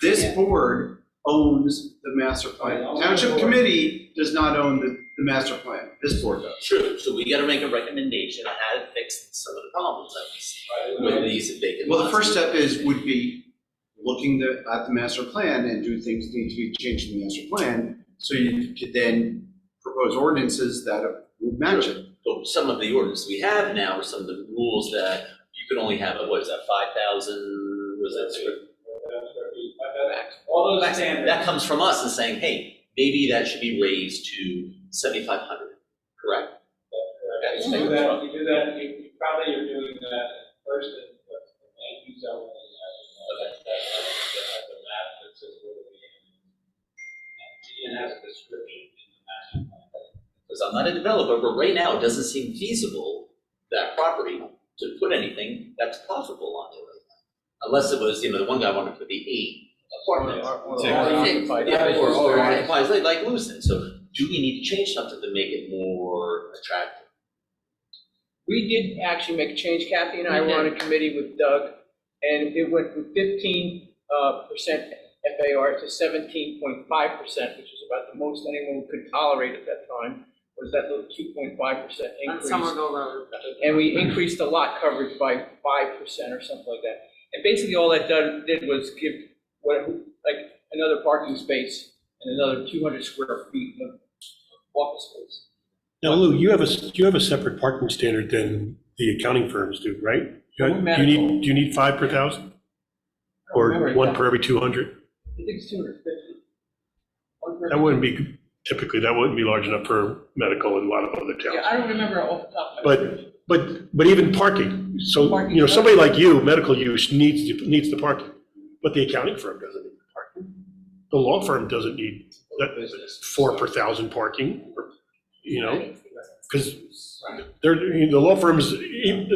This board owns the master plan. Township committee does not own the master plan. This board does. True, so we gotta make a recommendation on how to fix some of the problems that we see with these vacant lots. Well, the first step would be looking at the master plan and do things need to be changed in the master plan, so you could then propose ordinances that would match it. So some of the ordinances we have now are some of the rules that you can only have, 5,000, was that sort of? All those standards. That comes from us and saying, hey, maybe that should be raised to 7,500, correct? You do that, you probably are doing that first in the land use zone. That's the map that says where the and has a description in the master plan. Because I'm not a developer, but right now it doesn't seem feasible, that property, to put anything that's profitable on it right now. Unless it was, the one guy wanted to put the 8 apartments. Yeah, or occupies, like Lewiston. So do we need to change something to make it more attractive? We did actually make a change. Kathy and I were on a committee with Doug, and it went from 15% FAR to 17.5%, which is about the most anyone could tolerate at that time, was that little 2.5% increase. On Somerville Road. And we increased the lot coverage by 5% or something like that. And basically all that did was give another parking space and another 200 square feet of office space. Now, Lou, you have a separate parking standard than the accounting firms do, right? Do you need 5 per 1,000? Or 1 per every 200? I think it's 250. That wouldn't be large enough for medical in a lot of other towns. Yeah, I don't remember off the top of my head. But even parking, so, somebody like you, medical use needs the parking, but the accounting firm doesn't need the parking. The law firm doesn't need that 4 per 1,000 parking, because the law firms,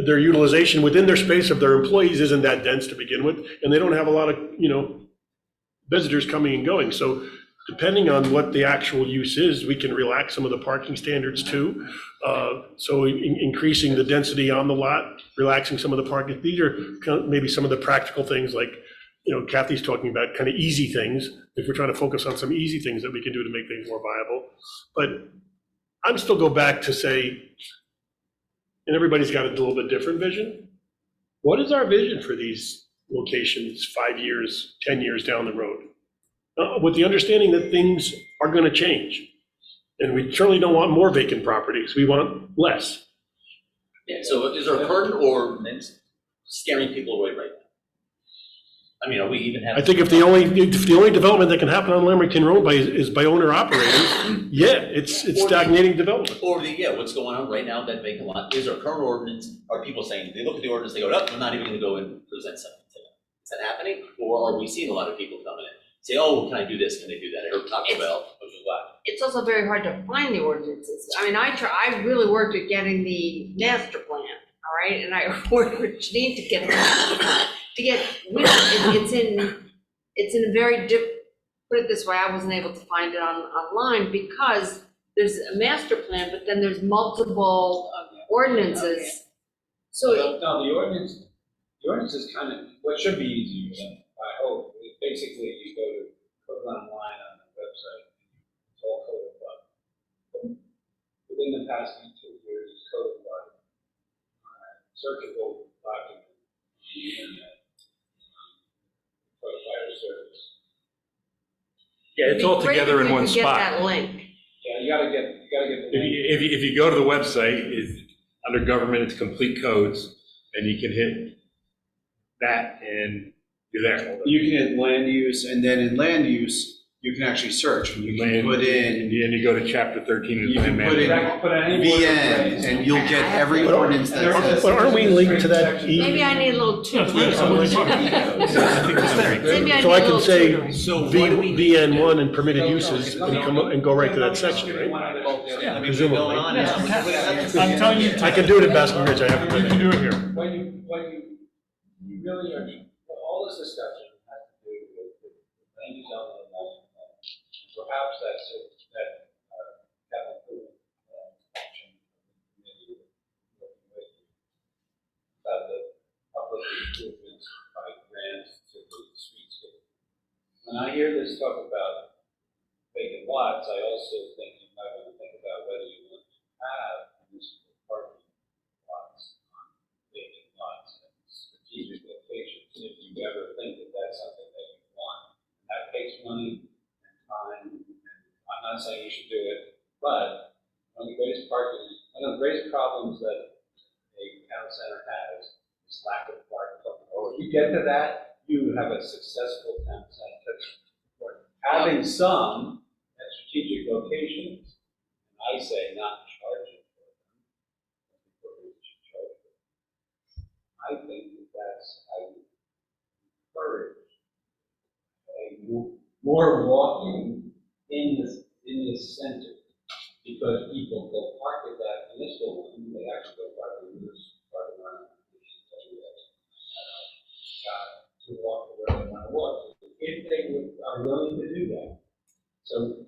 their utilization within their space of their employees isn't that dense to begin with, and they don't have a lot of, visitors coming and going. So depending on what the actual use is, we can relax some of the parking standards too. So increasing the density on the lot, relaxing some of the parking. These are maybe some of the practical things like, Kathy's talking about kind of easy things. If we're trying to focus on some easy things that we can do to make things more viable. But I'm still go back to say, and everybody's got a little bit different vision. What is our vision for these locations 5 years, 10 years down the road? With the understanding that things are going to change. And we certainly don't want more vacant properties. We want less. Yeah, so is there a current ordinance scaring people away right now? I mean, are we even having? I think if the only development that can happen on Lamington Road is by owner operators, it's stagnating development. Or what's going on right now, that vacant lot, is there a current ordinance? Are people saying, they look at the ordinance, they go, no, I'm not even gonna go and present something to them? Is that happening? Or are we seeing a lot of people coming in? Say, oh, can I do this, can I do that? I heard Taco Bell, which was why. It's also very hard to find the ordinances. I mean, I really worked at getting the master plan, all right? And I worked with Janine to get it's in a very put it this way, I wasn't able to find it online because there's a master plan, but then there's multiple ordinances. So, No, the ordinance is kind of, what should be easier, I hope, is basically you go to Code Online on the website, it's all codified. Within the past 2 years, it's codified. Searchable document on the internet, codified service. Yeah, it's all together in one Get spot. that link. Yeah, you gotta get the link. If you go to the website, it's under government, it's complete codes, and you can hit that and you're there. You can hit land use, and then in land use, you can actually search. You can put in, And you go to chapter 13 of you the can land put in management. VN, and you'll get every ordinance that says. But aren't we linked to that Maybe I need a little tutor. Maybe I So need I a can little say tutor. VN1 and permitted uses and go right to that section, right? Presumably. I'm telling you. I can do it in Basking Ridge, I haven't done You can it. do it here. When you really are, all this discussion has to do with the land use element of master plan. Perhaps that's it, that, capital improvement, action committee working with you about the public improvements by grants to the streetscape. When I hear this talk about vacant lots, I also think you might want to think about whether you want to have municipal parking lots on vacant lots and strategic locations, if you ever think that that's something that you want. That takes money and time, and I'm not saying you should do it, but one of the greatest problems that a town center has is lack of parking. If you get to that, you have a successful town center. Having some at strategic locations, and I say not charging for them, before we should charge for them. I think that that's how you encourage more walking in the center, because people go park at that municipal one, they actually go park in this parking lot. To walk where they want to walk, if they are willing to do that. So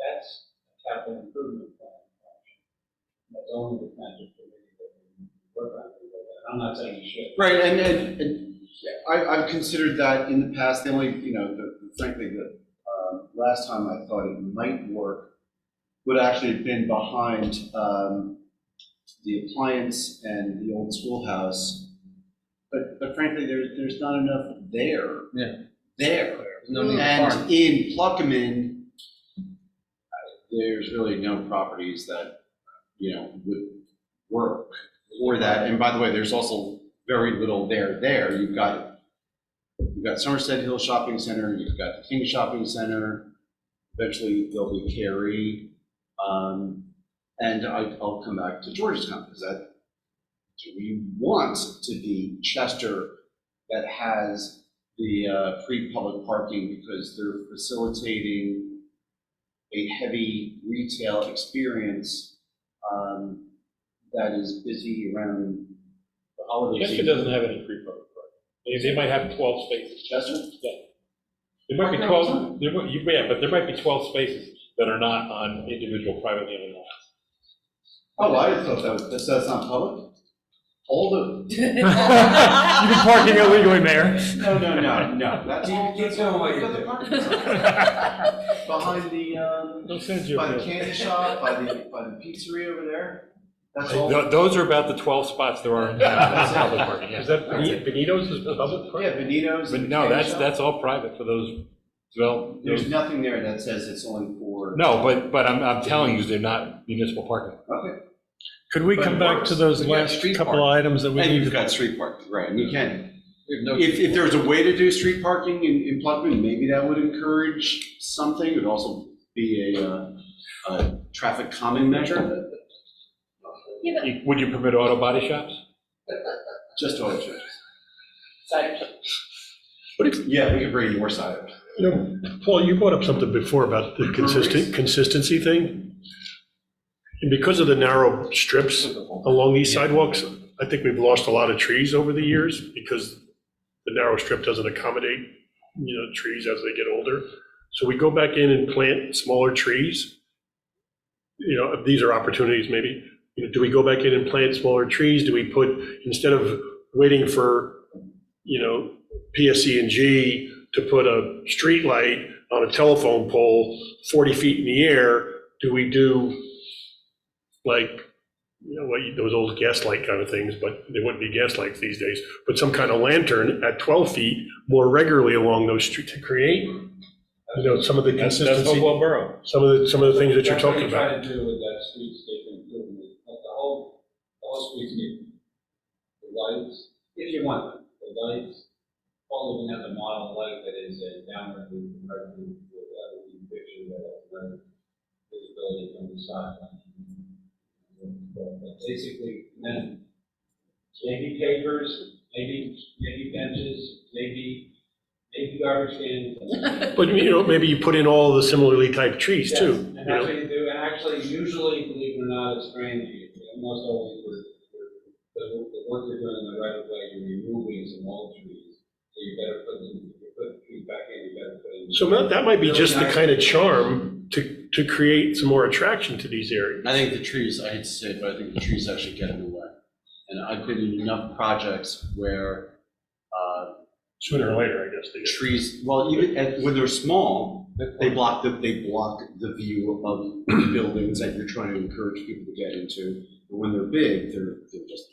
that's a capital improvement plan. That's only the Township committee that we work on. I'm not saying you should. Right, and I've considered that in the past. The only, frankly, the last time I thought it might work would actually have been behind the appliance and the old schoolhouse. But frankly, there's not enough there. Yeah. There. No need to And park. in Pluckaman, there's really no properties that, would work for that. And by the way, there's also very little there. You've got Somerset Hill Shopping Center, you've got the King Shopping Center, eventually there'll be Cary. And I'll come back to George's comment, because that, do we want to be Chester that has the free public parking because they're facilitating a heavy retail experience that is busy around the holiday Chester season? doesn't have any free public parking. They might have 12 spaces. Chester? Yeah. There might be 12, but there might be 12 spaces that are not on individual privately owned lots. Oh, I thought that's not public? All the. You've been parking illegally, Mayor. No. That's all. Keep doing what you're doing. Behind the, They'll send you a by the bill. candy shop, by the pizzeria over there. That's all. Those are about the 12 spots there are in public parking. Yeah. Is that Benito's is public park? Yeah, Benito's. But and no, candy that's shop. all private for those. Well, There's nothing there that says it's only for. no, but I'm telling you, they're not municipal parking. Okay. Could we come back to those But yeah, last street couple parking. items that we And need you've to? got street parking, right, and you can. We have no. If there's a way to do street parking in Pluckman, maybe that would encourage something. It would also be a traffic calming measure. Would you permit auto body shops? Just auto shows. Side Yeah, we could bring more side. Paul, you brought up something before about the consistency thing. And because of the narrow strips along these sidewalks, I think we've lost a lot of trees over the years because the narrow strip doesn't accommodate, trees as they get older. So we go back in and plant smaller trees these are opportunities maybe. Do we go back in and plant smaller trees? Do we put, instead of waiting for, PSC&G to put a street light on a telephone pole 40 feet in the air, do we do like, those old gas light kind of things, but they wouldn't be gas lights these days, but some kind of lantern at 12 feet more regularly along those streets to create, some of the consistency. That's Hopewell Borough. Some of the things that you're talking That's what about. we try to do with that streetscape improvement, but the whole streetscape, the lights, if you want them, the lights, all even have a model light that is a downward loop, right, with a picture that has no visibility from the sideline. But basically, then maybe pavers, maybe benches, maybe garbage cans. But, maybe you put in all the similarly typed trees Yes, too. and that's what you do, and actually, usually, believe it or not, it's strange, almost always, the work you're doing in the right of way, you're removing some old trees, so you better put the trees back in, you better put in. So that might be really just the nice kind of charm to create some more attraction to these areas. I think the trees, I hate to say it, but I think the trees actually get in the way. And I've been in enough projects where Sooner or later, I guess. They get. trees, well, even when they're small, they block the view of the buildings that you're trying to encourage people to get into. But when they're big, they're just.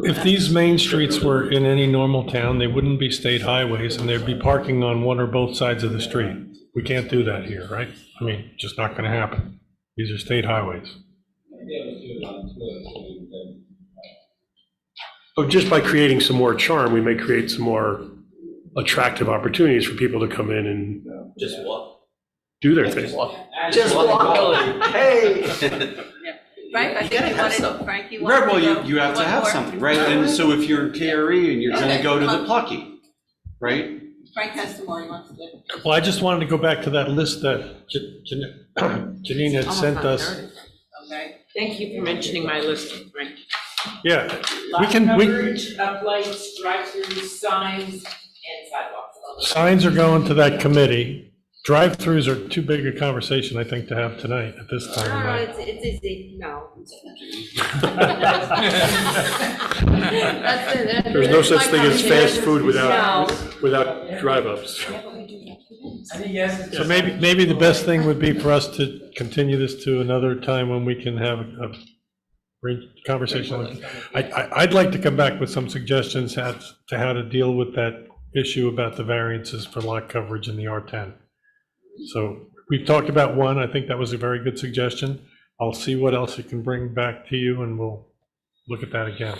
If these main streets were in any normal town, they wouldn't be state highways, and there'd be parking on one or both sides of the street. We can't do that here, right? I mean, just not gonna happen. These are state highways. But just by creating some more charm, we may create some more attractive opportunities for people to come in and Just walk. do their thing. Just walk. Hey. Frank, I think you wanted, Frank, you wanted Right, to well, go you have to one have more? something, right? And so if you're in KRE and you're gonna go to the Plucky, right? Frank has some more he wants to do. Well, I just wanted to go back to that list that Janine had sent us. Okay. Thank you for mentioning my list, Frank. Yeah, Lot can- we- coverage, uplights, drive-throughs, signs, and sidewalks. signs are going to that committee. Drive-throughs are too big a conversation, I think, to have tonight at this time. No, right? it's easy, no. There's no such thing as fast food No. without drive-ups. I think yes. So maybe the best thing would be for us to continue this to another time when we can have a conversation. I'd like to come back with some suggestions as to how to deal with that issue about the variances for lot coverage in the R10. So we've talked about one. I think that was a very good suggestion. I'll see what else I can bring back to you, and we'll look at that again.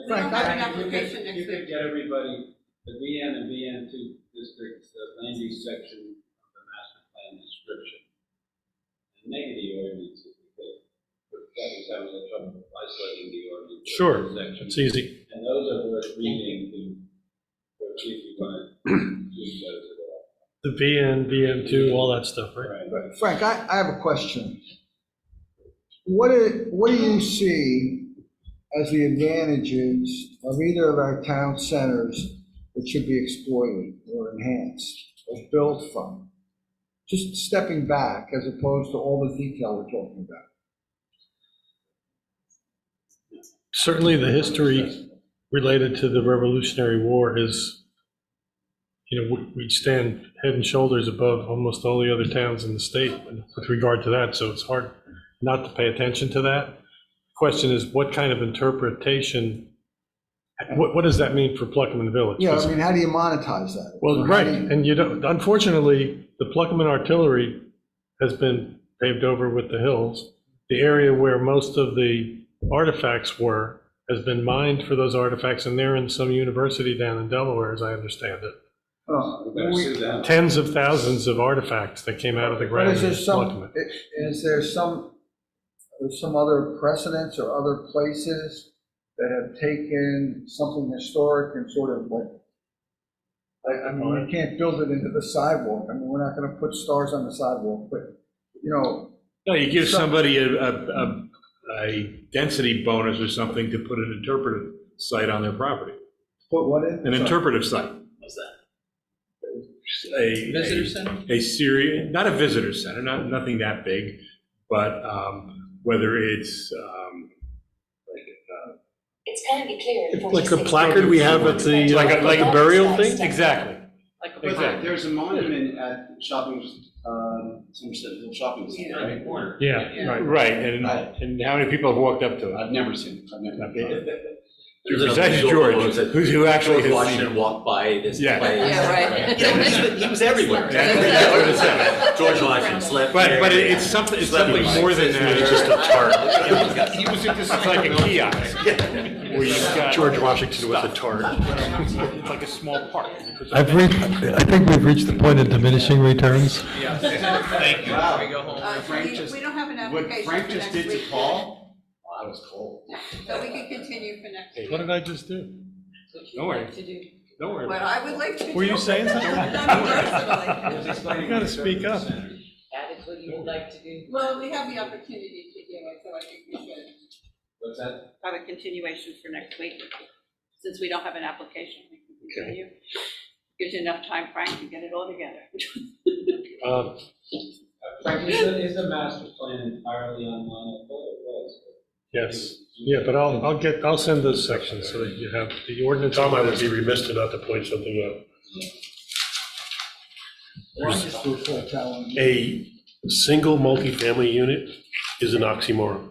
Frank, I have an application next You could week. get everybody, the BN and BN2 districts, the land use section of the master plan description. And maybe the ordinance, because Kevin's having a little trouble isolating the ordinance. Sure, section. it's easy. And those are worth reading to see if you want to use those at all. The VN, VN2, all that stuff, right? Right. Frank, I have a question. What do you see as the advantages of either of our town centers that should be exploited or enhanced or built from? Just stepping back as opposed to all the detail we're talking about. Certainly the history related to the Revolutionary War is, we stand head and shoulders above almost all the other towns in the state with regard to that, so it's hard not to pay attention to that. Question is, what kind of interpretation, what does that mean for Pluckerman Village? Yeah, I mean, how do you monetize that? Well, right, and unfortunately, the Pluckerman Artillery has been paved over with the hills. The area where most of the artifacts were has been mined for those artifacts, and they're in some university down in Delaware, as I understand it. Tens of thousands of artifacts that came out of the ground. But in there's some other precedents or other places that have taken something historic and sort of I mean, you can't build it into the sidewalk. I mean, we're not gonna put stars on the sidewalk, but, No, you give somebody a density bonus or something to put an interpretive site on their property. Put what in? An interpretive site. What's that? Visitor center? A series, not a visitor center, nothing that big, But whether it's, It's gonna be clear. It's like the placard we have at the, like a burial thing? exactly. But there's a monument at Somerset Hill Shopping Center, right? Corner. Yeah, right. Right, and how many people have walked up to it? I've never seen it, I've never seen it. Besides George, who actually has seen it. walked by this Yeah. place. Yeah, right. He was everywhere. George Washington slept But there. it's something more than that, it's just a tart. He was It's like a kiosk, where you've got. George Washington with a tart. It's like a small park. I think we've reached the point of diminishing returns. Thank you. Wow. We don't have an What application Frank for just next did to week. Paul, that was cold. So we can continue for next week. What did I just do? Don't worry. Don't worry. What I would like to do. Were you saying something? Not personally. You gotta speak up. That is what you would like to do. Well, we have the opportunity to do it, so I think we should What's that? Have a continuation for next week. Since we don't have an application, we can continue. Gives you enough time, Frank, to get it all together. Frank, is the master plan entirely online? I thought it was. Yes, yeah, but I'll send those sections so that you have the ordinance. Tom, I would be remiss to not to point something out. Just do a full challenge. A single multifamily unit is an oxymoron.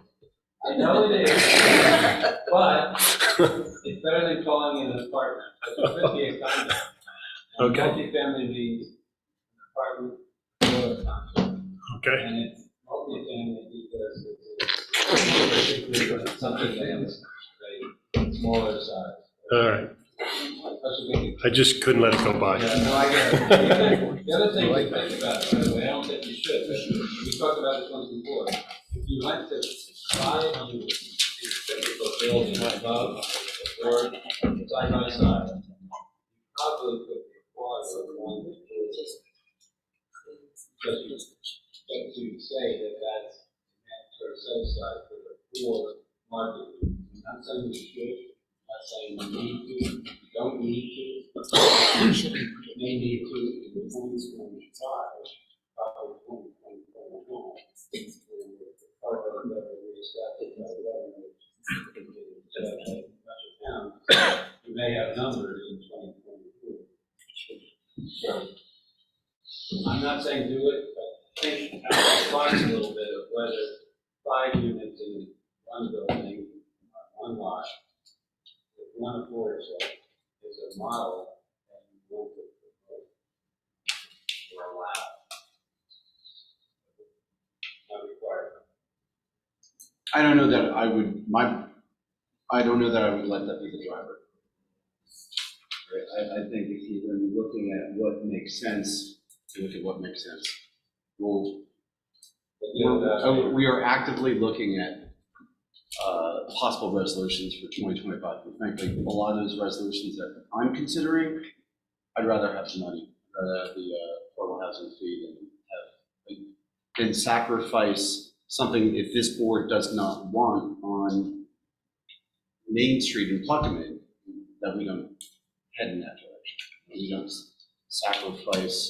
I know it is, but it's better than calling it an apartment. It could be a condo. And Okay. multifamily means apartment or a condo. Okay, And it's multifamily because it's basically something that is a smaller size. all right. Especially I just couldn't let it go by. Yeah, no, I get it. The other thing to think about, by the way, I don't think you should, but we talked about this once before. If you went to buy a typical building above or side by side, probably could require one just to say that that's sort of set aside for the poor market. I'm not saying you should. Not saying you need to, you don't need to. You may need to in 2025, probably 2024. Part of the reestablished by the government. You may have numbers in 2024. So, I'm not saying do it, but think outside the box a little bit of whether 5 units in one building, one lot, one affordable is a model that you want to promote or allow. Not required. I don't know that I would, I don't know that I would let that be the driver. Right? I think if you're going to be looking at what makes sense, look at what makes sense. We are actively looking at possible resolutions for 2025. And frankly, a lot of those resolutions that I'm considering, I'd rather have some money, I'd rather have the affordable housing fee than sacrifice something if this board does not want on Main Street in Pluckerman, that we don't head in that direction. We don't sacrifice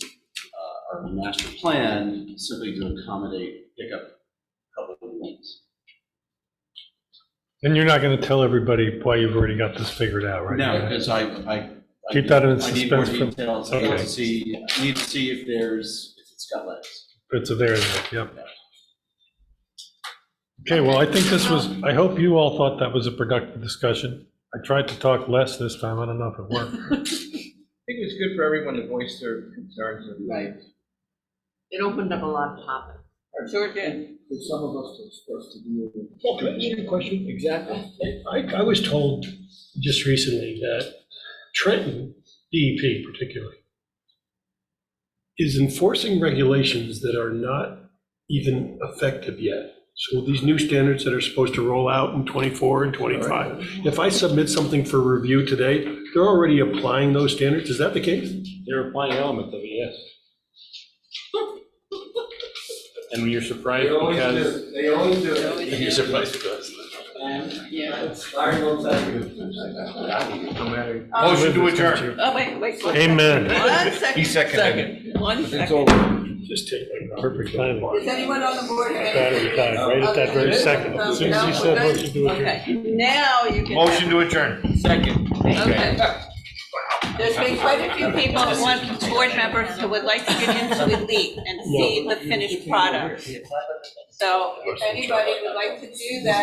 our master plan simply to accommodate, pick up a couple of units. And you're not going to tell everybody why you've already got this figured out, right? No, because I Keep that in I need more suspense from- details. I need okay. to see if it's got legs. It's there, yep. Okay, well, I think this was, I hope you all thought that was a productive discussion. I tried to talk less this time, I don't know if it worked. I think it was good for everyone to voice their concerns. Right. It opened up a lot of topics. Sure did. For some of us, it's supposed to deal with. Well, can I ask you a question? Exactly. I was told just recently that Trenton, DEP particularly, is enforcing regulations that are not even effective yet. So these new standards that are supposed to roll out in 24 and 25, if I submit something for review today, they're already applying those standards. Is that the case? They're applying elements of it, yes. And you're surprised They always because. do, they always do. You're surprised because. And Yeah. Larry will tell you. Motion to adjourn. Oh, wait. Amen. 1 second. He seconded it. 1 It's second. over. Just take my Perfect timing. Does anyone on the board have any? Battery died right at that very second. As soon as you said motion to adjourn. Okay, now you can. Motion to adjourn. Second. Okay. There's been quite a few people, board members who would like to get into Elite and see the finished product. So if anybody would like to do that,